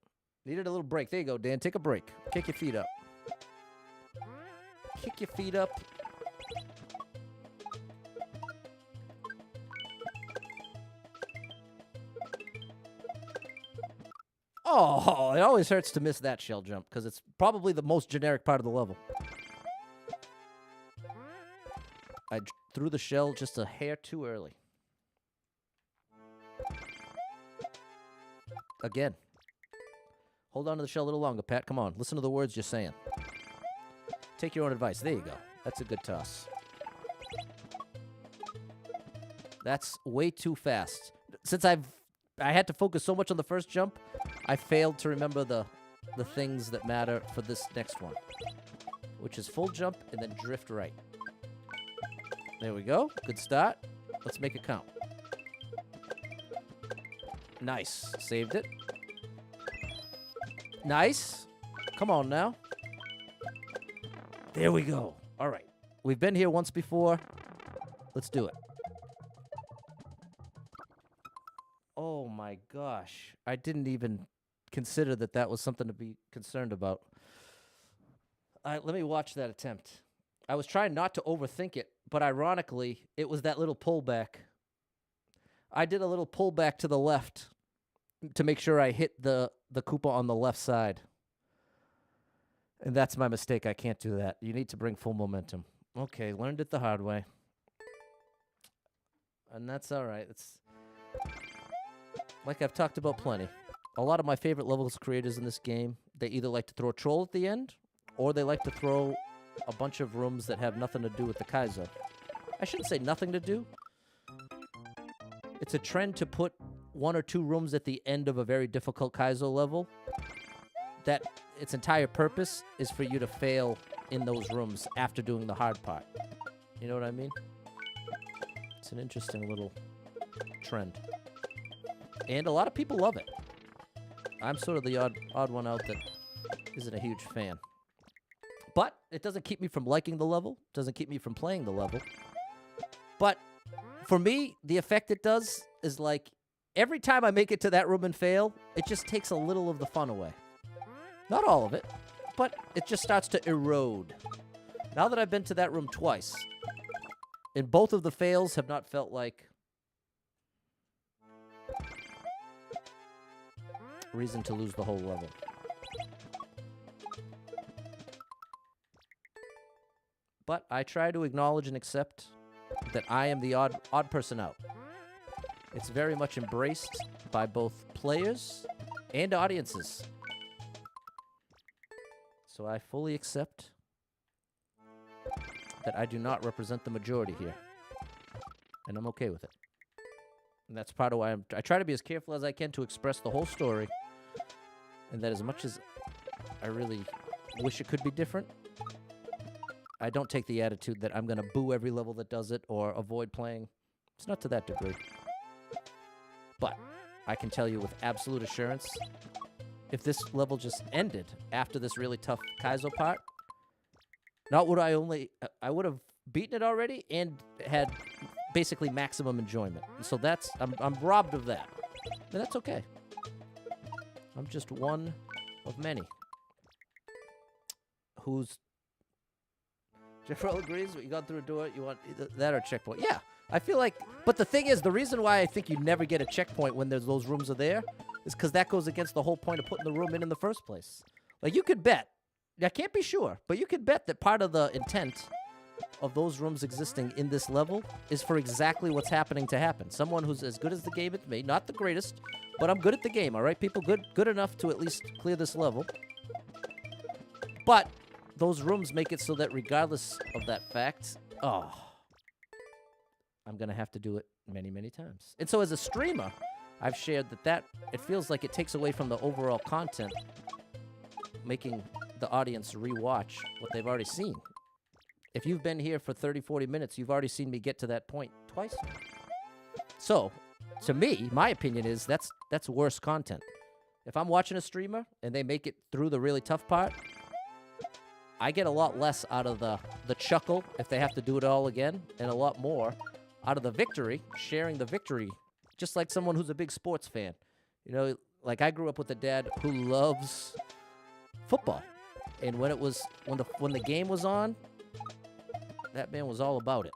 Needed a little break. There you go, Dan. Take a break. Kick your feet up. Kick your feet up. Oh, it always hurts to miss that shell jump because it's probably the most generic part of the level. I threw the shell just a hair too early. Again. Hold on to the shell a little longer, Pat. Come on. Listen to the words you're saying. Take your own advice. There you go. That's a good toss. That's way too fast. Since I had to focus so much on the first jump, I failed to remember the things that matter for this next one, which is full jump and then drift right. There we go. Good start. Let's make it count. Nice. Saved it. Nice. Come on now. There we go. All right. We've been here once before. Let's do it. Oh, my gosh. I didn't even consider that was something to be concerned about. Let me watch that attempt. I was trying not to overthink it, but ironically, it was that little pullback. I did a little pullback to the left to make sure I hit the Koopa on the left side. And that's my mistake. I can't do that. You need to bring full momentum. Okay, learned it the hard way. And that's all right. It's like I've talked about plenty. A lot of my favorite levels creators in this game, they either like to throw a troll at the end, or they like to throw a bunch of rooms that have nothing to do with the Kaizo. I shouldn't say nothing to do. It's a trend to put 1 or 2 rooms at the end of a very difficult Kaizo level that its entire purpose is for you to fail in those rooms after doing the hard part. You know what I mean? It's an interesting little trend. And a lot of people love it. I'm sort of the odd one out that isn't a huge fan. But it doesn't keep me from liking the level. Doesn't keep me from playing the level. But for me, the effect it does is like every time I make it to that room and fail, it just takes a little of the fun away. Not all of it, but it just starts to erode. Now that I've been to that room twice, and both of the fails have not felt like reason to lose the whole level. But I try to acknowledge and accept that I am the odd person out. It's very much embraced by both players and audiences. So I fully accept that I do not represent the majority here. And I'm okay with it. And that's part of why I try to be as careful as I can to express the whole story. And that as much as I really wish it could be different, I don't take the attitude that I'm going to boo every level that does it or avoid playing. It's not to that degree. But I can tell you with absolute assurance, if this level just ended after this really tough Kaizo part, not would I would have beaten it already and had basically maximum enjoyment. So that's, I'm robbed of that. But that's okay. I'm just one of many who's... Jeffrell agrees, you got through a door, you want either that or checkpoint. Yeah, I feel like, but the thing is, the reason why I think you never get a checkpoint when those rooms are there is because that goes against the whole point of putting the room in the first place. Like, you could bet, I can't be sure, but you could bet that part of the intent of those rooms existing in this level is for exactly what's happening to happen. Someone who's as good as the game as me, not the greatest, but I'm good at the game, all right, people? Good enough to at least clear this level. But those rooms make it so that regardless of that fact, I'm going to have to do it many, many times. And so as a streamer, I've shared that it feels like it takes away from the overall content, making the audience rewatch what they've already seen. If you've been here for 30, 40 minutes, you've already seen me get to that point twice now. So, to me, my opinion is that's worse content. If I'm watching a streamer and they make it through the really tough part, I get a lot less out of the chuckle if they have to do it all again, and a lot more out of the victory, sharing the victory, just like someone who's a big sports fan. You know, like I grew up with a dad who loves football, and when the game was on, that man was all about it.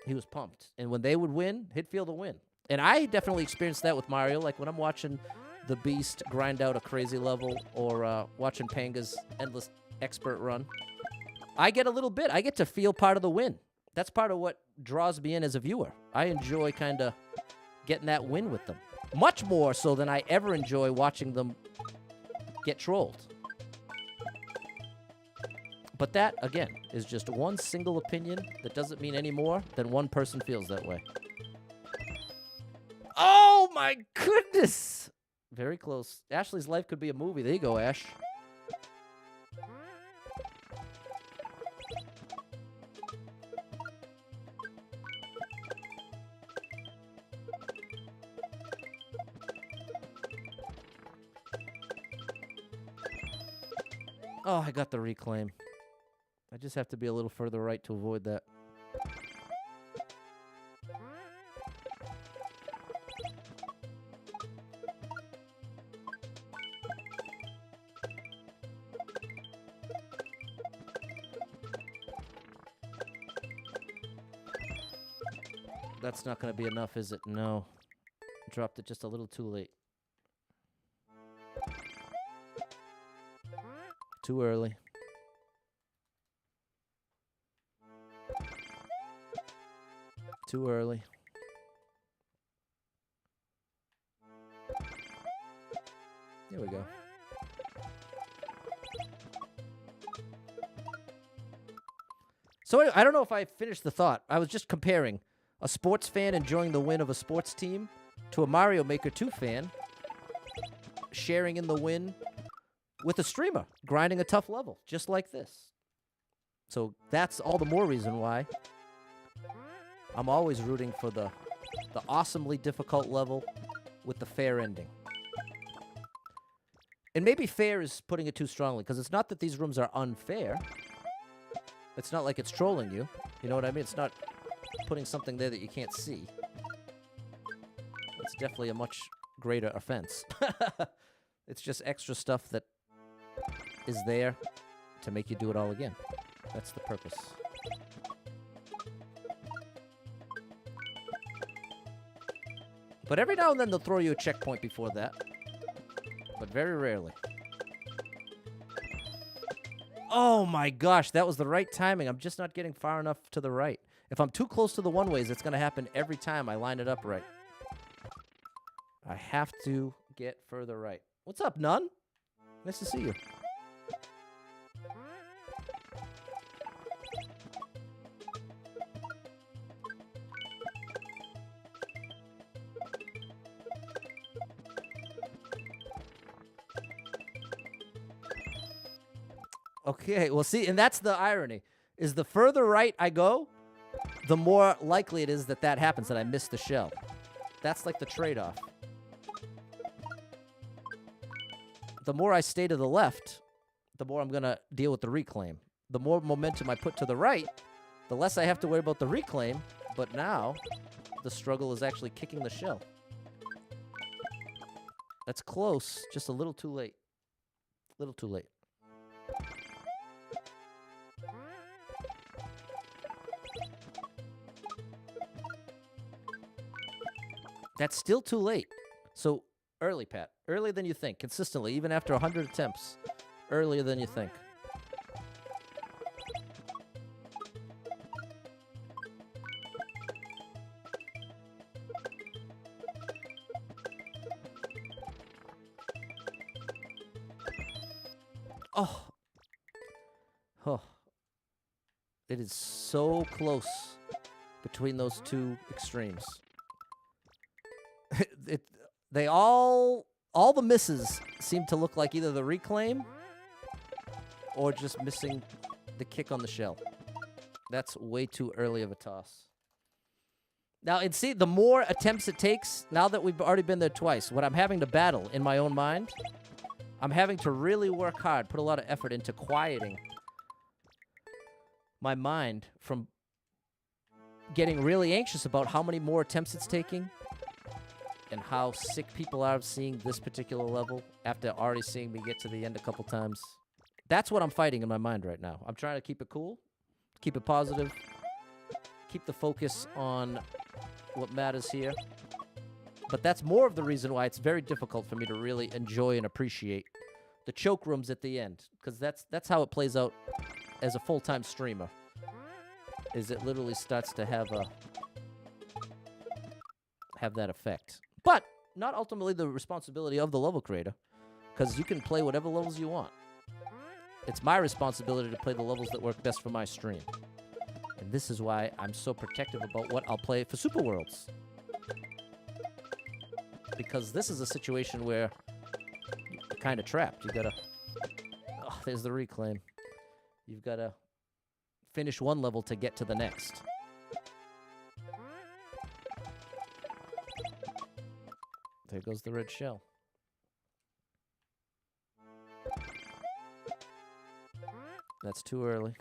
He was pumped, and when they would win, he'd feel the win. And I definitely experienced that with Mario. Like when I'm watching the Beast grind out a crazy level, or watching Panga's endless expert run, I get a little bit. I get to feel part of the win. That's part of what draws me in as a viewer. I enjoy kind of getting that win with them. Much more so than I ever enjoy watching them get trolled. But that, again, is just one single opinion that doesn't mean any more than one person feels that way. Oh, my goodness! Very close. Ashley's life could be a movie. There you go, Ash. Oh, I got the reclaim. I just have to be a little further right to avoid that. That's not going to be enough, is it? No. Dropped it just a little too late. Too early. Too early. There we go. So anyway, I don't know if I finished the thought. I was just comparing a sports fan enjoying the win of a sports team to a Mario Maker 2 fan sharing in the win with a streamer, grinding a tough level, just like this. So that's all the more reason why I'm always rooting for the awesomely difficult level with the fair ending. And maybe fair is putting it too strongly, because it's not that these rooms are unfair. It's not like it's trolling you. You know what I mean? It's not putting something there that you can't see. It's definitely a much greater offense. It's just extra stuff that is there to make you do it all again. That's the purpose. But every now and then they'll throw you a checkpoint before that. But very rarely. Oh my gosh, that was the right timing. I'm just not getting far enough to the right. If I'm too close to the one-ways, it's going to happen every time I line it up right. I have to get further right. What's up, None? Nice to see you. Okay, well, see, and that's the irony, is the further right I go, the more likely it is that that happens, that I miss the shell. That's like the trade-off. The more I stay to the left, the more I'm going to deal with the reclaim. The more momentum I put to the right, the less I have to worry about the reclaim, but now the struggle is actually kicking the shell. That's close, just a little too late. A little too late. That's still too late. So, early, Pat. Earlier than you think. Consistently, even after 100 attempts. Earlier than you think. Oh. Oh. It is so close between those two extremes. They all the misses seem to look like either the reclaim or just missing the kick on the shell. That's way too early of a toss. Now, and see, the more attempts it takes, now that we've already been there twice, what I'm having to battle in my own mind, I'm having to really work hard, put a lot of effort into quieting my mind from getting really anxious about how many more attempts it's taking and how sick people are of seeing this particular level after already seeing me get to the end a couple times. That's what I'm fighting in my mind right now. I'm trying to keep it cool, keep it positive, keep the focus on what matters here. But that's more of the reason why it's very difficult for me to really enjoy and appreciate the choke rooms at the end, because that's how it plays out as a full-time streamer, is it literally starts to have that effect. But not ultimately the responsibility of the level creator, because you can play whatever levels you want. It's my responsibility to play the levels that work best for my stream. And this is why I'm so protective about what I'll play for Super Worlds. Because this is a situation where you're kind of trapped. You gotta... Oh, there's the reclaim. You've got to finish one level to get to the next. There goes the red shell. That's too early.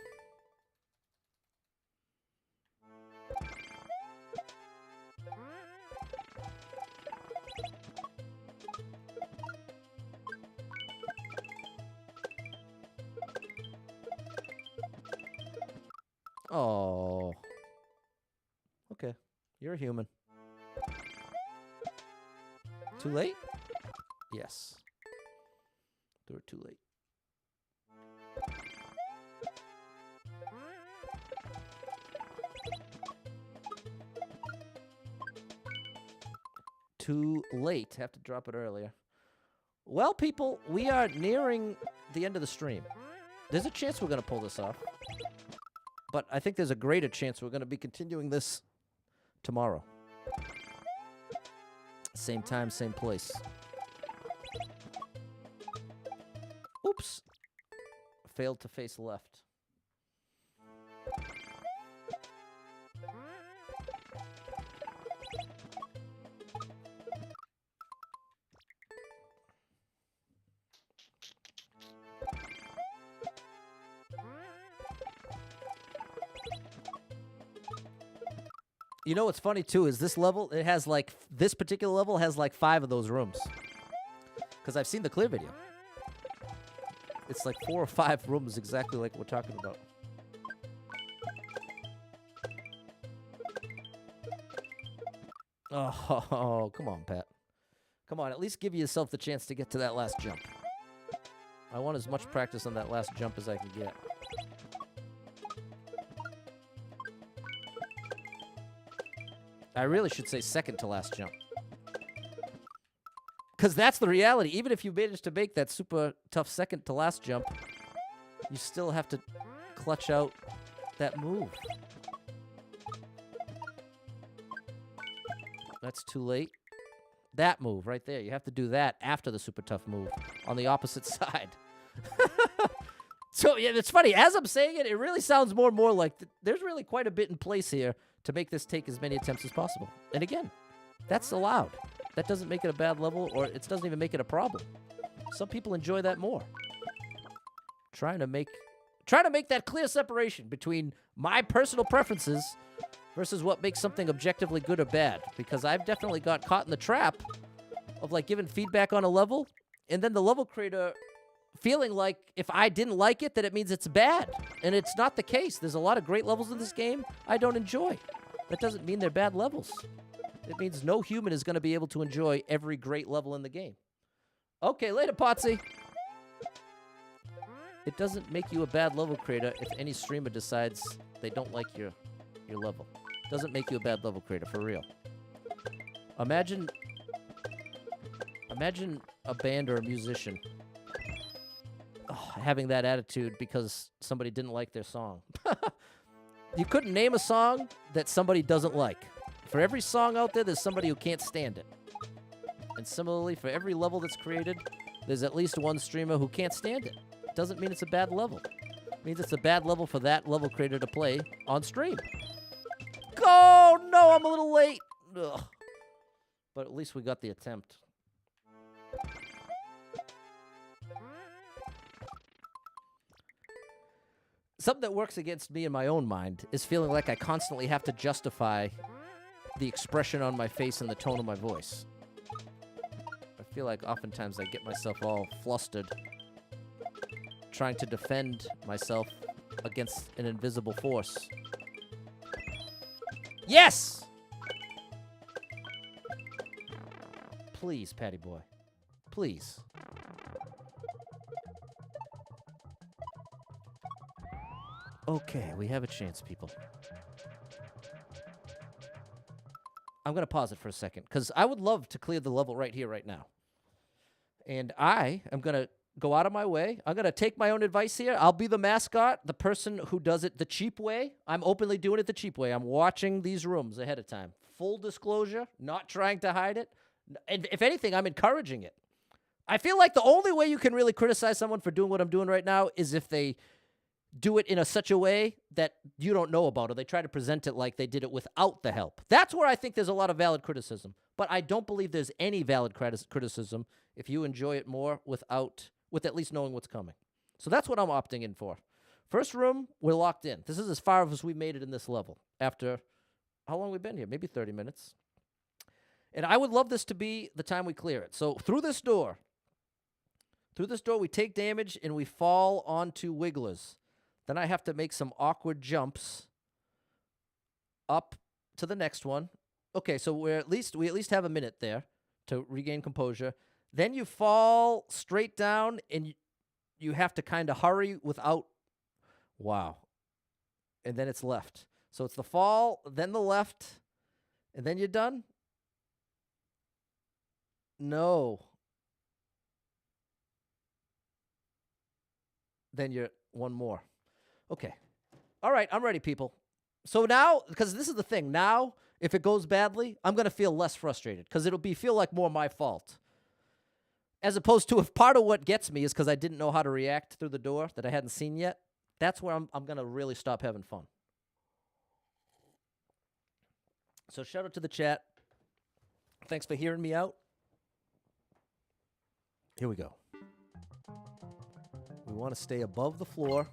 Oh. Okay. You're a human. Too late? Yes. They were too late. Too late. Have to drop it earlier. Well, people, we are nearing the end of the stream. There's a chance we're going to pull this off. But I think there's a greater chance we're going to be continuing this tomorrow. Same time, same place. Oops. Failed to face left. You know what's funny, too, is this level, it has, like, this particular level has, like, 5 of those rooms. Because I've seen the clear video. It's, like, 4 or 5 rooms exactly like we're talking about. Oh, come on, Pat. Come on, at least give yourself the chance to get to that last jump. I want as much practice on that last jump as I can get. I really should say second to last jump. Because that's the reality. Even if you manage to make that super tough second to last jump, you still have to clutch out that move. That's too late. That move right there. You have to do that after the super tough move on the opposite side. So, yeah, it's funny. As I'm saying it, it really sounds more and more like there's really quite a bit in place here to make this take as many attempts as possible. And again, that's allowed. That doesn't make it a bad level, or it doesn't even make it a problem. Some people enjoy that more. Trying to make that clear separation between my personal preferences versus what makes something objectively good or bad. Because I've definitely got caught in the trap of, like, giving feedback on a level, and then the level creator feeling like if I didn't like it, that it means it's bad. And it's not the case. There's a lot of great levels in this game I don't enjoy. That doesn't mean they're bad levels. It means no human is going to be able to enjoy every great level in the game. Okay, later, Potsy. It doesn't make you a bad level creator if any streamer decides they don't like your level. It doesn't make you a bad level creator, for real. Imagine a band or a musician having that attitude because somebody didn't like their song. You couldn't name a song that somebody doesn't like. For every song out there, there's somebody who can't stand it. And similarly, for every level that's created, there's at least one streamer who can't stand it. Doesn't mean it's a bad level. It means it's a bad level for that level creator to play on stream. Oh, no, I'm a little late. Ugh. But at least we got the attempt. Something that works against me in my own mind is feeling like I constantly have to justify the expression on my face and the tone of my voice. I feel like oftentimes I get myself all flustered trying to defend myself against an invisible force. Yes! Please, Patty boy. Please. Okay, we have a chance, people. I'm going to pause it for a second, because I would love to clear the level right here, right now. And I am going to go out of my way. I'm going to take my own advice here. I'll be the mascot, the person who does it the cheap way. I'm openly doing it the cheap way. I'm watching these rooms ahead of time. Full disclosure, not trying to hide it. And if anything, I'm encouraging it. I feel like the only way you can really criticize someone for doing what I'm doing right now is if they do it in such a way that you don't know about, or they try to present it like they did it without the help. That's where I think there's a lot of valid criticism. But I don't believe there's any valid criticism if you enjoy it more with at least knowing what's coming. So that's what I'm opting in for. First room, we're locked in. This is as far as we made it in this level after, how long have we been here? Maybe 30 minutes. And I would love this to be the time we clear it. So through this door, we take damage and we fall onto wigglers. Then I have to make some awkward jumps up to the next one. Okay, so we at least have a minute there to regain composure. Then you fall straight down, and you have to kind of hurry without. Wow. And then it's left. So it's the fall, then the left, and then you're done? No. Then you're one more. Okay. All right, I'm ready, people. So now, because this is the thing, now, if it goes badly, I'm going to feel less frustrated because it'll feel like more my fault. As opposed to if part of what gets me is because I didn't know how to react through the door that I hadn't seen yet, that's where I'm going to really stop having fun. So shout out to the chat. Thanks for hearing me out. Here we go. We want to stay above the floor.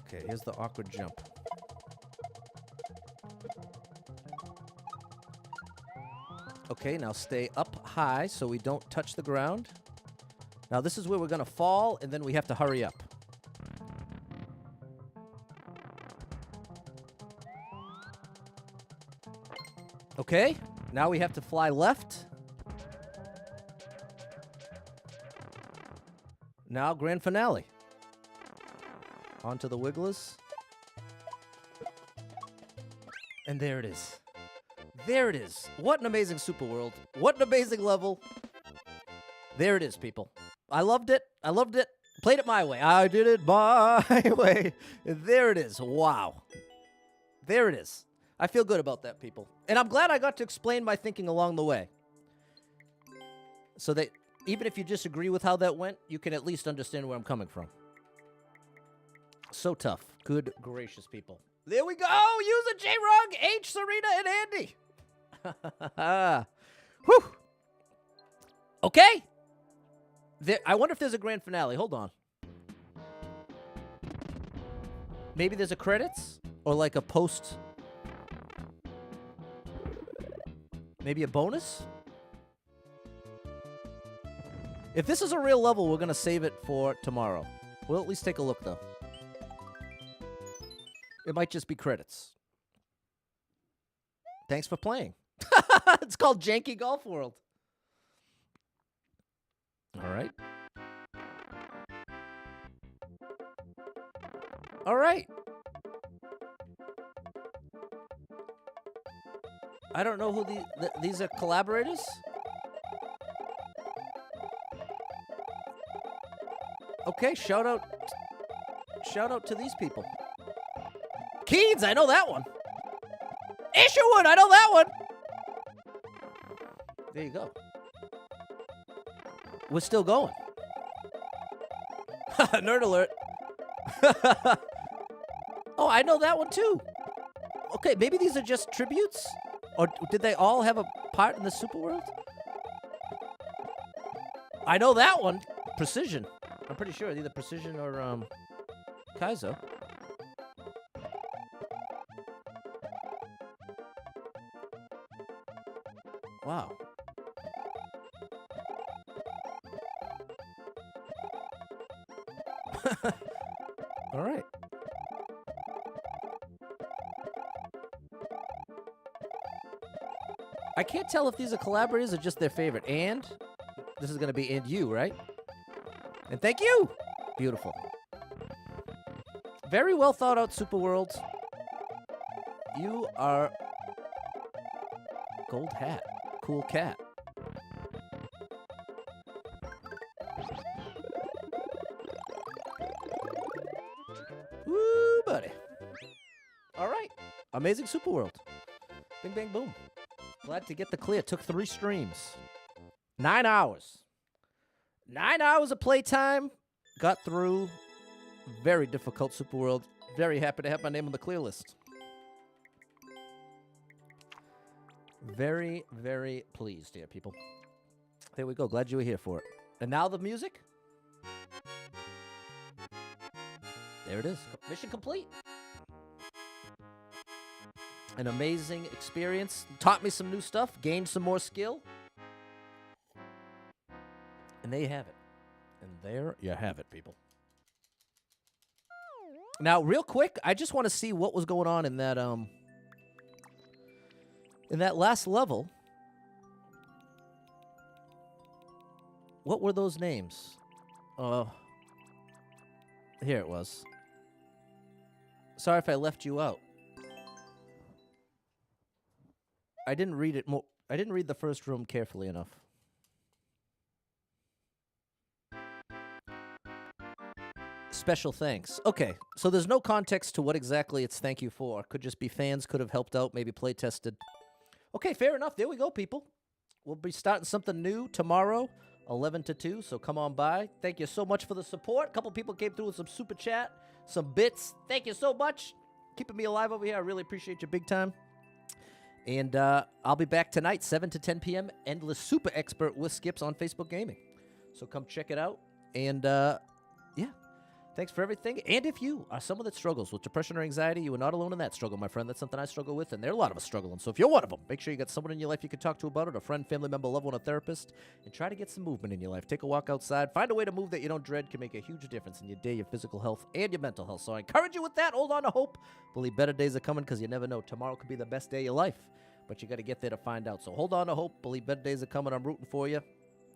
Okay, here's the awkward jump. Okay, now stay up high so we don't touch the ground. Now this is where we're going to fall, and then we have to hurry up. Okay, now we have to fly left. Now grand finale. Onto the wigglers. And there it is. There it is. What an amazing super world. What an amazing level. There it is, people. I loved it. I loved it. Played it my way. I did it my way. And there it is. Wow. There it is. I feel good about that, people. And I'm glad I got to explain my thinking along the way. So that even if you disagree with how that went, you can at least understand where I'm coming from. So tough. Good gracious, people. There we go. User J-Rug, H, Serena, and Andy. Whew. Okay. I wonder if there's a grand finale. Hold on. Maybe there's a credits or like a post. Maybe a bonus? If this is a real level, we're going to save it for tomorrow. We'll at least take a look, though. It might just be credits. Thanks for playing. It's called Janky Golf World. All right. All right. I don't know who these are collaborators. Okay, shout out to these people. Keeds, I know that one. Isherwood, I know that one. There you go. We're still going. Nerd alert. Oh, I know that one too. Okay, maybe these are just tributes? Or did they all have a part in the super world? I know that one. Precision. I'm pretty sure either Precision or Kaizo. Wow. All right. I can't tell if these are collaborators or just their favorite. And this is going to be and you, right? And thank you. Beautiful. Very well thought out super worlds. You are gold hat. Cool cat. Woo, buddy. All right. Amazing super world. Bing, bang, boom. Glad to get the clear. Took 3 streams. 9 hours. 9 hours of playtime. Got through. Very difficult super world. Very happy to have my name on the clear list. Very, very pleased here, people. There we go. Glad you were here for it. And now the music. There it is. Mission complete. An amazing experience. Taught me some new stuff. Gained some more skill. And there you have it. And there you have it, people. Now, real quick, I just want to see what was going on in that last level. What were those names? Here it was. Sorry if I left you out. I didn't read it more. I didn't read the first room carefully enough. Special thanks. Okay, so there's no context to what exactly it's thank you for. Could just be fans, could have helped out, maybe play tested. Okay, fair enough. There we go, people. We'll be starting something new tomorrow, 11 to 2, so come on by. Thank you so much for the support. A couple people came through with some super chat, some bits. Thank you so much. Keeping me alive over here. I really appreciate you big time. And I'll be back tonight, 7 to 10 p.m., Endless Super Expert with Skips on Facebook Gaming. So come check it out. And, yeah. Thanks for everything. And if you are someone that struggles with depression or anxiety, you are not alone in that struggle, my friend. That's something I struggle with, and there are a lot of us struggling. So if you're one of them, make sure you got someone in your life you can talk to about it, a friend, family member, loved one, a therapist, and try to get some movement in your life. Take a walk outside. Find a way to move that you don't dread. Can make a huge difference in your day, your physical health, and your mental health. So I encourage you with that. Hold on to hope. Believe better days are coming because you never know. Tomorrow could be the best day of your life, but you got to get there to find out. So hold on to hope. Believe better days are coming. I'm rooting for you.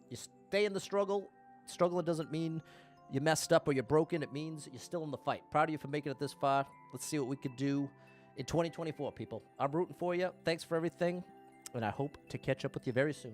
You stay in the struggle. Struggling doesn't mean you messed up or you're broken. It means you're still in the fight. Proud of you for making it this far. Let's see what we could do in 2024, people. I'm rooting for you. Thanks for everything, and I hope to catch up with you very soon.